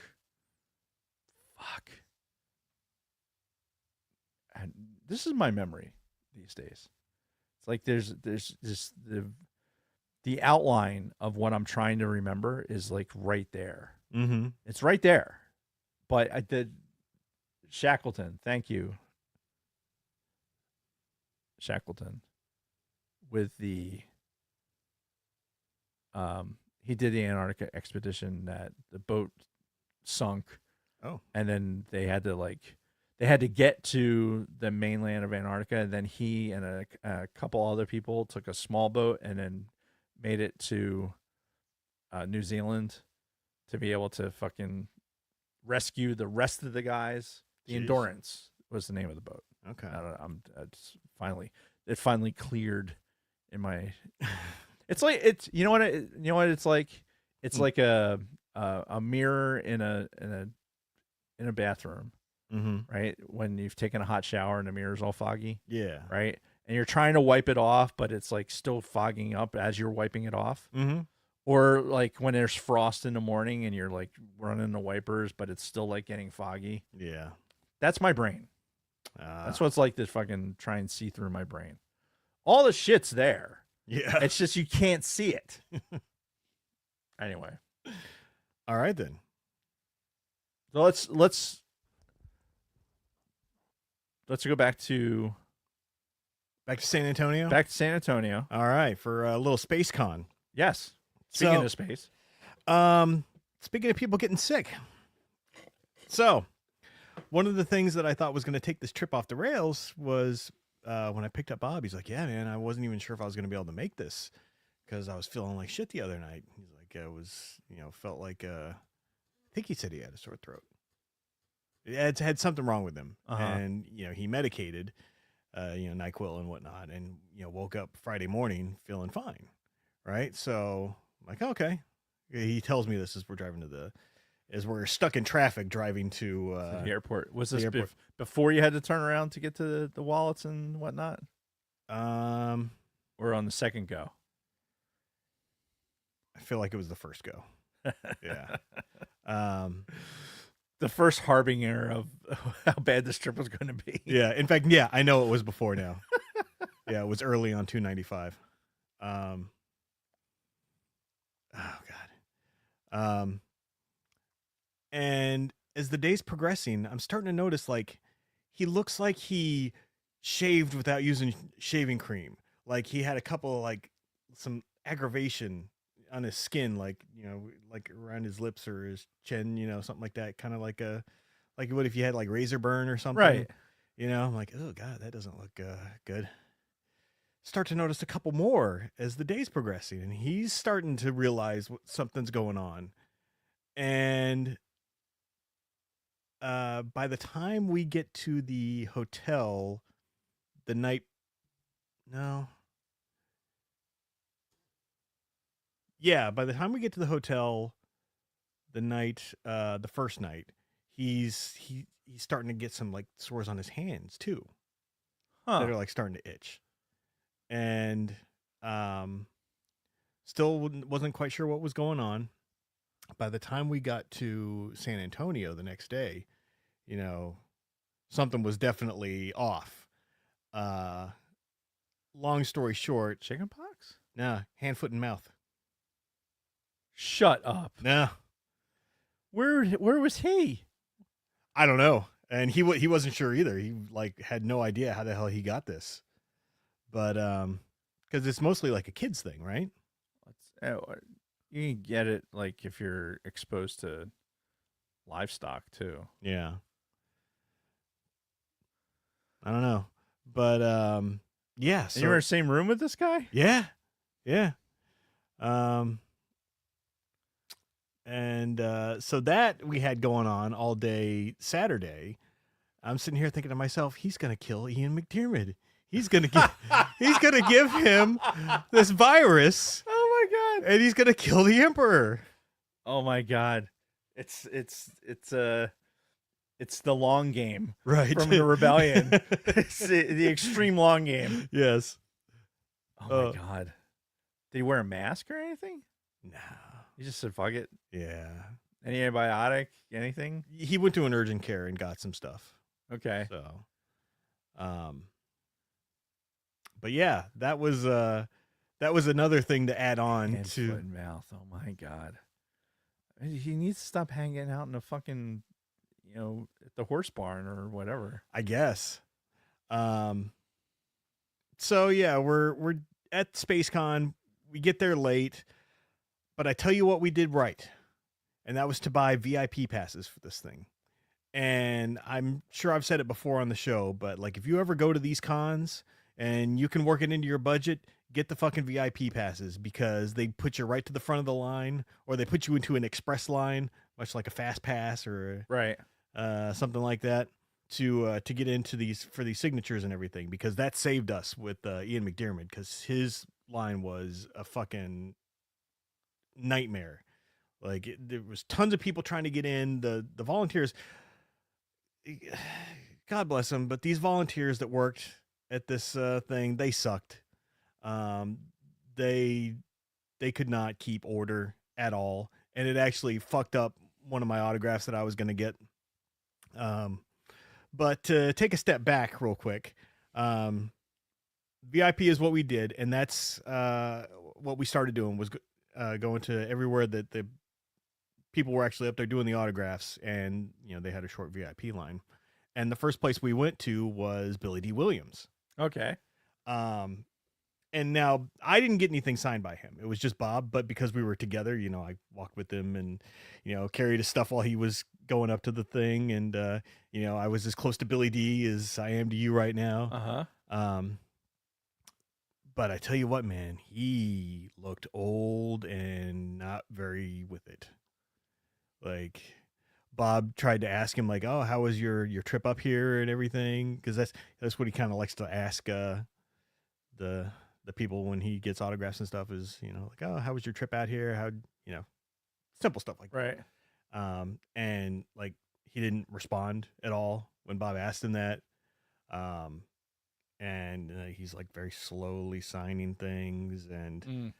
[SPEAKER 3] Fuck. And this is my memory these days. It's like there's this the outline of what I'm trying to remember is like right there.
[SPEAKER 5] Mm-hmm.
[SPEAKER 3] It's right there. But I did Shackleton, thank you. Shackleton with the he did the Antarctica expedition that the boat sunk.
[SPEAKER 5] Oh.
[SPEAKER 3] And then they had to get to the mainland of Antarctica, and then he and a couple other people took a small boat and then made it to New Zealand to be able to fucking rescue the rest of the guys. The
[SPEAKER 5] Jeez.
[SPEAKER 3] Endurance was the name of the boat.
[SPEAKER 5] Okay.
[SPEAKER 3] It's finally cleared in my. It's like you know what it's like. It's like a mirror in a bathroom,
[SPEAKER 5] Mm-hmm.
[SPEAKER 3] right? When you've taken a hot shower and the mirror's all foggy,
[SPEAKER 5] Yeah.
[SPEAKER 3] right? And you're trying to wipe it off, but it's like still fogging up as you're wiping it off.
[SPEAKER 5] Mm-hmm.
[SPEAKER 3] Or like when there's frost in the morning and you're like running the wipers, but it's still like getting foggy.
[SPEAKER 5] Yeah.
[SPEAKER 3] That's my brain. That's what it's like to fucking try and see through my brain. All the shit's there.
[SPEAKER 5] Yeah.
[SPEAKER 3] It's just you can't see it. Anyway,
[SPEAKER 5] All right then.
[SPEAKER 3] so let's go back to
[SPEAKER 5] Back to San Antonio.
[SPEAKER 3] San Antonio.
[SPEAKER 5] All right, for a little space con.
[SPEAKER 3] Yes. Speaking
[SPEAKER 5] So-
[SPEAKER 3] of space.
[SPEAKER 5] Speaking of people getting sick. So, one of the things that I thought was going to take this trip off the rails was when I picked up Bob. He's like, "Yeah, man, I wasn't even sure if I was going to be able to make this because I was feeling like shit the other night." He's like, "I was, felt like I think he said he had a sore throat. It had something wrong with him,
[SPEAKER 3] Uh-huh.
[SPEAKER 5] and he medicated. NyQuil and whatnot, and woke up Friday morning feeling fine, right? So I'm like, okay. He tells me this as we're stuck in traffic driving to
[SPEAKER 3] the airport. Was
[SPEAKER 5] the
[SPEAKER 3] this
[SPEAKER 5] airport.
[SPEAKER 3] before you had to turn around to get to the wallets and whatnot, or on the second go?
[SPEAKER 5] I feel like it was the first go. Yeah.
[SPEAKER 3] The first harbinger of how bad this trip was going to be.
[SPEAKER 5] Yeah. In fact, yeah, I know it was before now. Yeah, it was early on 295. Oh God. And as the day's progressing, I'm starting to notice like he looks like he shaved without using shaving cream. Like he had a couple like some aggravation on his skin, like like around his lips or his chin, something like that. Kind of like what if you had like razor burn or something,
[SPEAKER 3] Right.
[SPEAKER 5] I'm like, oh God, that doesn't look good. Start to notice a couple more as the day's progressing, and he's starting to realize something's going on. And by the time we get to the hotel, by the time we get to the hotel, the first night, he's starting to get some like sores on his hands too, that are like starting to itch, and still wasn't quite sure what was going on. By the time we got to San Antonio the next day, something was definitely off. Long story short,
[SPEAKER 3] Chickenpox?
[SPEAKER 5] nah, hand, foot, and mouth.
[SPEAKER 3] Shut up.
[SPEAKER 5] Nah,
[SPEAKER 3] Where was he?
[SPEAKER 5] I don't know, and he wasn't sure either. He like had no idea how the hell he got this, but because it's mostly like a kid's thing, right?
[SPEAKER 3] You can get it like if you're exposed to livestock too.
[SPEAKER 5] Yeah. I don't know, but yeah.
[SPEAKER 3] And
[SPEAKER 5] So
[SPEAKER 3] you were in the same room with this guy?
[SPEAKER 5] yeah. And so that we had going on all day Saturday. I'm sitting here thinking to myself, he's gonna kill Ian McDiarmid. He's gonna give him this virus.
[SPEAKER 3] Oh my god.
[SPEAKER 5] And he's gonna kill the Emperor.
[SPEAKER 3] Oh my god. It's the long game
[SPEAKER 5] Right.
[SPEAKER 3] from the rebellion. It's the extreme long game.
[SPEAKER 5] Yes.
[SPEAKER 3] Oh my god. Did he wear a mask or anything?
[SPEAKER 5] No.
[SPEAKER 3] He just said fuck it.
[SPEAKER 5] Yeah.
[SPEAKER 3] Any antibiotic? Anything?
[SPEAKER 5] He went to an urgent care and got some stuff.
[SPEAKER 3] Okay.
[SPEAKER 5] So, but yeah, that was another thing to add on
[SPEAKER 3] Hand,
[SPEAKER 5] to.
[SPEAKER 3] foot, and mouth. Oh my god. He needs to stop hanging out in a fucking, at the horse barn or whatever.
[SPEAKER 5] I guess. So yeah, we're at SpaceCon. We get there late, but I tell you what we did right, and that was to buy VIP passes for this thing. And I'm sure I've said it before on the show, but like if you ever go to these cons and you can work it into your budget, get the fucking VIP passes, because they put you right to the front of the line, or they put you into an express line, much like a fast pass or
[SPEAKER 3] Right.
[SPEAKER 5] something like that, to get into these for these signatures and everything, because that saved us with Ian McDiarmid, because his line was a fucking nightmare. Like there was tons of people trying to get in. The volunteers, God bless them, but these volunteers that worked at this thing, they sucked. They could not keep order at all, and it actually fucked up one of my autographs that I was going to get. But to take a step back real quick, VIP is what we did, and that's what we started doing, was going to everywhere that the people were actually up there doing the autographs, and they had a short VIP line. And the first place we went to was Billy D. Williams.
[SPEAKER 3] Okay.
[SPEAKER 5] And now I didn't get anything signed by him. It was just Bob, but because we were together, I walked with him and, carried his stuff while he was going up to the thing. And, I was as close to Billy D as I am to you right now.
[SPEAKER 3] Uh-huh.
[SPEAKER 5] But I tell you what, man, he looked old and not very with it. Like, Bob tried to ask him like, "Oh, how was your trip up here and everything?" Because that's what he kind of likes to ask the people when he gets autographs and stuff. Is like, "Oh, how was your trip out here? How simple stuff like
[SPEAKER 3] Right.
[SPEAKER 5] that." And like he didn't respond at all when Bob asked him that. And he's like very slowly signing things and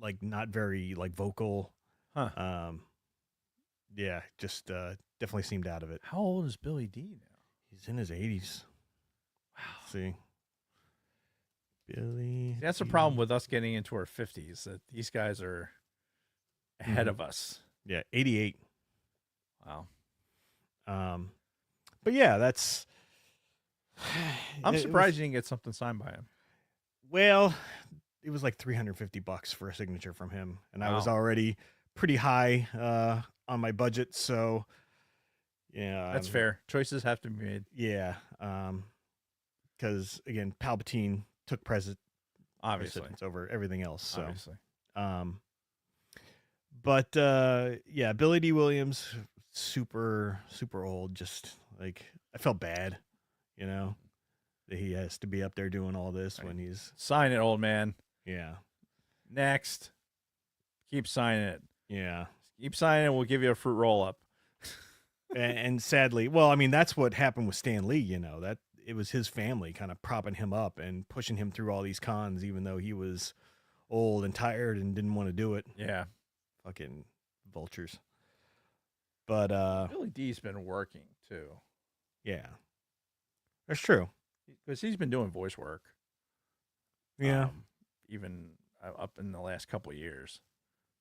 [SPEAKER 5] like not very like vocal.
[SPEAKER 3] Huh.
[SPEAKER 5] Yeah, just definitely seemed out of it.
[SPEAKER 3] How old is Billy D now?
[SPEAKER 5] He's in his 80s. Wow. See, Billy.
[SPEAKER 3] That's the problem with us getting into our 50s, that these guys are ahead of us.
[SPEAKER 5] Yeah, 88.
[SPEAKER 3] Wow.
[SPEAKER 5] But yeah, that's.
[SPEAKER 3] I'm surprised you didn't get something signed by him.
[SPEAKER 5] Well, it was like $350 for a signature from him, and I was
[SPEAKER 3] Wow.
[SPEAKER 5] already pretty high on my budget, so yeah,
[SPEAKER 3] That's fair. Choices have to be made.
[SPEAKER 5] Yeah, because again, Palpatine took precedence
[SPEAKER 3] Obviously.
[SPEAKER 5] over everything else. So,
[SPEAKER 3] Obviously.
[SPEAKER 5] but yeah, Billy D. Williams, super old. Just like I felt bad, that he has to be up there doing all this
[SPEAKER 3] Right.
[SPEAKER 5] when he's
[SPEAKER 3] Sign it, old man.
[SPEAKER 5] yeah.
[SPEAKER 3] Next. Keep signing it.
[SPEAKER 5] Yeah.
[SPEAKER 3] Keep signing it. We'll give you a fruit roll up.
[SPEAKER 5] And sadly, well, I mean, that's what happened with Stan Lee, that it was his family kind of propping him up and pushing him through all these cons, even though he was old and tired and didn't want to do it.
[SPEAKER 3] Yeah.
[SPEAKER 5] Fucking vultures. But,
[SPEAKER 3] Billy D's been working too.
[SPEAKER 5] yeah, that's true.
[SPEAKER 3] Because he's been doing voice work.
[SPEAKER 5] Yeah.
[SPEAKER 3] Even up in the last couple of years.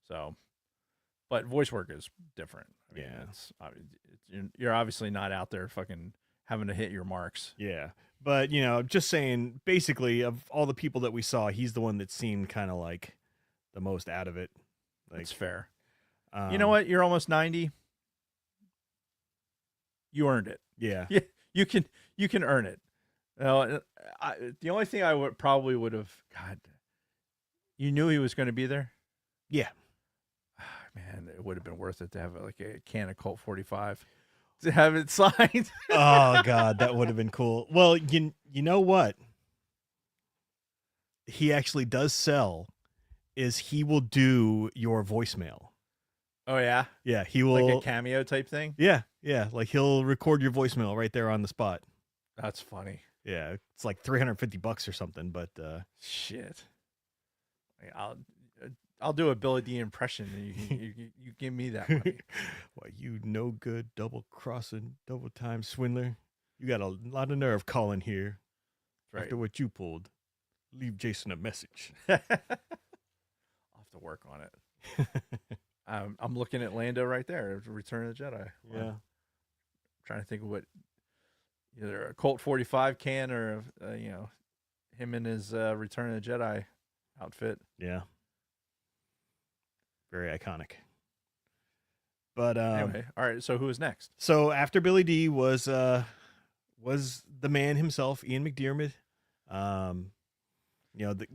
[SPEAKER 3] So, but voice work is different. I mean,
[SPEAKER 5] Yeah.
[SPEAKER 3] you're obviously not out there fucking having to hit your marks.
[SPEAKER 5] Yeah. But, just saying, basically, of all the people that we saw, he's the one that seemed kind of like the most out of it. Like,
[SPEAKER 3] That's fair. You know what? You're almost 90. You earned it.
[SPEAKER 5] Yeah.
[SPEAKER 3] Yeah, you can earn it. The only thing I would have, God, you knew he was going to be there.
[SPEAKER 5] Yeah.
[SPEAKER 3] Man, it would have been worth it to have like a can of Colt 45 to have it signed.
[SPEAKER 5] Oh God, that would have been cool. Well, you know what? He actually does sell is he will do your voicemail.
[SPEAKER 3] Oh yeah,
[SPEAKER 5] Yeah, he will
[SPEAKER 3] like a cameo type thing.
[SPEAKER 5] Yeah, like he'll record your voicemail right there on the spot.
[SPEAKER 3] That's funny.
[SPEAKER 5] Yeah, it's like $350 or something, but
[SPEAKER 3] Shit. I'll do a Billy D impression, and you give me that money.
[SPEAKER 5] Why, you no good, double crossing, double time swindler. You got a lot of nerve calling here.
[SPEAKER 3] Right.
[SPEAKER 5] After what you pulled. Leave Jason a message.
[SPEAKER 3] I'll have to work on it. I'm looking at Lando right there, Return of the Jedi.
[SPEAKER 5] Yeah.
[SPEAKER 3] I'm trying to think of what, either a Colt 45 can or him in his Return of the Jedi outfit.
[SPEAKER 5] Yeah. Very iconic. But
[SPEAKER 3] Anyway, all right. So who is next?
[SPEAKER 5] so after Billy D was the man himself, Ian McDiarmid.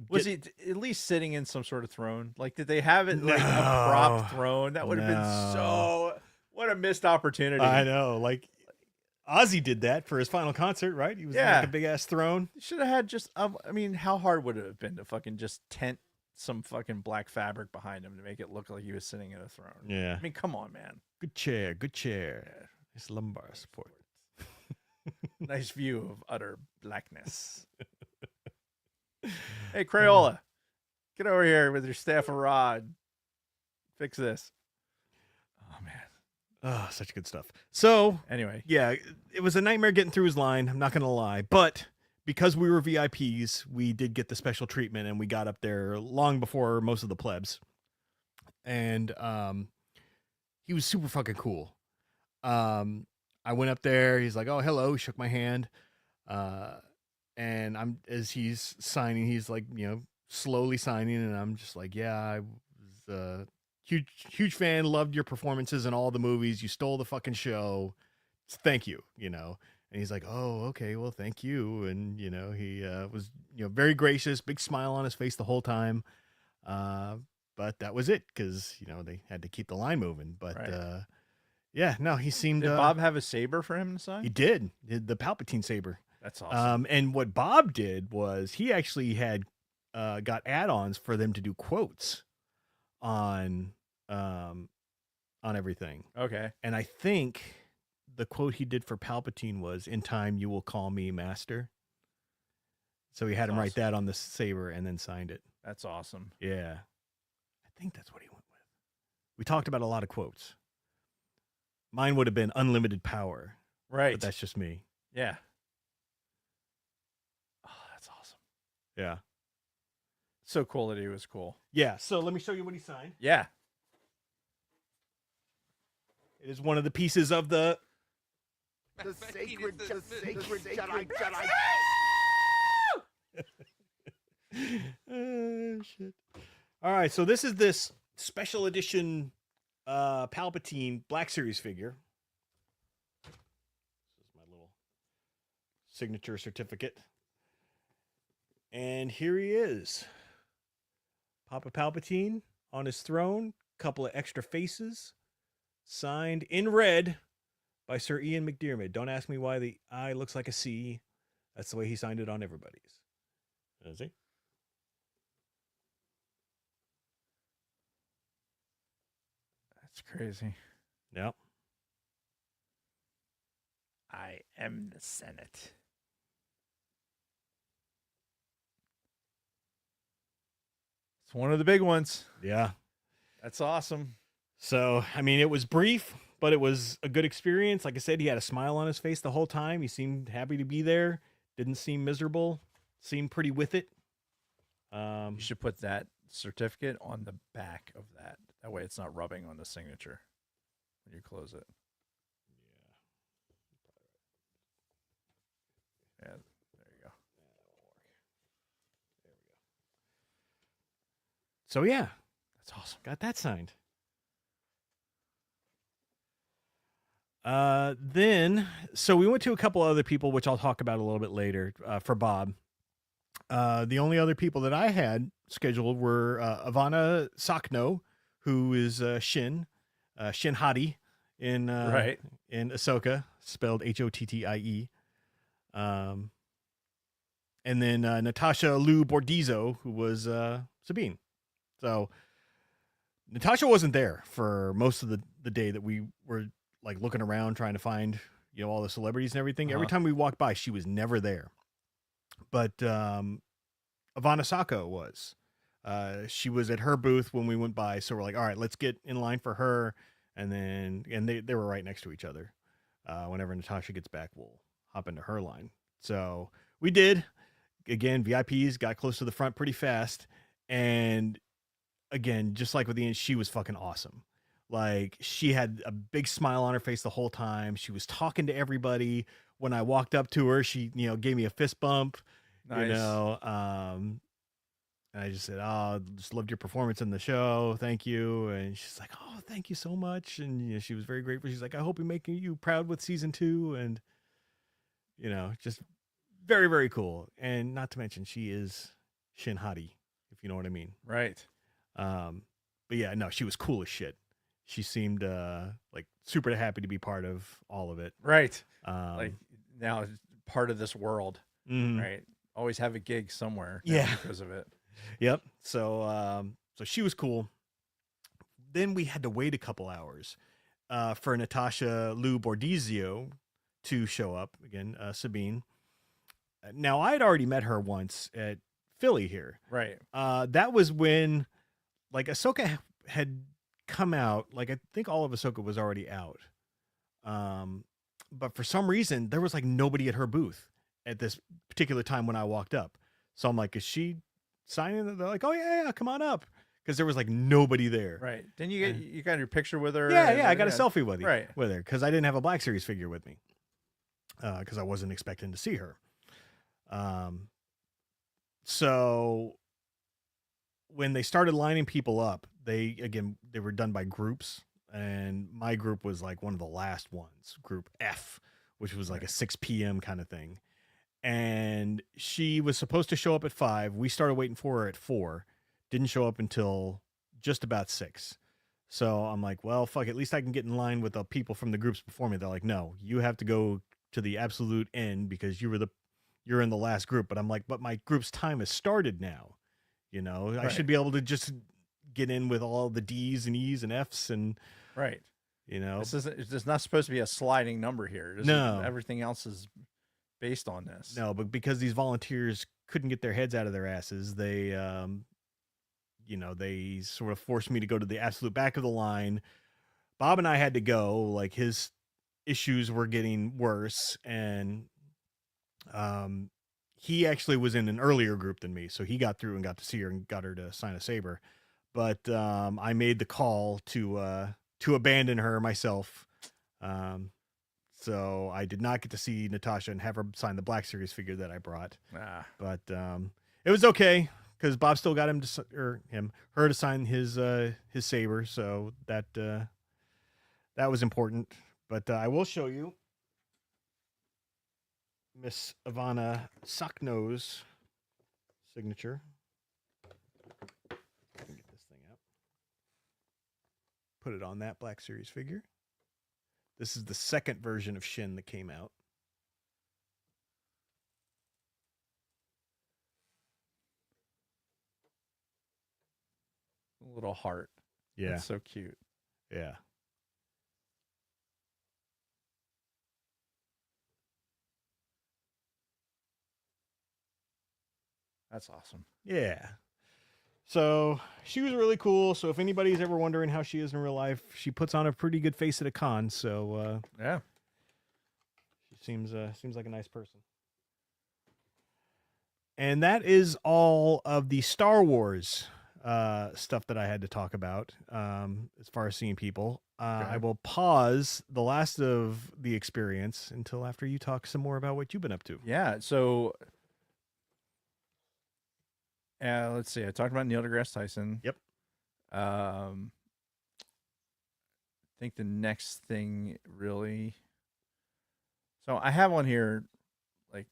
[SPEAKER 3] Was he at least sitting in some sort of throne? Like, did they have it like a
[SPEAKER 5] No.
[SPEAKER 3] prop throne? That would have been
[SPEAKER 5] No.
[SPEAKER 3] what a missed opportunity.
[SPEAKER 5] I know, like Ozzy did that for his final concert, right? He was in, like a big ass throne.
[SPEAKER 3] Should have had just, I mean, how hard would it have been to fucking just tent some fucking black fabric behind him to make it look like he was sitting in a throne?
[SPEAKER 5] Yeah.
[SPEAKER 3] I mean, come on, man.
[SPEAKER 5] Good chair. Nice lumbar support.
[SPEAKER 3] Nice view of utter blackness. Hey, Crayola, get over here with your staff of rod. Fix this. Oh, man.
[SPEAKER 5] Oh, such good stuff. So,
[SPEAKER 3] Anyway,
[SPEAKER 5] yeah, it was a nightmare getting through his line. I'm not going to lie. But because we were VIPs, we did get the special treatment and we got up there long before most of the plebs. And he was super fucking cool. I went up there. He's like, "Oh, hello." He shook my hand. And as he's signing, he's like, slowly signing. And I'm just like, yeah, I was a huge fan. Loved your performances in all the movies. You stole the fucking show. Thank you, And he's like, "Oh, okay. Well, thank you." And, he was, very gracious, big smile on his face the whole time. But that was it because, they had to keep the line moving. But,
[SPEAKER 3] Right.
[SPEAKER 5] Yeah, no, he seemed.
[SPEAKER 3] Did Bob have a saber for him to sign?
[SPEAKER 5] He did the Palpatine saber.
[SPEAKER 3] That's awesome.
[SPEAKER 5] And what Bob did was he actually had got add-ons for them to do quotes on everything.
[SPEAKER 3] Okay.
[SPEAKER 5] And I think the quote he did for Palpatine was, "In time, you will call me master." So he had him write that on the saber and then signed it.
[SPEAKER 3] That's awesome.
[SPEAKER 5] Yeah. I think that's what he went with. We talked about a lot of quotes. Mine would have been unlimited power.
[SPEAKER 3] Right.
[SPEAKER 5] But that's just me.
[SPEAKER 3] Yeah. Oh, that's awesome.
[SPEAKER 5] Yeah.
[SPEAKER 3] So cool that he was cool.
[SPEAKER 5] Yeah. So let me show you what he signed.
[SPEAKER 3] Yeah.
[SPEAKER 5] It is one of the pieces of the
[SPEAKER 6] sacred
[SPEAKER 7] Jedi.
[SPEAKER 5] shit. All right, so this is this special edition Palpatine Black Series figure. This is my little signature certificate. And here he is. Papa Palpatine on his throne, couple of extra faces, signed in red by Sir Ian McDiarmid. Don't ask me why the I looks like a C. That's the way he signed it on everybody's. Is he?
[SPEAKER 3] That's crazy.
[SPEAKER 5] Yep.
[SPEAKER 3] I am the Senate. It's one of the big ones.
[SPEAKER 5] Yeah.
[SPEAKER 3] That's awesome.
[SPEAKER 5] So, I mean, it was brief, but it was a good experience. Like I said, he had a smile on his face the whole time. He seemed happy to be there. Didn't seem miserable. Seemed pretty with it.
[SPEAKER 3] You should put that certificate on the back of that. That way it's not rubbing on the signature when you close it. Yeah, there you go.
[SPEAKER 5] So, yeah,
[SPEAKER 3] That's awesome.
[SPEAKER 5] got that signed. So we went to a couple other people, which I'll talk about a little bit later for Bob. The only other people that I had scheduled were Ivana Sakno, who is Shin Hati in in Ahsoka, spelled Hottie. And then Natasha Lou Bordizzo, who was Sabine. So Natasha wasn't there for most of the day that we were like looking around trying to find, all the celebrities and everything. Every time we walked by, she was never there. But Ivana Sacco was. She was at her booth when we went by, so we're like, all right, let's get in line for her. And they were right next to each other. Whenever Natasha gets back, we'll hop into her line. So we did. Again, VIPs got close to the front pretty fast. And again, just like with Ian, she was fucking awesome. Like, she had a big smile on her face the whole time. She was talking to everybody. When I walked up to her, she, gave me a fist bump.
[SPEAKER 3] Nice.
[SPEAKER 5] And I just said, "Oh, just loved your performance in the show. Thank you." And she's like, "Oh, thank you so much." And she was very grateful. She's like, "I hope we make you proud with season 2." And just very, very cool. And not to mention, she is Shin Hati, if you know what I mean.
[SPEAKER 3] Right.
[SPEAKER 5] But yeah, no, she was cool as shit. She seemed like super happy to be part of all of it.
[SPEAKER 3] Right. Like now it's part of this world.
[SPEAKER 5] Mhm.
[SPEAKER 3] Right. Always have a gig somewhere.
[SPEAKER 5] Yeah.
[SPEAKER 3] Because of it.
[SPEAKER 5] Yep. So she was cool. Then we had to wait a couple hours for Natasha Lou Bordizio to show up again. Sabine. Now I had already met her once at Philly here.
[SPEAKER 3] Right.
[SPEAKER 5] That was when like Ahsoka had come out. Like I think all of Ahsoka was already out. But for some reason there was like nobody at her booth at this particular time when I walked up. So I'm like, is she signing? They're like, oh yeah, come on up. Because there was like nobody there.
[SPEAKER 3] Right. Didn't you got your picture with her?
[SPEAKER 5] Yeah, I got a selfie with her.
[SPEAKER 3] Right.
[SPEAKER 5] With her because I didn't have a Black Series figure with me. Because I wasn't expecting to see her. So when they started lining people up, they were done by groups, and my group was like one of the last ones, Group F, which was like a 6 p.m. kind of thing. And she was supposed to show up at 5. We started waiting for her at 4. Didn't show up until just about 6. So I'm like, well, fuck, at least I can get in line with the people from the groups before me. They're like, no, you have to go to the absolute end because you're in the last group. But I'm like, but my group's time has started now. You know, I
[SPEAKER 3] Right.
[SPEAKER 5] should be able to just get in with all the D's and E's and F's and,
[SPEAKER 3] Right.
[SPEAKER 5] you know,
[SPEAKER 3] It's not supposed to be a sliding number here.
[SPEAKER 5] No.
[SPEAKER 3] Everything else is based on this.
[SPEAKER 5] no, but because these volunteers couldn't get their heads out of their asses, they, you know, they sort of forced me to go to the absolute back of the line. Bob and I had to go, like his issues were getting worse, and he actually was in an earlier group than me, so he got through and got to see her and got her to sign a saber. But I made the call to abandon her myself. So I did not get to see Natasha and have her sign the Black Series figure that I brought.
[SPEAKER 3] Ah,
[SPEAKER 5] But it was okay because Bob still got her to sign his saber, so that was important. But I will show you Miss Ivana Socknose signature. Let me get this thing up. Put it on that Black Series figure. This is the second version of Shin that came out.
[SPEAKER 3] a little heart.
[SPEAKER 5] Yeah,
[SPEAKER 3] That's so cute.
[SPEAKER 5] yeah.
[SPEAKER 3] That's awesome.
[SPEAKER 5] Yeah. So she was really cool. So if anybody's ever wondering how she is in real life, she puts on a pretty good face at a con. So
[SPEAKER 3] Yeah.
[SPEAKER 5] she seems like a nice person. And that is all of the Star Wars stuff that I had to talk about as far as seeing people. I will pause the last of the experience until after you talk some more about what you've been up to.
[SPEAKER 3] Yeah. So, let's see. I talked about Neil deGrasse Tyson.
[SPEAKER 5] Yep.
[SPEAKER 3] I think the next thing really. So I have one here, like,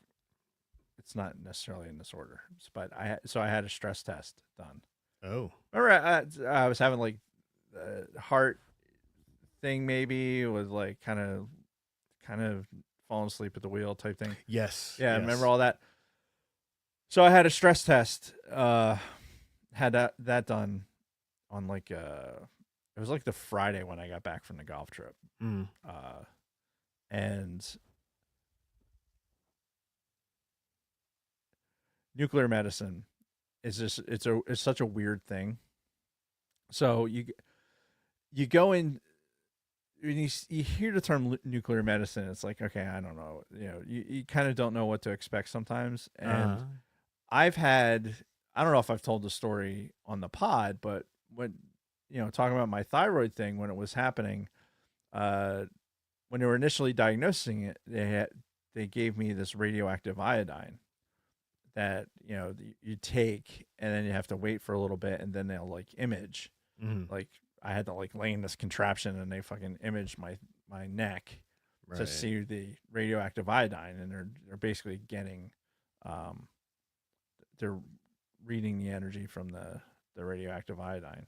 [SPEAKER 3] it's not necessarily in this order, but I had a stress test done.
[SPEAKER 5] Oh.
[SPEAKER 3] Remember, I was having like a heart thing, maybe with like kind of falling asleep at the wheel type thing.
[SPEAKER 5] Yes.
[SPEAKER 3] Yeah, I
[SPEAKER 5] yes.
[SPEAKER 3] remember all that. So I had a stress test. Had that done on like it was like the Friday when I got back from the golf trip.
[SPEAKER 5] Mm.
[SPEAKER 3] And nuclear medicine is just it's such a weird thing. So you go in when you hear the term nuclear medicine, it's like, okay, I don't know, you kind of don't know what to expect sometimes. And I've had, I don't know if I've told the story on the pod, but when talking about my thyroid thing when it was happening, when they were initially diagnosing it, they gave me this radioactive iodine that you take, and then you have to wait for a little bit, and then they'll like image. Like I had to like lay in this contraption, and they fucking imaged my neck to see the radioactive iodine, and they're basically getting they're reading the energy from the radioactive iodine.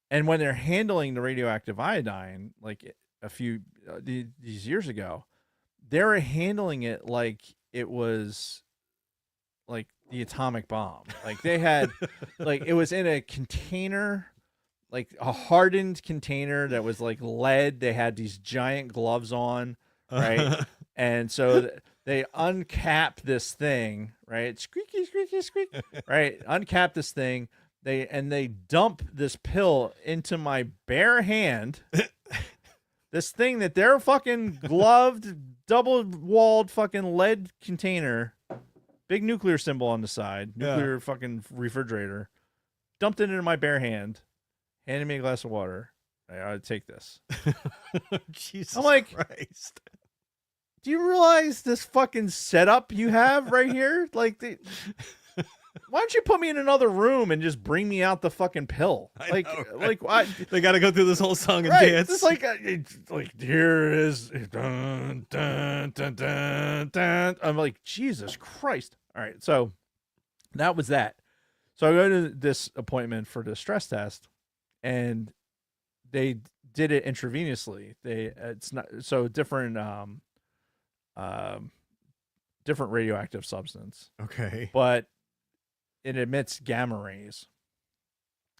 [SPEAKER 3] And when they're handling the radioactive iodine, like a few these years ago, they were handling it like it was like the atomic bomb. Like they had like it was in a container, like a hardened container that was like lead. They had these giant gloves on, right? And so they uncap this thing, right? Squeaky, squeaky, squeak, right? Uncap this thing. They dump this pill into my bare hand. This thing that they're fucking gloved, double-walled fucking lead container, big nuclear symbol on the side, nuclear fucking refrigerator, dumped it into my bare hand, handed me a glass of water. I take this.
[SPEAKER 5] Jesus
[SPEAKER 3] I'm like,
[SPEAKER 5] Christ.
[SPEAKER 3] Do you realize this fucking setup you have right here? Like, why don't you put me in another room and just bring me out the fucking pill?
[SPEAKER 5] I know, right?
[SPEAKER 3] Like, why?
[SPEAKER 5] They got to go through this whole song and
[SPEAKER 3] Right,
[SPEAKER 5] dance.
[SPEAKER 3] it's like here is dun, dun, dun, dun, dun. I'm like, Jesus Christ. All right, so that was that. So I go to this appointment for the stress test, and they did it intravenously. It's not so different. Different radioactive substance,
[SPEAKER 5] Okay.
[SPEAKER 3] but it emits gamma rays,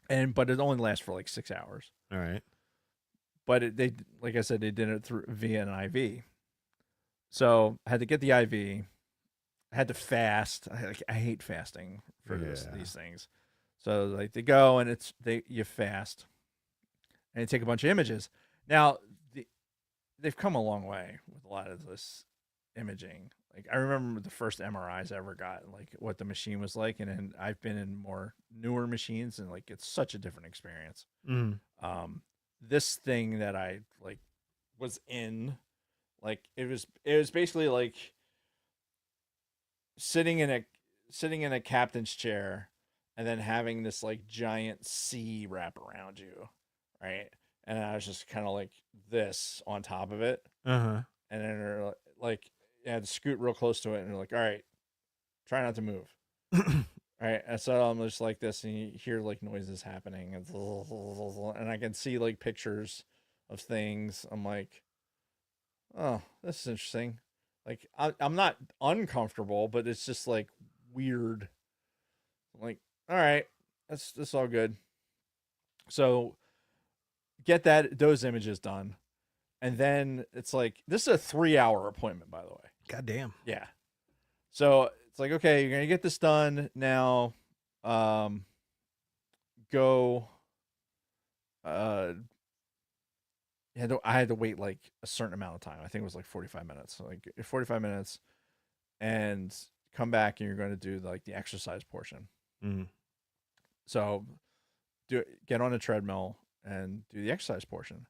[SPEAKER 3] but it only lasts for like 6 hours.
[SPEAKER 5] All right.
[SPEAKER 3] But they, like I said, they did it via an IV. So I had to get the IV. I had to fast. I hate fasting for these things. So like they go and you fast, and you take a bunch of images. Now they've come a long way with a lot of this imaging. Like I remember the first MRIs I ever got, like what the machine was like, and then I've been in more newer machines, and like it's such a different experience. This thing that I like was in, like it was basically like sitting in a captain's chair, and then having this like giant sea wrap around you, right? And I was just kind of like this on top of it, and then they're like. You had to scoot real close to it, and you're like, all right, try not to move. All right. And so I'm just like this, and you hear like noises happening, and I can see like pictures of things. I'm like, oh, this is interesting. Like, I'm not uncomfortable, but it's just like weird. I'm like, all right, that's all good. So get those images done. And then it's like, this is a 3-hour appointment, by the way.
[SPEAKER 5] God damn.
[SPEAKER 3] Yeah. So it's like, okay, you're going to get this done now. Go. I had to wait like a certain amount of time. I think it was like 45 minutes. So like 45 minutes, and come back, and you're going to do like the exercise portion. So get on a treadmill and do the exercise portion.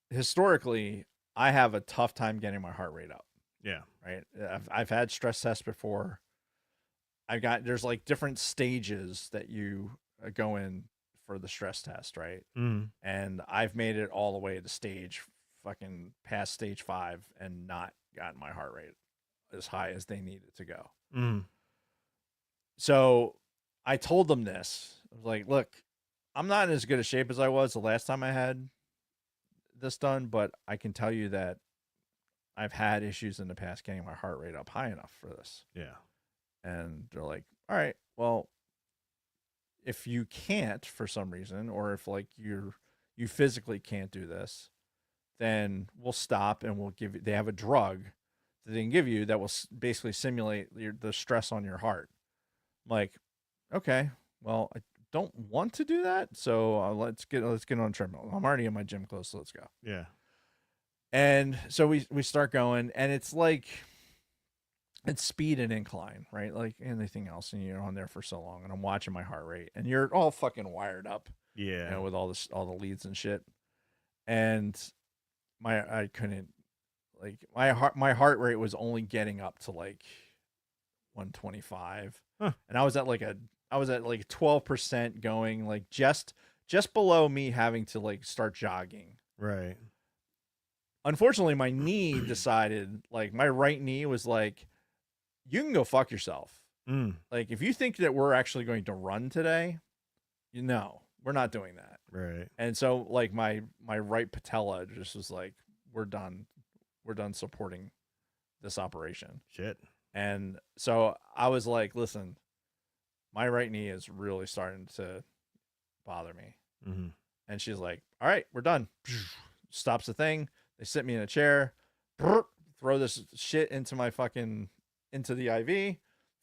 [SPEAKER 3] Historically, I have a tough time getting my heart rate up.
[SPEAKER 5] Yeah.
[SPEAKER 3] Right. I've had stress tests before. There's like different stages that you go in for the stress test. Right. And I've made it all the way to fucking past stage 5 and not gotten my heart rate as high as they need it to go. So I told them this. I was like, look, I'm not in as good a shape as I was the last time I had this done, but I can tell you that I've had issues in the past getting my heart rate up high enough for this.
[SPEAKER 5] Yeah.
[SPEAKER 3] And they're like, all right, well, if you can't for some reason, or if like you physically can't do this, then we'll stop, and we'll give you, they have a drug that they can give you that will basically simulate the stress on your heart. I'm like, okay, well, I don't want to do that, so let's get on a treadmill. I'm already in my gym clothes, so let's go.
[SPEAKER 5] Yeah.
[SPEAKER 3] And so we start going, and it's like it's speed and incline, right? Like anything else, and you're on there for so long, and I'm watching my heart rate, and you're all fucking wired up,
[SPEAKER 5] Yeah.
[SPEAKER 3] with all the leads and shit. And I couldn't, like, my heart rate was only getting up to like 125, and I was at like 12% going, like just below me having to like start jogging.
[SPEAKER 5] Right.
[SPEAKER 3] Unfortunately, my knee decided, like my right knee was like, you can go fuck yourself. Like if you think that we're actually going to run today, we're not doing that.
[SPEAKER 5] Right.
[SPEAKER 3] And so like my right patella just was like, we're done supporting this operation.
[SPEAKER 5] Shit.
[SPEAKER 3] And so I was like, listen, my right knee is really starting to bother me. And she's like, all right, we're done. Stops the thing. They sit me in a chair, throw this shit into the IV,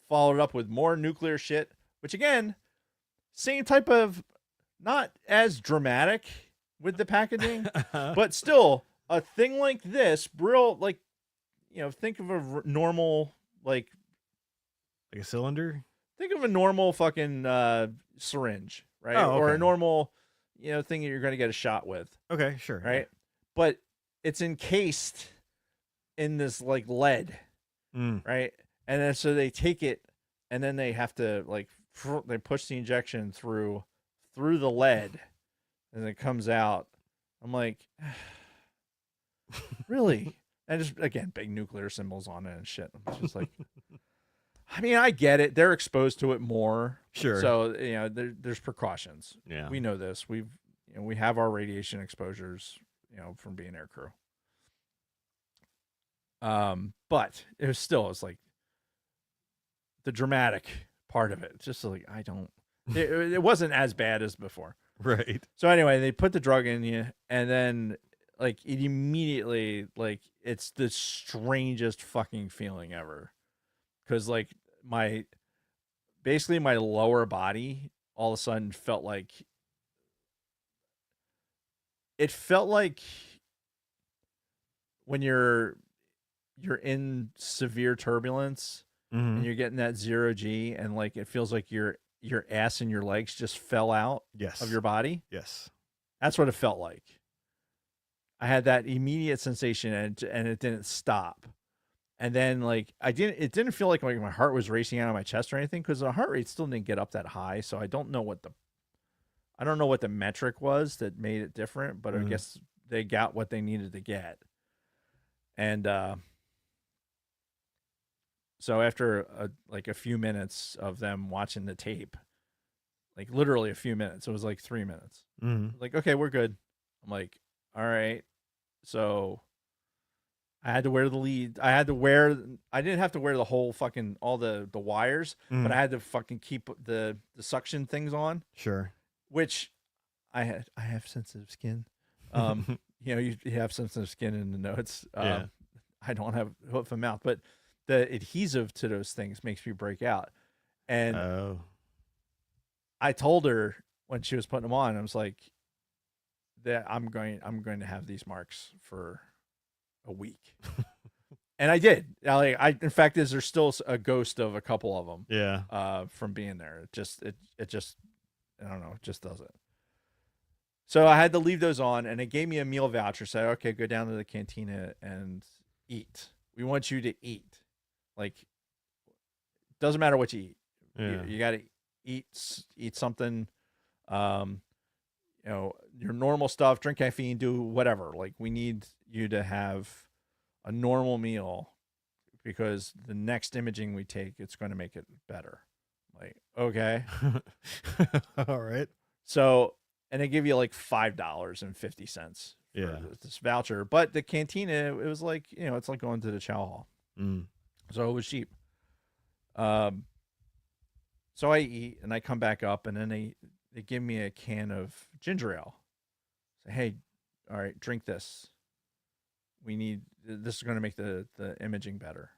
[SPEAKER 3] followed up with more nuclear shit, which again, same type of, not as dramatic with the packaging, but still a thing like this, real, like, think of a normal, like
[SPEAKER 5] a cylinder.
[SPEAKER 3] Think of a normal fucking syringe, right?
[SPEAKER 5] Oh, okay.
[SPEAKER 3] Or a normal, thing that you're going to get a shot with.
[SPEAKER 5] Okay, sure.
[SPEAKER 3] Right. But it's encased in this like lead, right? And then so they take it, and then they have to like they push the injection through the lead, and it comes out. I'm like, really? And just again, big nuclear symbols on it and shit. I'm just like, I mean, I get it. They're exposed to it more.
[SPEAKER 5] Sure.
[SPEAKER 3] So there's precautions.
[SPEAKER 5] Yeah.
[SPEAKER 3] We know this. We've we have our radiation exposures, from being air crew. But it was like the dramatic part of it. Just like it wasn't as bad as before.
[SPEAKER 5] Right.
[SPEAKER 3] So anyway, they put the drug in you, and then like it immediately, like, it's the strangest fucking feeling ever. Cause like my lower body all of a sudden felt like when you're in severe turbulence
[SPEAKER 5] Mhm.
[SPEAKER 3] and you're getting that 0G, and like it feels like your ass and your legs just fell out
[SPEAKER 5] Yes.
[SPEAKER 3] of your body.
[SPEAKER 5] Yes.
[SPEAKER 3] That's what it felt like. I had that immediate sensation, and it didn't stop. And then like it didn't feel like my heart was racing out of my chest or anything, because the heart rate still didn't get up that high. So I don't know what the metric was that made it different, but I guess they got what they needed to get. And so after a few minutes of them watching the tape, like literally a few minutes, it was like 3 minutes.
[SPEAKER 5] Mhm.
[SPEAKER 3] Like, okay, we're good. I'm like, all right. So I had to wear the lead. I didn't have to wear the whole fucking, all the wires, but I had to fucking keep the suction things on,
[SPEAKER 5] Sure.
[SPEAKER 3] which I have sensitive skin. You have sensitive skin in the notes.
[SPEAKER 5] Yeah.
[SPEAKER 3] I don't have hoof and mouth, but the adhesive to those things makes me break out. And
[SPEAKER 5] Oh.
[SPEAKER 3] I told her when she was putting them on, I was like, that I'm going to have these marks for a week. And I did. In fact, there's still a ghost of a couple of them.
[SPEAKER 5] Yeah.
[SPEAKER 3] From being there. It just I don't know, it just does it. So I had to leave those on, and it gave me a meal voucher. Said, okay, go down to the cantina and eat. We want you to eat. Like, doesn't matter what you eat.
[SPEAKER 5] Yeah.
[SPEAKER 3] You got to eat something. Your normal stuff, drink caffeine, do whatever. Like, we need you to have a normal meal, because the next imaging we take, it's going to make it better. Like, okay.
[SPEAKER 5] All right.
[SPEAKER 3] So, and they give you like $5.50
[SPEAKER 5] Yeah.
[SPEAKER 3] for this voucher. But the cantina, it was like, it's like going to the chow hall.
[SPEAKER 5] Mm.
[SPEAKER 3] So it was cheap. So I eat and I come back up, and then they give me a can of ginger ale. Say, hey, all right, drink this. This is going to make the imaging better.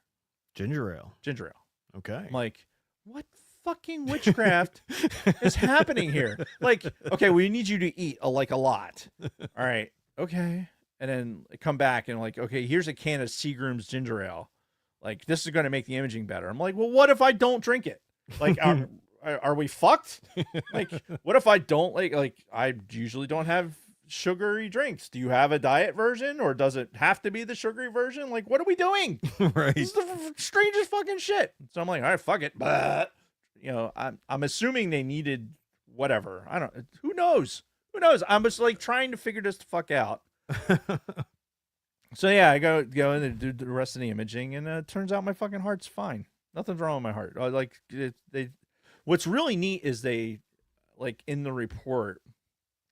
[SPEAKER 5] Ginger ale.
[SPEAKER 3] Ginger ale.
[SPEAKER 5] Okay.
[SPEAKER 3] I'm like, what fucking witchcraft is happening here? Like, okay, we need you to eat a lot. All right, okay. And then come back and like, okay, here's a can of Seagram's ginger ale. Like, this is going to make the imaging better. I'm like, well, what if I don't drink it? Like, are we fucked? Like, what if I don't like I usually don't have sugary drinks. Do you have a diet version, or does it have to be the sugary version? Like, what are we doing?
[SPEAKER 5] Right.
[SPEAKER 3] This is the strangest fucking shit. So I'm like, all right, fuck it. But, I'm assuming they needed whatever. I don't. Who knows? Who knows? I'm just like trying to figure this the fuck out. So yeah, I go in and do the rest of the imaging, and it turns out my fucking heart's fine. Nothing's wrong with my heart. What's really neat is they, like, in the report,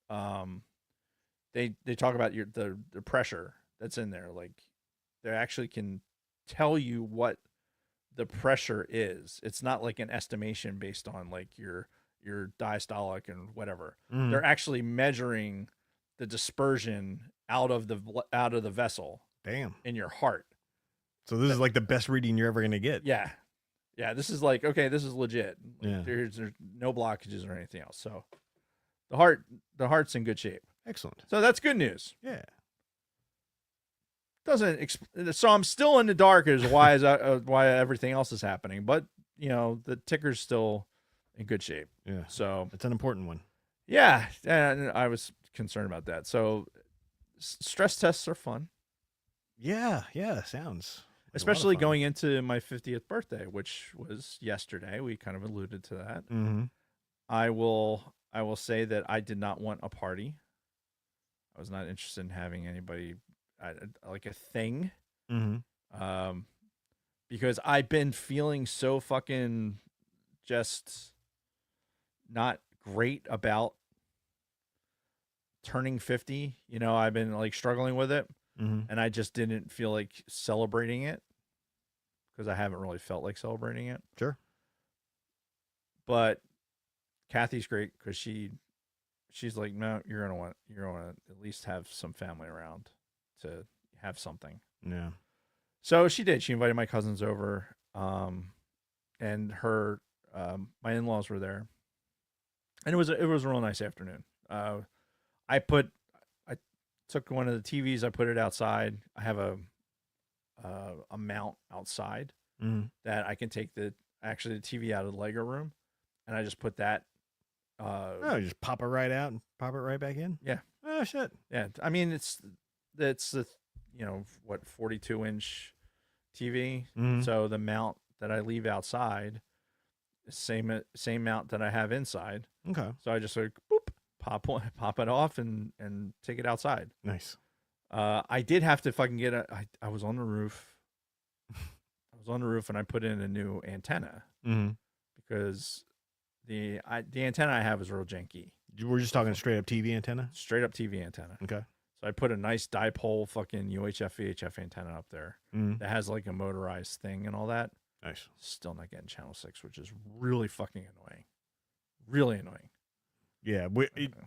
[SPEAKER 3] they talk about the pressure that's in there. Like, they actually can tell you what the pressure is. It's not like an estimation based on like your diastolic and whatever.
[SPEAKER 5] Mm.
[SPEAKER 3] They're actually measuring the dispersion out of the vessel
[SPEAKER 5] Damn.
[SPEAKER 3] in your heart.
[SPEAKER 5] So this is like the best reading you're ever going to get.
[SPEAKER 3] Yeah. Yeah, this is like, okay, this is legit. Like,
[SPEAKER 5] Yeah.
[SPEAKER 3] There's no blockages or anything else. So the heart's in good shape.
[SPEAKER 5] Excellent.
[SPEAKER 3] So that's good news.
[SPEAKER 5] Yeah.
[SPEAKER 3] So I'm still in the dark as why everything else is happening, but the ticker's still in good shape.
[SPEAKER 5] Yeah.
[SPEAKER 3] So
[SPEAKER 5] It's an important one.
[SPEAKER 3] yeah, and I was concerned about that. So stress tests are fun,
[SPEAKER 5] Yeah. Yeah. Sounds. like a lot of
[SPEAKER 3] especially
[SPEAKER 5] fun.
[SPEAKER 3] going into my 50th birthday, which was yesterday. We kind of alluded to that.
[SPEAKER 5] Mhm.
[SPEAKER 3] I will say that I did not want a party. I was not interested in having anybody like a thing.
[SPEAKER 5] Mhm.
[SPEAKER 3] Because I've been feeling so fucking just not great about turning 50, I've been like struggling with it,
[SPEAKER 5] Mm-hmm.
[SPEAKER 3] and I just didn't feel like celebrating it because I haven't really felt like celebrating it.
[SPEAKER 5] Sure.
[SPEAKER 3] But Kathy's great because she's like, no, you're gonna want to at least have some family around to have something.
[SPEAKER 5] Yeah.
[SPEAKER 3] So she did. She invited my cousins over, and her my in-laws were there, and it was a real nice afternoon. I took one of the TVs, I put it outside. I have a mount outside
[SPEAKER 5] Mm-hmm.
[SPEAKER 3] that I can take the TV out of the Lego room, and I just put that.
[SPEAKER 5] Oh, you just pop it right out and pop it right back in.
[SPEAKER 3] Yeah.
[SPEAKER 5] Oh shit.
[SPEAKER 3] Yeah, I mean it's the 42-inch TV.
[SPEAKER 5] Mhm.
[SPEAKER 3] So the mount that I leave outside, is same mount that I have inside.
[SPEAKER 5] Okay.
[SPEAKER 3] So I just like boop, pop it off and take it outside.
[SPEAKER 5] Nice.
[SPEAKER 3] I did have to fucking get I was on the roof. I was on the roof and I put in a new antenna
[SPEAKER 5] Mm-hmm.
[SPEAKER 3] because the antenna I have is real janky.
[SPEAKER 5] We're just talking straight up TV antenna.
[SPEAKER 3] Straight up TV antenna.
[SPEAKER 5] Okay.
[SPEAKER 3] So I put a nice dipole fucking UHF VHF antenna up there
[SPEAKER 5] Mm-hmm.
[SPEAKER 3] that has like a motorized thing and all that.
[SPEAKER 5] Nice.
[SPEAKER 3] Still not getting channel 6, which is really fucking annoying. Really annoying.
[SPEAKER 5] Yeah.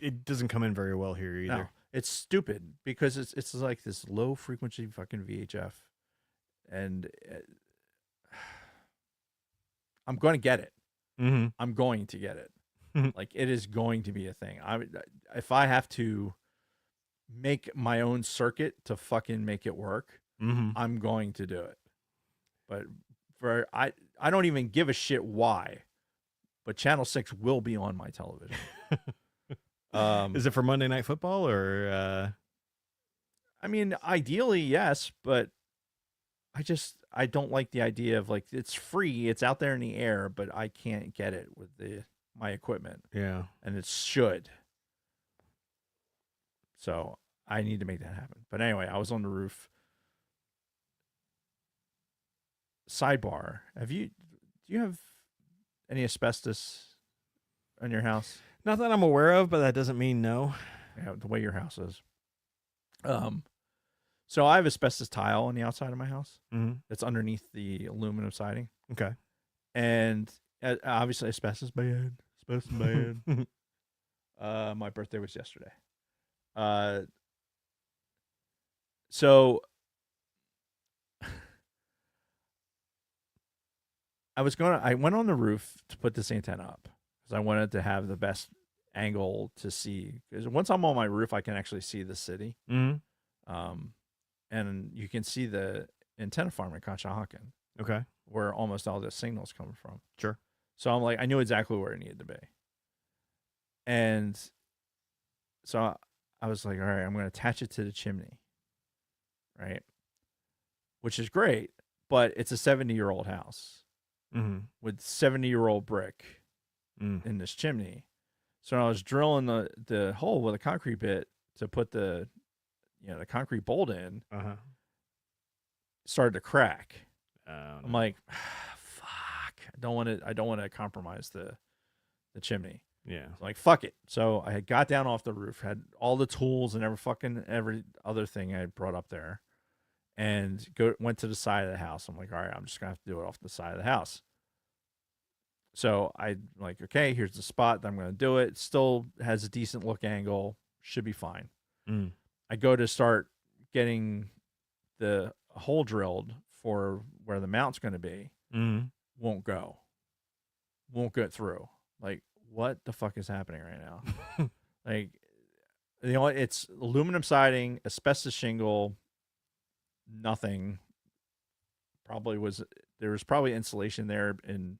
[SPEAKER 5] It doesn't come in very well here either.
[SPEAKER 3] No, it's stupid because it's like this low frequency fucking VHF, and I'm going to get it.
[SPEAKER 5] Mm-hmm.
[SPEAKER 3] I'm going to get it.
[SPEAKER 5] Mhm.
[SPEAKER 3] Like it is going to be a thing. If I have to make my own circuit to fucking make it work,
[SPEAKER 5] Mm-hmm.
[SPEAKER 3] I'm going to do it. But I don't even give a shit why. But channel 6 will be on my television.
[SPEAKER 5] Is it for Monday Night Football or?
[SPEAKER 3] I mean, ideally, yes, but I don't like the idea of like it's free, it's out there in the air, but I can't get it with my equipment,
[SPEAKER 5] Yeah.
[SPEAKER 3] and it should. So I need to make that happen. But anyway, I was on the roof. Sidebar: do you have any asbestos in your house?
[SPEAKER 5] Not that I'm aware of, but that doesn't mean no.
[SPEAKER 3] Yeah, the way your house is. So I have asbestos tile on the outside of my house.
[SPEAKER 5] Mm-hmm.
[SPEAKER 3] That's underneath the aluminum siding,
[SPEAKER 5] Okay.
[SPEAKER 3] and obviously asbestos bad. Asbestos bad. My birthday was yesterday. So I went on the roof to put this antenna up because I wanted to have the best angle to see. Because once I'm on my roof, I can actually see the city.
[SPEAKER 5] Mm-hmm.
[SPEAKER 3] And you can see the antenna farm in Conshohocken,
[SPEAKER 5] Okay.
[SPEAKER 3] where almost all the signals coming from.
[SPEAKER 5] Sure.
[SPEAKER 3] So I'm like, I knew exactly where it needed to be. And so I was like, all right, I'm going to attach it to the chimney. Right. Which is great, but it's a 70-year-old house
[SPEAKER 5] Mm-hmm.
[SPEAKER 3] with 70-year-old brick
[SPEAKER 5] Mm.
[SPEAKER 3] in this chimney. So I was drilling the hole with a concrete bit to put the concrete bolt in,
[SPEAKER 5] Uh-huh.
[SPEAKER 3] started to crack.
[SPEAKER 5] Oh,
[SPEAKER 3] I'm like, fuck. I don't want to compromise the chimney.
[SPEAKER 5] yeah.
[SPEAKER 3] So like, fuck it. So I had got down off the roof, had all the tools and every other thing I had brought up there, and went to the side of the house. I'm like, all right, I'm just gonna have to do it off the side of the house. So I'm like, okay, here's the spot that I'm gonna do it. Still has a decent look angle, should be fine.
[SPEAKER 5] Mm.
[SPEAKER 3] I go to start getting the hole drilled for where the mount's going to be.
[SPEAKER 5] Mm-hmm.
[SPEAKER 3] Won't get through. Like, what the fuck is happening right now? Like, it's aluminum siding, asbestos shingle, nothing. There was probably insulation there in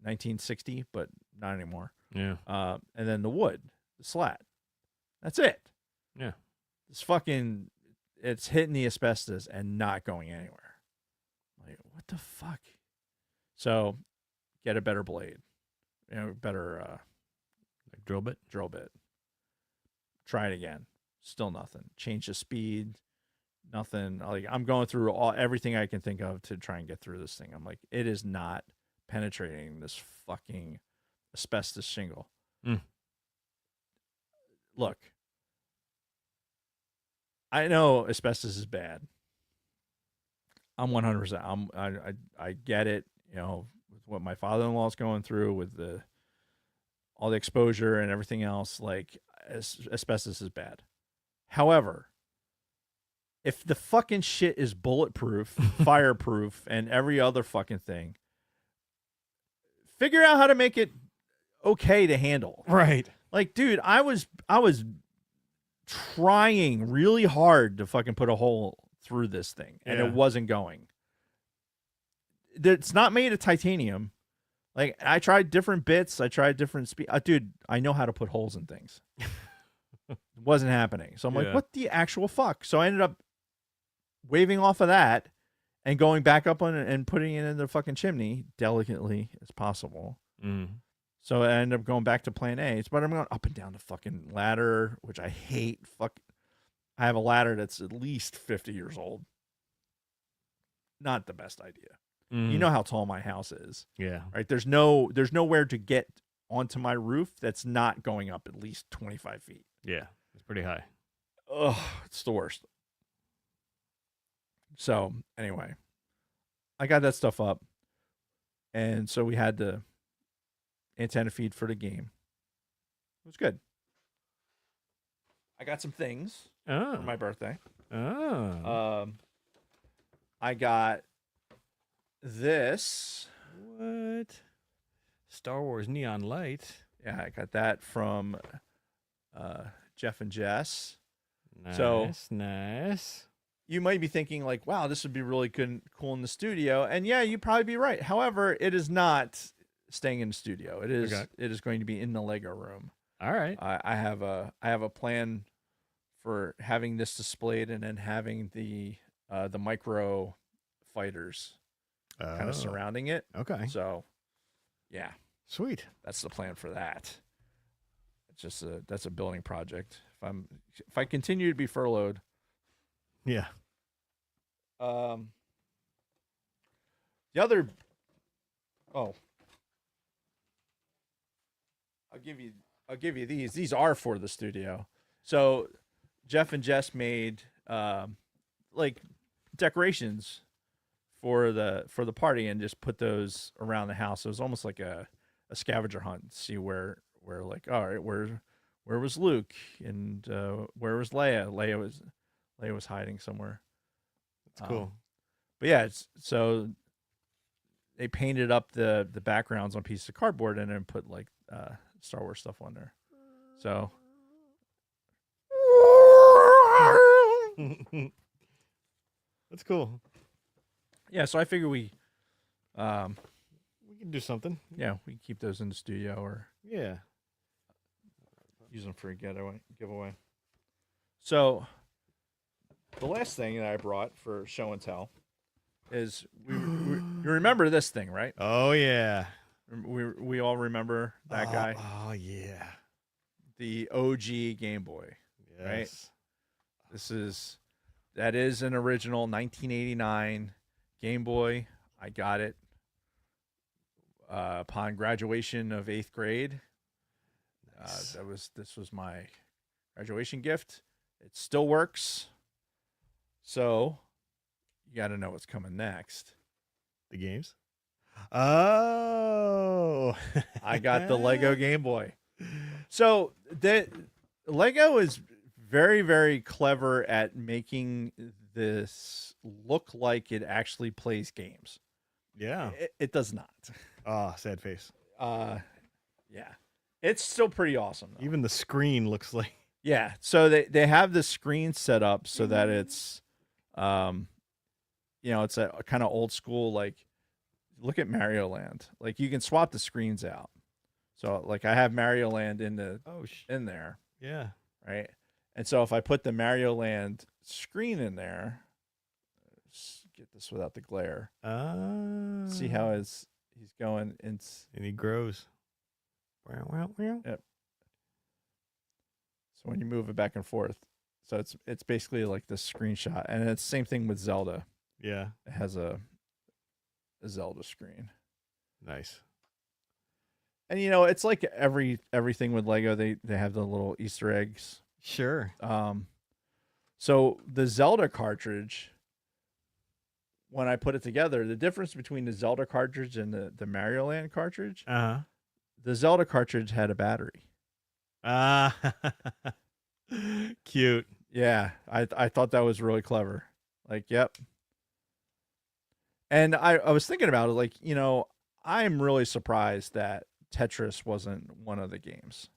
[SPEAKER 3] 1960, but not anymore.
[SPEAKER 5] Yeah.
[SPEAKER 3] And then the wood, the slat. That's it.
[SPEAKER 5] Yeah.
[SPEAKER 3] It's hitting the asbestos and not going anywhere. Like, what the fuck? So get a better blade, better
[SPEAKER 5] Like drill bit.
[SPEAKER 3] drill bit. Try it again. Still nothing. Change the speed. Nothing. Like, I'm going through everything I can think of to try and get through this thing. I'm like, it is not penetrating this fucking asbestos shingle.
[SPEAKER 5] Mm.
[SPEAKER 3] Look, I know asbestos is bad. I'm 100%. I get it. You know, with what my father-in-law is going through with all the exposure and everything else. Like asbestos is bad. However, if the fucking shit is bulletproof, fireproof, and every other fucking thing, figure out how to make it okay to handle.
[SPEAKER 5] Right.
[SPEAKER 3] Like, dude, I was trying really hard to fucking put a hole through this thing, and
[SPEAKER 5] Yeah.
[SPEAKER 3] it wasn't going. It's not made of titanium. Like, I tried different bits. I tried different speed. Dude, I know how to put holes in things. It wasn't happening. So I'm
[SPEAKER 5] Yeah.
[SPEAKER 3] like, what the actual fuck? So I ended up waving off of that and going back up on it and putting it in the fucking chimney delicately as possible.
[SPEAKER 5] Mm.
[SPEAKER 3] So I ended up going back to plan A. But I'm going up and down the fucking ladder, which I hate. I have a ladder that's at least 50 years old. Not the best idea. You know how tall my house is,
[SPEAKER 5] Yeah.
[SPEAKER 3] right? There's nowhere to get onto my roof that's not going up at least 25 feet.
[SPEAKER 5] Yeah. It's pretty high.
[SPEAKER 3] Ugh, it's the worst. So anyway, I got that stuff up, and so we had the antenna feed for the game. It was good. I got some things
[SPEAKER 5] Oh.
[SPEAKER 3] for my birthday.
[SPEAKER 5] Oh.
[SPEAKER 3] I got this.
[SPEAKER 5] What? Star Wars Neon Light.
[SPEAKER 3] Yeah, I got that from Jeff and Jess.
[SPEAKER 5] Nice.
[SPEAKER 3] So-
[SPEAKER 5] nice.
[SPEAKER 3] You might be thinking like, wow, this would be really good, cool in the studio. And yeah, you'd probably be right. However, it is not staying in the studio. It is
[SPEAKER 5] Okay.
[SPEAKER 3] it is going to be in the Lego room.
[SPEAKER 5] All right.
[SPEAKER 3] I have a plan for having this displayed and then having the micro fighters kind
[SPEAKER 5] Oh,
[SPEAKER 3] of surrounding it.
[SPEAKER 5] Okay.
[SPEAKER 3] So yeah,
[SPEAKER 5] Sweet.
[SPEAKER 3] that's the plan for that. It's just that's a building project. If I continue to be furloughed,
[SPEAKER 5] Yeah.
[SPEAKER 3] the other, I'll give you these. These are for the studio. So Jeff and Jess made like decorations for the party and just put those around the house. It was almost like a scavenger hunt. See where like, all right, where was Luke and where was Leia? Leia was hiding somewhere.
[SPEAKER 5] That's cool.
[SPEAKER 3] But yeah, so they painted up the backgrounds on pieces of cardboard and then put like Star Wars stuff on there. So
[SPEAKER 5] That's cool.
[SPEAKER 3] yeah, so I figure we
[SPEAKER 5] We can do something.
[SPEAKER 3] we keep those in the studio or
[SPEAKER 5] Yeah.
[SPEAKER 3] use them for a giveaway. So the last thing that I brought for show and tell is you remember this thing, right?
[SPEAKER 5] Oh yeah.
[SPEAKER 3] We all remember that guy,
[SPEAKER 5] Oh yeah.
[SPEAKER 3] the OG Game Boy.
[SPEAKER 5] Yes.
[SPEAKER 3] That is an original 1989 Game Boy. I got it upon graduation of 8th grade.
[SPEAKER 5] Nice.
[SPEAKER 3] This was my graduation gift. It still works. So you got to know what's coming next.
[SPEAKER 5] The games. Oh.
[SPEAKER 3] I got the Lego Game Boy. So the Lego is very, very clever at making this look like it actually plays games.
[SPEAKER 5] Yeah.
[SPEAKER 3] It does not.
[SPEAKER 5] Oh, sad face.
[SPEAKER 3] Yeah. It's still pretty awesome though.
[SPEAKER 5] Even the screen looks like.
[SPEAKER 3] Yeah. So they have the screen set up so that it's it's a kind of old school, like look at Mario Land. Like you can swap the screens out. So like I have Mario Land in there,
[SPEAKER 5] Yeah.
[SPEAKER 3] right? And so if I put the Mario Land screen in there, let's get this without the glare. See how he's going.
[SPEAKER 5] And he grows.
[SPEAKER 3] Yep. So when you move it back and forth, so it's basically like this screenshot, and it's the same thing with Zelda.
[SPEAKER 5] Yeah.
[SPEAKER 3] It has a Zelda screen,
[SPEAKER 5] Nice.
[SPEAKER 3] and it's like everything with Lego. They have the little Easter eggs.
[SPEAKER 5] Sure.
[SPEAKER 3] So the Zelda cartridge, when I put it together, the difference between the Zelda cartridge and the Mario Land cartridge, the Zelda cartridge had a battery.
[SPEAKER 5] Cute.
[SPEAKER 3] Yeah, I thought that was really clever. Like, yep. And I was thinking about it, like, I'm really surprised that Tetris wasn't one of the games.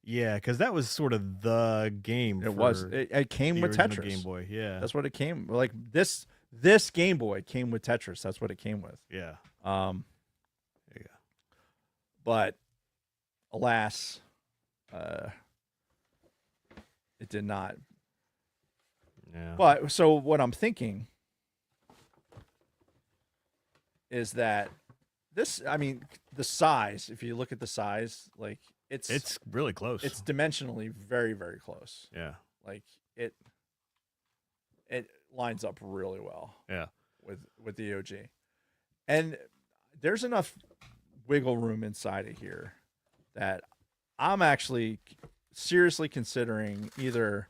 [SPEAKER 5] Yeah, because that was sort of the game.
[SPEAKER 3] It came
[SPEAKER 5] the
[SPEAKER 3] with
[SPEAKER 5] original
[SPEAKER 3] Tetris.
[SPEAKER 5] Game Boy. Yeah,
[SPEAKER 3] That's what it came like. This Game Boy came with Tetris. That's what it came with.
[SPEAKER 5] yeah.
[SPEAKER 3] Yeah. But alas, it did not.
[SPEAKER 5] Yeah.
[SPEAKER 3] But so what I'm thinking is that the size, if you look at the size, like
[SPEAKER 5] it's really close.
[SPEAKER 3] it's dimensionally very, very close.
[SPEAKER 5] yeah,
[SPEAKER 3] Like it lines up really well
[SPEAKER 5] yeah.
[SPEAKER 3] with the OG. And there's enough wiggle room inside of here that I'm actually seriously considering either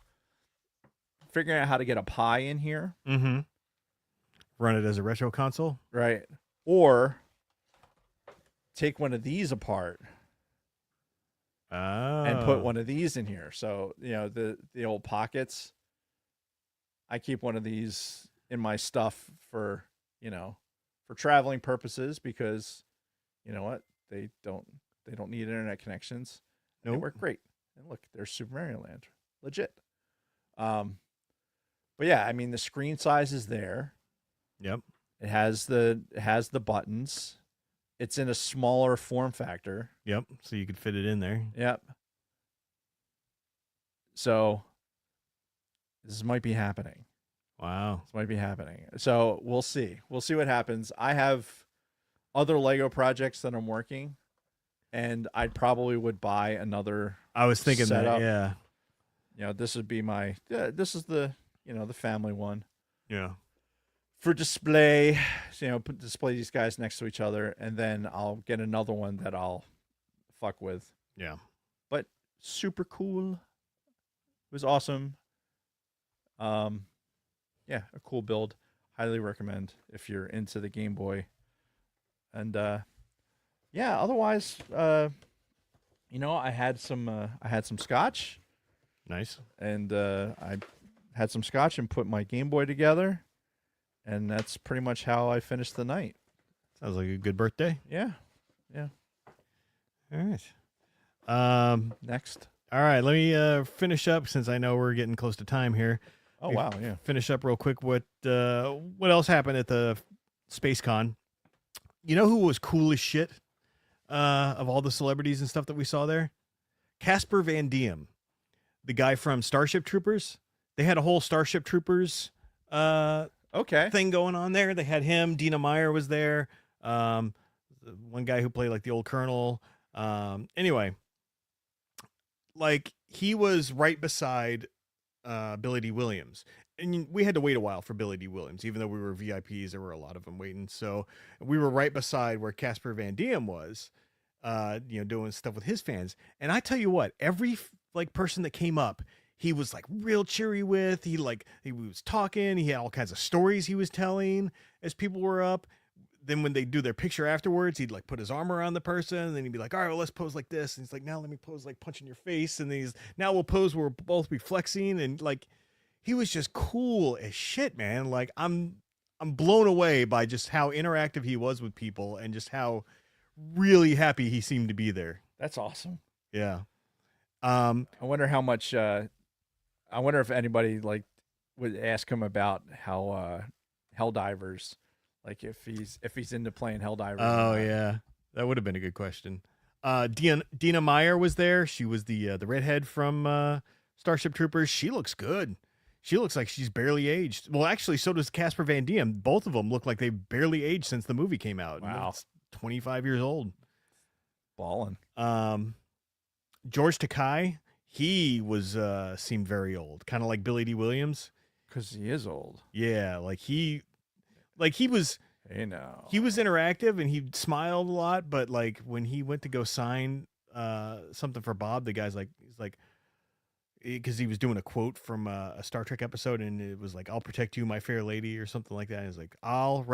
[SPEAKER 3] figuring out how to get a Pi in here,
[SPEAKER 5] Mm-hmm. Run it as a retro console.
[SPEAKER 3] right? Or take one of these apart and put one of these in here. So, the old pockets, I keep one of these in my stuff for traveling purposes because you know what? They don't need internet connections. They
[SPEAKER 5] Nope.
[SPEAKER 3] work great. And look, there's Super Mario Land. Legit. But yeah, the screen size is there.
[SPEAKER 5] Yep.
[SPEAKER 3] It has the buttons. It's in a smaller form factor.
[SPEAKER 5] Yep. So you could fit it in there.
[SPEAKER 3] Yep. So this might be happening.
[SPEAKER 5] Wow.
[SPEAKER 3] This might be happening. So we'll see. We'll see what happens. I have other Lego projects that I'm working, and I probably would buy another.
[SPEAKER 5] I was thinking
[SPEAKER 3] setup.
[SPEAKER 5] that. Yeah.
[SPEAKER 3] This would be my. This is the the family one
[SPEAKER 5] Yeah.
[SPEAKER 3] for display. So, display these guys next to each other, and then I'll get another one that I'll fuck with.
[SPEAKER 5] Yeah.
[SPEAKER 3] But super cool. It was awesome. Yeah, a cool build. Highly recommend if you're into the Game Boy. And yeah, otherwise, I had some scotch,
[SPEAKER 5] Nice.
[SPEAKER 3] and I had some scotch and put my Game Boy together, and that's pretty much how I finished the night.
[SPEAKER 5] Sounds like a good birthday.
[SPEAKER 3] Yeah.
[SPEAKER 5] All right.
[SPEAKER 3] Next.
[SPEAKER 5] All right. Let me finish up since I know we're getting close to time here.
[SPEAKER 3] Oh wow, yeah.
[SPEAKER 5] Finish up real quick. What else happened at the Space Con? You know who was cool as shit of all the celebrities and stuff that we saw there? Casper Van Diem, the guy from Starship Troopers. They had a whole Starship Troopers
[SPEAKER 3] Okay.
[SPEAKER 5] thing going on there. They had him. Dina Meyer was there. The one guy who played like the old Colonel. Anyway, like he was right beside Billy D. Williams. And we had to wait a while for Billy D. Williams, even though we were VIPs. There were a lot of them waiting. So we were right beside where Casper Van Diem was, doing stuff with his fans. And I tell you what, every person that came up, he was like real cheery with. He was talking. He had all kinds of stories he was telling as people were up. Then when they do their picture afterwards, he'd like put his arm around the person, and then he'd be like, all right, well, let's pose like this. And he's like, now let me pose like punching your face. And now we'll pose where we'll both be flexing. And like, he was just cool as shit, man. Like I'm blown away by just how interactive he was with people and just how really happy he seemed to be there.
[SPEAKER 3] That's awesome.
[SPEAKER 5] Yeah.
[SPEAKER 3] I wonder how much. I wonder if anybody would ask him about how Helldivers, like if he's into playing Helldivers.
[SPEAKER 5] Oh yeah, that would have been a good question. Dina Meyer was there. She was the redhead from Starship Troopers. She looks good. She looks like she's barely aged. Well, actually, so does Casper Van Diem. Both of them look like they've barely aged since the movie came out.
[SPEAKER 3] Wow.
[SPEAKER 5] It's 25 years old.
[SPEAKER 3] Ballin'.
[SPEAKER 5] George Takei, he was seemed very old, kind of like Billy D. Williams.
[SPEAKER 3] Because he is old.
[SPEAKER 5] Yeah, he was.
[SPEAKER 3] Hey, no.
[SPEAKER 5] He was interactive and he smiled a lot, but like when he went to go sign something for Bob, the guy's like, he's like, because he was doing a quote from a Star Trek episode, and it was like, "I'll protect you, my fair lady," or something like that. And he's like, "I'll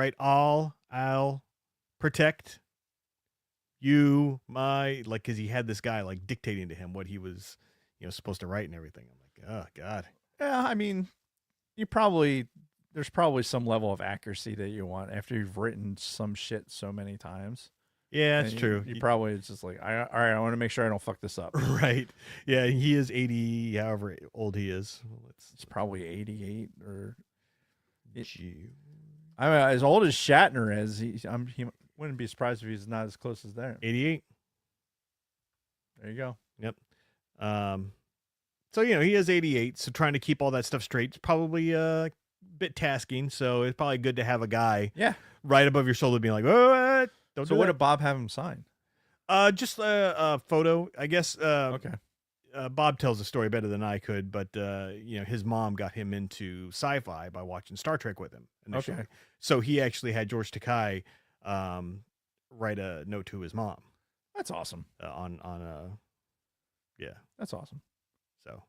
[SPEAKER 5] protect you, my," like, because he had this guy like dictating to him what he was, supposed to write and everything. I'm like, oh God.
[SPEAKER 3] Yeah, I mean, there's probably some level of accuracy that you want after you've written some shit so many times.
[SPEAKER 5] Yeah,
[SPEAKER 3] And
[SPEAKER 5] that's true.
[SPEAKER 3] You probably it's just like, all right, I want to make sure I don't fuck this up.
[SPEAKER 5] Right. Yeah, he is 80, however old he is.
[SPEAKER 3] It's probably 88 or.
[SPEAKER 5] Gee.
[SPEAKER 3] I mean, as old as Shatner is, he wouldn't be surprised if he's not as close as that.
[SPEAKER 5] 88.
[SPEAKER 3] There you go.
[SPEAKER 5] Yep. So he is 88. So trying to keep all that stuff straight is probably a bit tasking. So it's probably good to have a guy, right above your shoulder, being like, "What? Don't."
[SPEAKER 3] So
[SPEAKER 5] do
[SPEAKER 3] what
[SPEAKER 5] that."
[SPEAKER 3] did Bob have him sign?
[SPEAKER 5] Just a photo, I guess.
[SPEAKER 3] Okay.
[SPEAKER 5] Bob tells the story better than I could, but his mom got him into sci-fi by watching Star Trek with him initially.
[SPEAKER 3] Okay.
[SPEAKER 5] So he actually had George Takei write a note to his mom.
[SPEAKER 3] That's awesome. That's awesome.
[SPEAKER 5] So,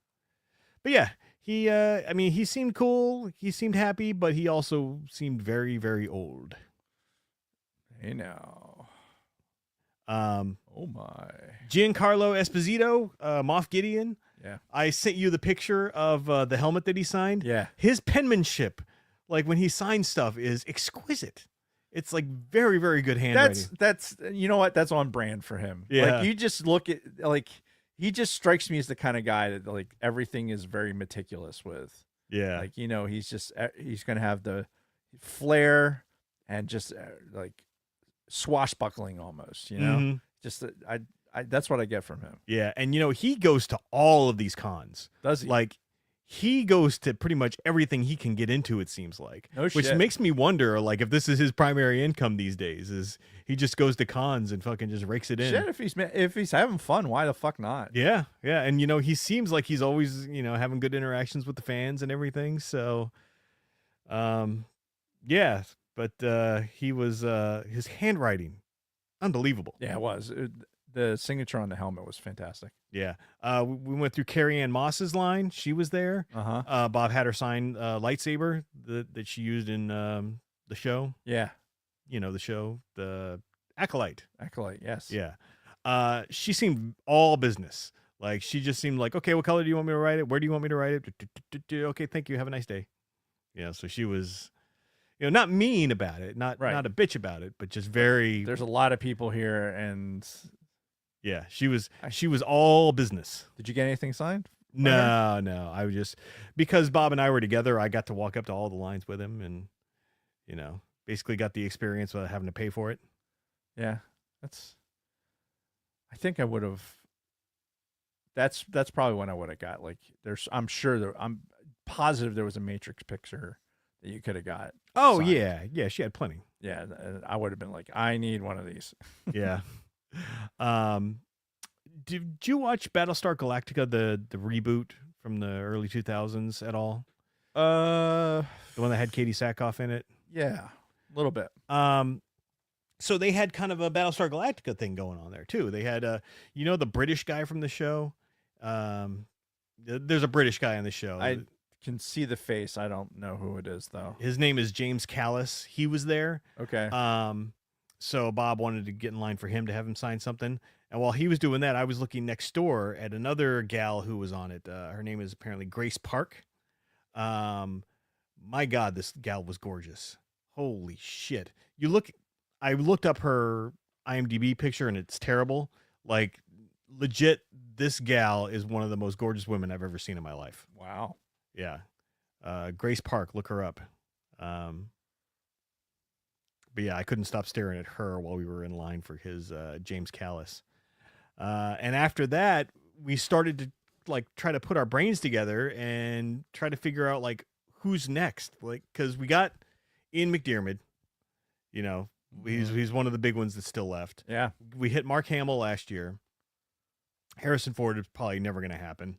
[SPEAKER 5] but yeah, he seemed cool. He seemed happy, but he also seemed very, very old.
[SPEAKER 3] Hey now.
[SPEAKER 5] Oh
[SPEAKER 3] my.
[SPEAKER 5] Giancarlo Esposito, Moff Gideon.
[SPEAKER 3] Yeah.
[SPEAKER 5] I sent you the picture of the helmet that he signed.
[SPEAKER 3] Yeah.
[SPEAKER 5] His penmanship, like when he signs stuff, is exquisite. It's like very, very good handwriting.
[SPEAKER 3] That's you know what? That's on brand for him.
[SPEAKER 5] Yeah.
[SPEAKER 3] Like you just look at he just strikes me as the kind of guy that like everything is very meticulous with.
[SPEAKER 5] Yeah.
[SPEAKER 3] Like, he's going to have the flair and just like swashbuckling almost,
[SPEAKER 5] Mhm.
[SPEAKER 3] Just I that's what I get from him.
[SPEAKER 5] Yeah. And he goes to all of these cons.
[SPEAKER 3] Does he?
[SPEAKER 5] Like he goes to pretty much everything he can get into, it seems like.
[SPEAKER 3] No
[SPEAKER 5] which
[SPEAKER 3] shit.
[SPEAKER 5] makes me wonder, like, if this is his primary income these days, is he just goes to cons and fucking just rakes it in.
[SPEAKER 3] Shit, if he's having fun, why the fuck not?
[SPEAKER 5] Yeah, yeah. And he seems like he's always, having good interactions with the fans and everything. So yeah. But he was his handwriting, unbelievable.
[SPEAKER 3] Yeah, it was. The signature on the helmet was fantastic.
[SPEAKER 5] Yeah. We went through Carrie Ann Moss's line. She was there.
[SPEAKER 3] Uh-huh.
[SPEAKER 5] Bob had her sign lightsaber that she used in the show.
[SPEAKER 3] Yeah.
[SPEAKER 5] The show, the Acolyte.
[SPEAKER 3] Acolyte, yes.
[SPEAKER 5] Yeah. She seemed all business. Like, she just seemed like, okay, what color do you want me to write it? Where do you want me to write it? Okay, thank you. Have a nice day. Yeah, so she was, not mean about it, not a bitch about it, but just very.
[SPEAKER 3] There's a lot of people here, and
[SPEAKER 5] yeah, she was all business.
[SPEAKER 3] Did you get anything signed?
[SPEAKER 5] No. I was just, because Bob and I were together, I got to walk up to all the lines with him and, basically got the experience without having to pay for it.
[SPEAKER 3] Yeah, I think I would have. That's probably when I would have got like. I'm positive there was a Matrix picture that you could have got.
[SPEAKER 5] Oh
[SPEAKER 3] signed.
[SPEAKER 5] yeah, she had plenty.
[SPEAKER 3] Yeah, and I would have been like, I need one of these.
[SPEAKER 5] Yeah. Did you watch Battlestar Galactica, the reboot from the early 2000s at all? The one that had Katie Sackhoff in it?
[SPEAKER 3] Yeah, a little bit.
[SPEAKER 5] So they had kind of a Battlestar Galactica thing going on there too. They had the British guy from the show. There's a British guy on the show.
[SPEAKER 3] I can see the face. I don't know who it is though.
[SPEAKER 5] His name is James Callis. He was there.
[SPEAKER 3] Okay.
[SPEAKER 5] So Bob wanted to get in line for him to have him sign something. And while he was doing that, I was looking next door at another gal who was on it. Her name is apparently Grace Park. My God, this gal was gorgeous. Holy shit. I looked up her IMDb picture and it's terrible. Like, legit, this gal is one of the most gorgeous women I've ever seen in my life.
[SPEAKER 3] Wow.
[SPEAKER 5] Yeah. Grace Park, look her up. But yeah, I couldn't stop staring at her while we were in line for his James Callis. And after that, we started to like try to put our brains together and try to figure out like who's next. Like, because we got Ian McDiarmid, he's one of the big ones that's still left.
[SPEAKER 3] Yeah.
[SPEAKER 5] We hit Mark Hamill last year. Harrison Ford is probably never going to happen.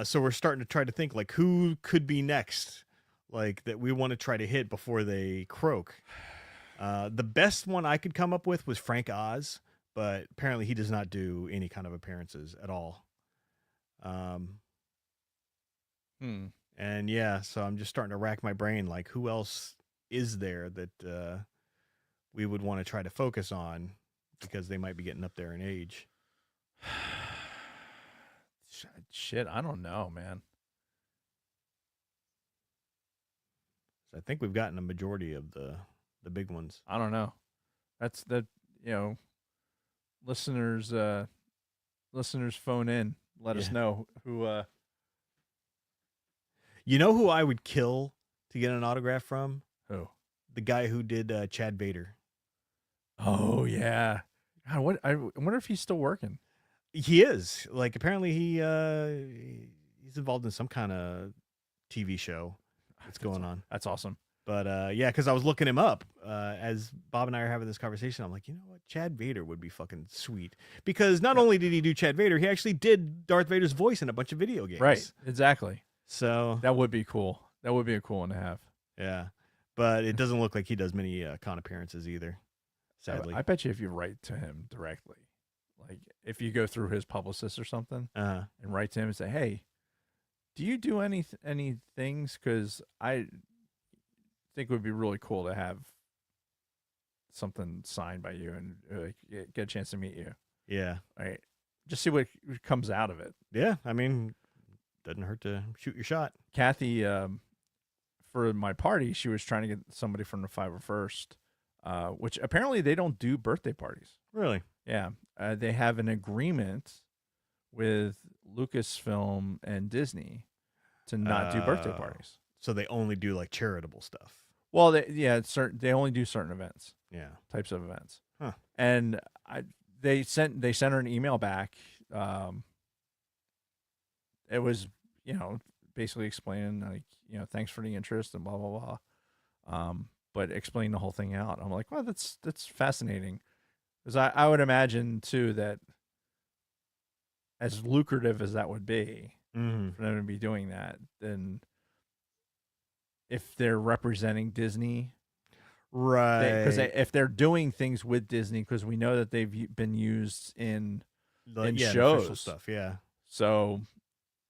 [SPEAKER 5] So we're starting to try to think like who could be next, like that we want to try to hit before they croak. The best one I could come up with was Frank Oz, but apparently he does not do any kind of appearances at all.
[SPEAKER 3] Hmm.
[SPEAKER 5] And yeah, so I'm just starting to rack my brain, like who else is there that we would want to try to focus on because they might be getting up there in age.
[SPEAKER 3] Shit, I don't know, man.
[SPEAKER 5] So I think we've gotten a majority of the big ones.
[SPEAKER 3] I don't know. That's the listeners phone in. Let us
[SPEAKER 5] Yeah.
[SPEAKER 3] know who.
[SPEAKER 5] You know who I would kill to get an autograph from?
[SPEAKER 3] Who?
[SPEAKER 5] The guy who did Chad Vader.
[SPEAKER 3] Oh yeah. God, I wonder if he's still working.
[SPEAKER 5] He is. Like apparently he's involved in some kind of TV show that's going on.
[SPEAKER 3] That's awesome.
[SPEAKER 5] But yeah, because I was looking him up as Bob and I are having this conversation. I'm like, you know what? Chad Vader would be fucking sweet. Because not only did he do Chad Vader, he actually did Darth Vader's voice in a bunch of video games.
[SPEAKER 3] Right. Exactly.
[SPEAKER 5] So
[SPEAKER 3] That would be cool. That would be a cool one to have.
[SPEAKER 5] yeah. But it doesn't look like he does many con appearances either. Sadly.
[SPEAKER 3] I bet you if you write to him directly, like if you go through his publicist or something
[SPEAKER 5] Uh-huh.
[SPEAKER 3] and write to him and say, "Hey, do you do any things? Because I think it would be really cool to have something signed by you and get a chance to meet you."
[SPEAKER 5] Yeah.
[SPEAKER 3] All right, just see what comes out of it.
[SPEAKER 5] Yeah. I mean, doesn't hurt to shoot your shot.
[SPEAKER 3] Kathy, for my party, she was trying to get somebody from the 501st, which apparently they don't do birthday parties.
[SPEAKER 5] Really?
[SPEAKER 3] Yeah, they have an agreement with Lucasfilm and Disney to not do birthday parties.
[SPEAKER 5] So they only do like charitable stuff.
[SPEAKER 3] Well, they only do certain events,
[SPEAKER 5] Yeah.
[SPEAKER 3] types of events.
[SPEAKER 5] Huh.
[SPEAKER 3] And they sent her an email back. It was basically explaining like thanks for the interest and blah blah blah. But explain the whole thing out. I'm like, well, that's fascinating, because I would imagine too that as lucrative as that would be
[SPEAKER 5] Mm-hmm.
[SPEAKER 3] for them to be doing that, then if they're representing Disney,
[SPEAKER 5] Right.
[SPEAKER 3] because if they're doing things with Disney, because we know that they've been used in
[SPEAKER 5] The
[SPEAKER 3] in
[SPEAKER 5] official
[SPEAKER 3] shows.
[SPEAKER 5] stuff. Yeah.
[SPEAKER 3] so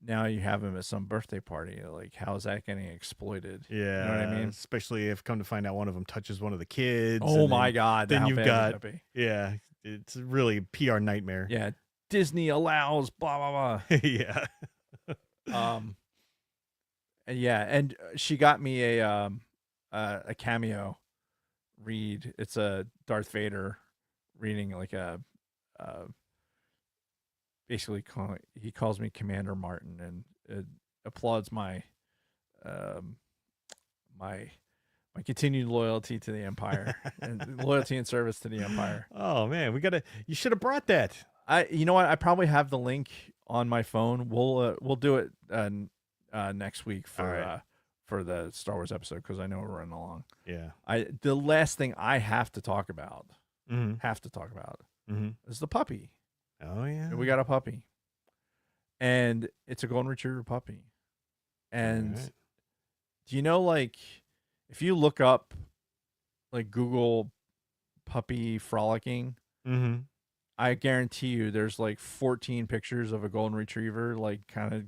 [SPEAKER 3] now you have him at some birthday party. Like, how is that getting exploited?
[SPEAKER 5] Yeah.
[SPEAKER 3] You know what I mean?
[SPEAKER 5] Especially if come to find out one of them touches one of the kids.
[SPEAKER 3] Oh
[SPEAKER 5] and
[SPEAKER 3] my
[SPEAKER 5] then-
[SPEAKER 3] God!
[SPEAKER 5] then
[SPEAKER 3] how
[SPEAKER 5] you've
[SPEAKER 3] bad
[SPEAKER 5] got-
[SPEAKER 3] would that be?
[SPEAKER 5] Yeah. It's really a PR nightmare.
[SPEAKER 3] Yeah, Disney allows blah blah
[SPEAKER 5] Yeah.
[SPEAKER 3] blah. And yeah, and she got me a cameo read. It's a Darth Vader reading, like a basically he calls me Commander Martin, and it applauds my my continued loyalty to the Empire and loyalty and service to the Empire.
[SPEAKER 5] Oh man, you should have brought that.
[SPEAKER 3] You know what? I probably have the link on my phone. We'll do it next week
[SPEAKER 5] All right.
[SPEAKER 3] for the Star Wars episode, because I know we're running along.
[SPEAKER 5] Yeah.
[SPEAKER 3] The last thing I have to talk about
[SPEAKER 5] Mm-hmm.
[SPEAKER 3] is the puppy.
[SPEAKER 5] Oh yeah.
[SPEAKER 3] We got a puppy, and it's a golden retriever puppy. And
[SPEAKER 5] Alright.
[SPEAKER 3] do you know, like, if you look up like Google puppy frolicking,
[SPEAKER 5] Mm-hmm.
[SPEAKER 3] I guarantee you there's like 14 pictures of a golden retriever, like kind of,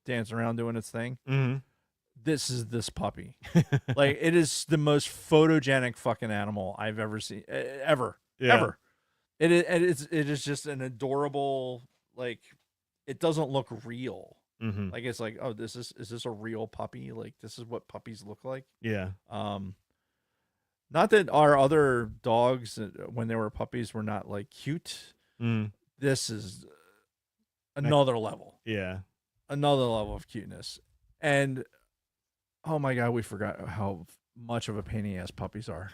[SPEAKER 3] dancing around doing its thing.
[SPEAKER 5] Mm-hmm.
[SPEAKER 3] This is this puppy. Like, it is the most photogenic fucking animal I've ever seen, ever. It is just an adorable, like, it doesn't look real.
[SPEAKER 5] Mm-hmm.
[SPEAKER 3] Like, it's like, oh, is this a real puppy? Like, this is what puppies look like.
[SPEAKER 5] Yeah.
[SPEAKER 3] Not that our other dogs, when they were puppies, were not like cute.
[SPEAKER 5] Mm.
[SPEAKER 3] This is another level
[SPEAKER 5] Yeah.
[SPEAKER 3] of cuteness. And oh my God, we forgot how much of a pain in the ass puppies are.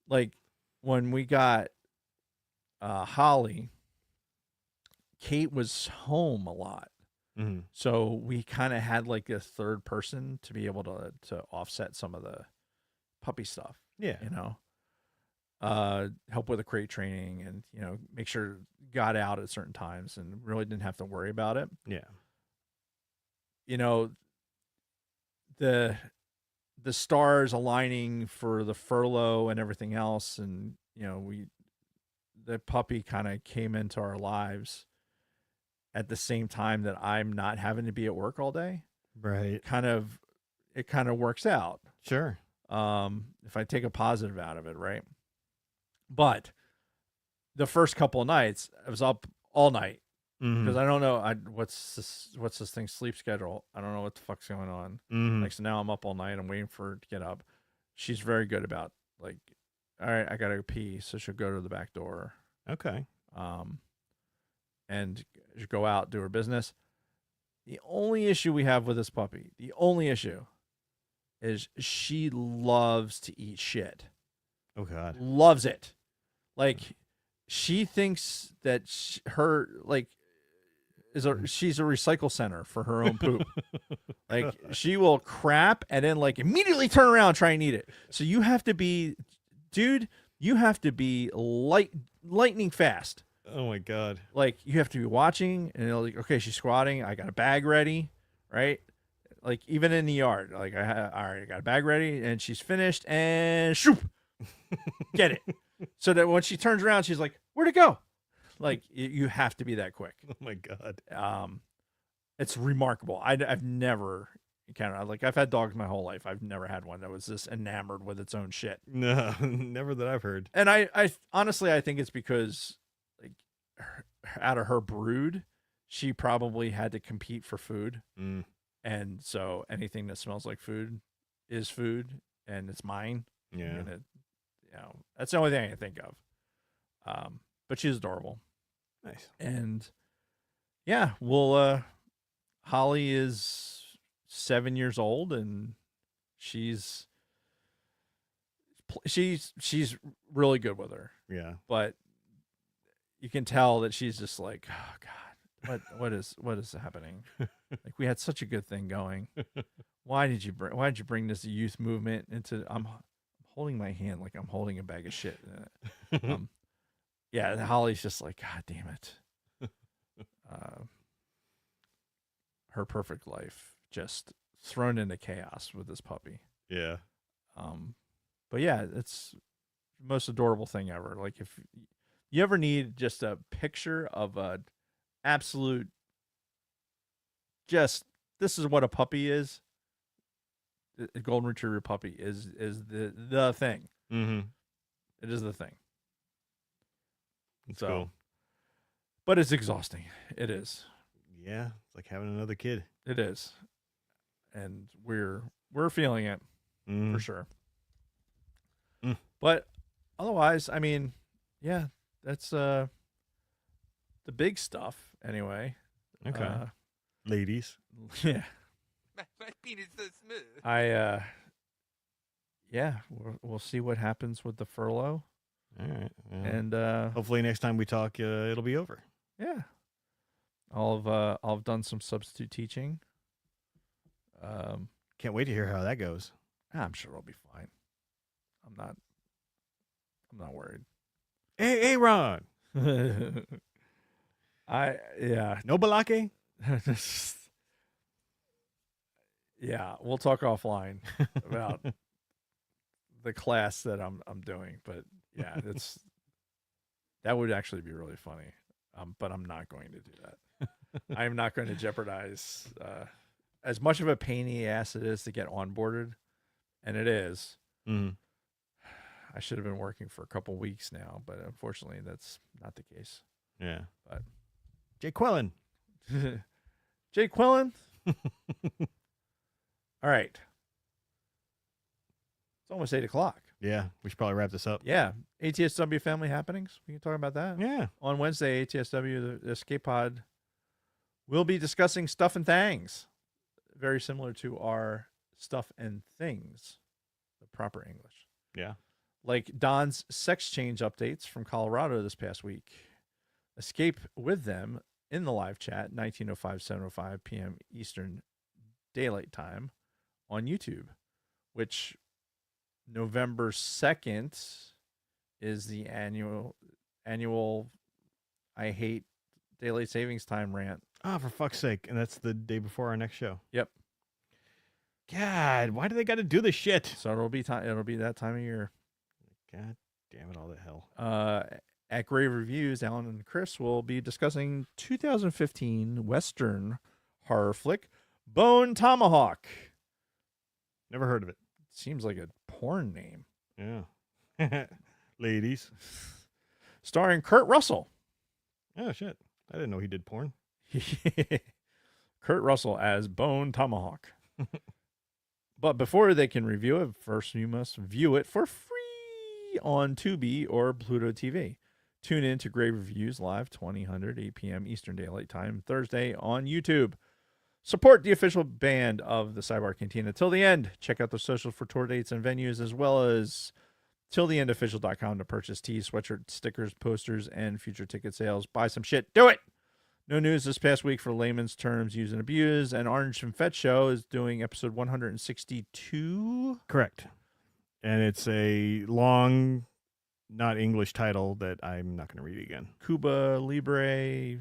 [SPEAKER 3] Like, when we got Holly, Kate was home a lot.
[SPEAKER 5] Mm-hmm.
[SPEAKER 3] So we kind of had like a third person to be able to offset some of the puppy stuff.
[SPEAKER 5] Yeah.
[SPEAKER 3] Help with the crate training, and make sure got out at certain times, and really didn't have to worry about it.
[SPEAKER 5] Yeah.
[SPEAKER 3] The stars aligning for the furlough and everything else, and the puppy kind of came into our lives at the same time that I'm not having to be at work all day.
[SPEAKER 5] Right.
[SPEAKER 3] it kind of works out.
[SPEAKER 5] Sure.
[SPEAKER 3] If I take a positive out of it, right? But the first couple of nights, I was up all night because I don't know what's this thing sleep schedule. I don't know what the fuck's going on. Like, so now I'm up all night. I'm waiting for her to get up. She's very good about like, all right, I gotta go pee, so she'll go to the back door.
[SPEAKER 5] Okay.
[SPEAKER 3] And go out, do her business. The only issue we have with this puppy, the only issue, is she loves to eat shit.
[SPEAKER 5] Oh God.
[SPEAKER 3] Loves it. Like, she thinks that she's a recycle center for her own poop. Like, she will crap and then like immediately turn around and try and eat it. So you have to be, dude, lightning fast.
[SPEAKER 5] Oh my God.
[SPEAKER 3] Like, you have to be watching and you're like, okay, she's squatting. I got a bag ready, right? Like, even in the yard, like, all right, I got a bag ready, and she's finished, and shoop, get it. So that when she turns around, she's like, where'd it go? Like, you have to be that quick.
[SPEAKER 5] Oh my God.
[SPEAKER 3] It's remarkable. I've never encountered, like, I've had dogs my whole life. I've never had one that was this enamored with its own shit.
[SPEAKER 5] No, never that I've heard.
[SPEAKER 3] And I honestly, I think it's because, like, out of her brood, she probably had to compete for food. And so anything that smells like food is food, and it's mine.
[SPEAKER 5] Yeah.
[SPEAKER 3] And that's the only thing I can think of. But she's adorable.
[SPEAKER 5] Nice.
[SPEAKER 3] And yeah, Holly is 7 years old, and she's really good with her.
[SPEAKER 5] Yeah.
[SPEAKER 3] But you can tell that she's just like, oh God, what is happening? Like, we had such a good thing going. Why did you bring this youth movement into? I'm holding my hand like I'm holding a bag of shit. Yeah, Holly's just like, God damn it. Her perfect life just thrown into chaos with this puppy.
[SPEAKER 5] Yeah.
[SPEAKER 3] But yeah, it's the most adorable thing ever. Like, if you ever need just a picture of a absolute, just, this is what a puppy is. A golden retriever puppy is the thing. It is the thing.
[SPEAKER 5] It's cool.
[SPEAKER 3] But it's exhausting. It is.
[SPEAKER 5] Yeah, it's like having another kid.
[SPEAKER 3] It is. And we're feeling it for sure. But otherwise, I mean, yeah, that's the big stuff anyway.
[SPEAKER 5] Okay. Ladies.
[SPEAKER 3] Yeah.
[SPEAKER 6] My penis so smooth.
[SPEAKER 3] Yeah, we'll see what happens with the furlough.
[SPEAKER 5] All right. Yeah.
[SPEAKER 3] And
[SPEAKER 5] hopefully next time we talk, it'll be over.
[SPEAKER 3] Yeah. I'll have done some substitute teaching.
[SPEAKER 5] Can't wait to hear how that goes.
[SPEAKER 3] I'm sure it'll be fine. I'm not worried.
[SPEAKER 5] Hey, Ron.
[SPEAKER 3] Yeah.
[SPEAKER 5] No balake?
[SPEAKER 3] Yeah, we'll talk offline about the class that I'm doing, but yeah, that would actually be really funny. But I'm not going to do that. I'm not going to jeopardize as much of a pain in the ass it is to get onboarded, and it is. I should have been working for a couple weeks now, but unfortunately, that's not the case.
[SPEAKER 5] Yeah.
[SPEAKER 3] But
[SPEAKER 5] Jay Quillen.
[SPEAKER 3] Jay Quillen. All right. It's almost 8:00.
[SPEAKER 5] Yeah, we should probably wrap this up.
[SPEAKER 3] Yeah. ATSW family happenings. We can talk about that.
[SPEAKER 5] Yeah.
[SPEAKER 3] On Wednesday, ATSW, the Escape Pod, will be discussing Stuff and Things. Very similar to our Stuff and Things, the proper English.
[SPEAKER 5] Yeah.
[SPEAKER 3] Like Don's sex change updates from Colorado this past week. Escape with them in the live chat, 19:05, 7:05 p.m. Eastern Daylight Time on YouTube, which November 2nd is the annual I hate daylight savings time rant.
[SPEAKER 5] Oh, for fuck's sake. And that's the day before our next show.
[SPEAKER 3] Yep.
[SPEAKER 5] God, why do they got to do this shit?
[SPEAKER 3] So it'll be that time of year.
[SPEAKER 5] God damn it, all the hell.
[SPEAKER 3] At Grave Reviews, Alan and Chris will be discussing 2015 Western horror flick Bone Tomahawk.
[SPEAKER 5] Never heard of it.
[SPEAKER 3] Seems like a porn name.
[SPEAKER 5] Yeah. Ladies.
[SPEAKER 3] Starring Kurt Russell.
[SPEAKER 5] Oh, shit. I didn't know he did porn.
[SPEAKER 3] Kurt Russell as Bone Tomahawk. But before they can review it, first you must view it for free on Tubi or Pluto TV. Tune in to Grave Reviews live 2000 8 p.m. Eastern Daylight Time Thursday on YouTube. Support the official band of the Sidebar Cantina till the end. Check out the socials for tour dates and venues, as well as tilltheendofficial.com to purchase tees, sweatshirts, stickers, posters, and future ticket sales. Buy some shit. Do it! No news this past week for layman's terms used and abused, and Orange and Fett Show is doing episode 162.
[SPEAKER 5] Correct. And it's a long, not English title that I'm not going to read again.
[SPEAKER 3] Cuba Libre.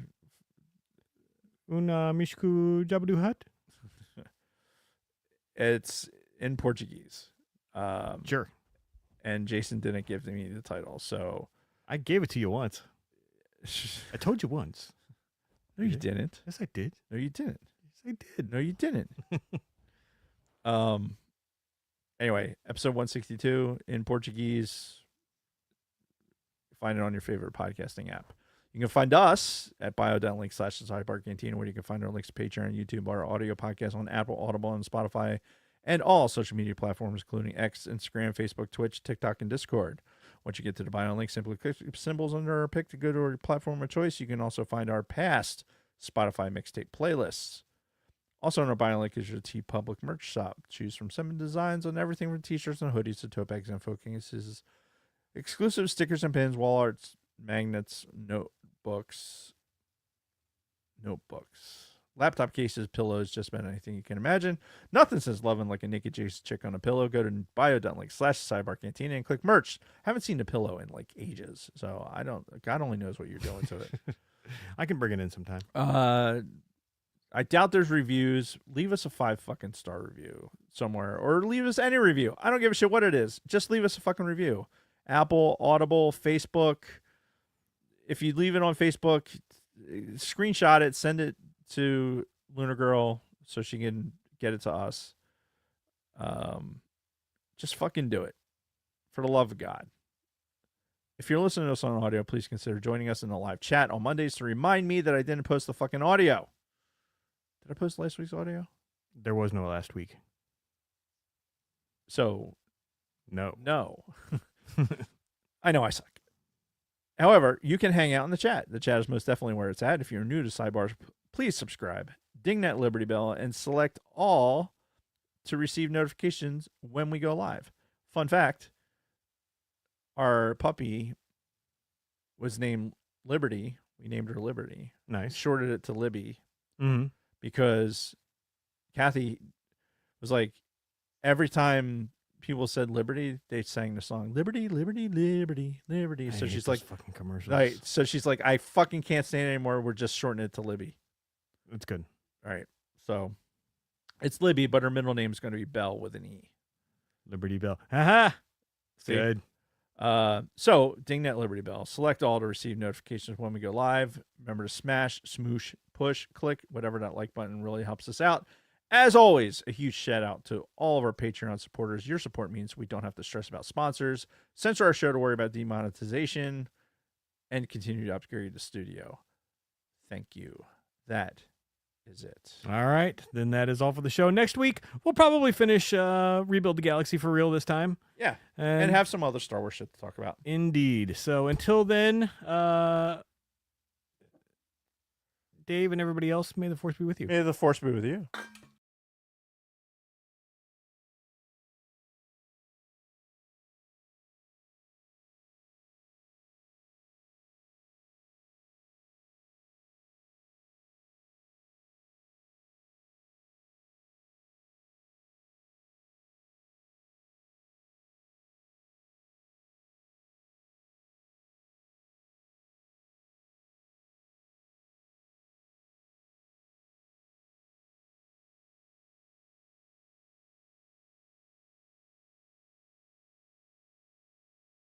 [SPEAKER 5] Una Mishku Jabadu Hut?
[SPEAKER 3] It's in Portuguese.
[SPEAKER 5] Sure.
[SPEAKER 3] And Jason didn't give me the title, so
[SPEAKER 5] I gave it to you once. I told you once.
[SPEAKER 3] no, you didn't.
[SPEAKER 5] Yes, I did.
[SPEAKER 3] No, you didn't.
[SPEAKER 5] Yes, I did.
[SPEAKER 3] No, you didn't. Anyway, episode 162 in Portuguese. Find it on your favorite podcasting app. You can find us at bio.link/Sidebar Cantina, where you can find our links to Patreon, YouTube, our audio podcast on Apple, Audible, and Spotify, and all social media platforms, including X, Instagram, Facebook, Twitch, TikTok, and Discord. Once you get to the bio link, simply click symbols under our pick to go to our platform of choice. You can also find our past Spotify mixtape playlists. Also on our bio link is your TeePublic merch shop. Choose from 7 designs on everything from t-shirts and hoodies to tote bags and phone cases, exclusive stickers and pins, wall arts, magnets, notebooks, laptop cases, pillows, just about anything you can imagine. Nothing says loving like a naked Jason chick on a pillow. Go to bio.link/Sidebar Cantina and click merch. Haven't seen a pillow in like ages, so God only knows what you're doing to it.
[SPEAKER 5] I can bring it in sometime.
[SPEAKER 3] I doubt there's reviews. Leave us a 5 fucking star review somewhere, or leave us any review. I don't give a shit what it is. Just leave us a fucking review. Apple, Audible, Facebook. If you leave it on Facebook, screenshot it, send it to Lunar Girl so she can get it to us. Just fucking do it. For the love of God. If you're listening to us on audio, please consider joining us in the live chat on Mondays to remind me that I didn't post the fucking audio. Did I post last week's audio?
[SPEAKER 5] There was no last week.
[SPEAKER 3] So,
[SPEAKER 5] No.
[SPEAKER 3] I know I suck. However, you can hang out in the chat. The chat is most definitely where it's at. If you're new to Sidebars, please subscribe, ding that Liberty Bell, and select all to receive notifications when we go live. Fun fact, our puppy was named Liberty. We named her Liberty.
[SPEAKER 5] Nice.
[SPEAKER 3] Shorted it to Libby
[SPEAKER 5] Mm-hmm.
[SPEAKER 3] because Kathy was like, every time people said Liberty, they sang the song Liberty, Liberty, Liberty, Liberty. So she's like,
[SPEAKER 5] fucking commercials.
[SPEAKER 3] right. So she's like, I fucking can't stand it anymore. We're just shortening it to Libby.
[SPEAKER 5] It's good.
[SPEAKER 3] All right. So it's Libby, but her middle name is going to be Bell with an E.
[SPEAKER 5] Liberty Bell. Haha.
[SPEAKER 3] See?
[SPEAKER 5] Good.
[SPEAKER 3] So ding that Liberty Bell. Select all to receive notifications when we go live. Remember to smash, smoosh, push, click, whatever that like button really helps us out. As always, a huge shout out to all of our Patreon supporters. Your support means we don't have to stress about sponsors, censor our show to worry about demonetization, and continue to upgrade the studio. Thank you. That is it.
[SPEAKER 5] All right. Then that is all for the show. Next week, we'll probably finish Rebuild the Galaxy for real this time.
[SPEAKER 3] Yeah.
[SPEAKER 5] And
[SPEAKER 3] And have some other Star Wars shit to talk about.
[SPEAKER 5] Indeed. So until then, Dave and everybody else, may the force be with you.
[SPEAKER 3] May the Force be with you.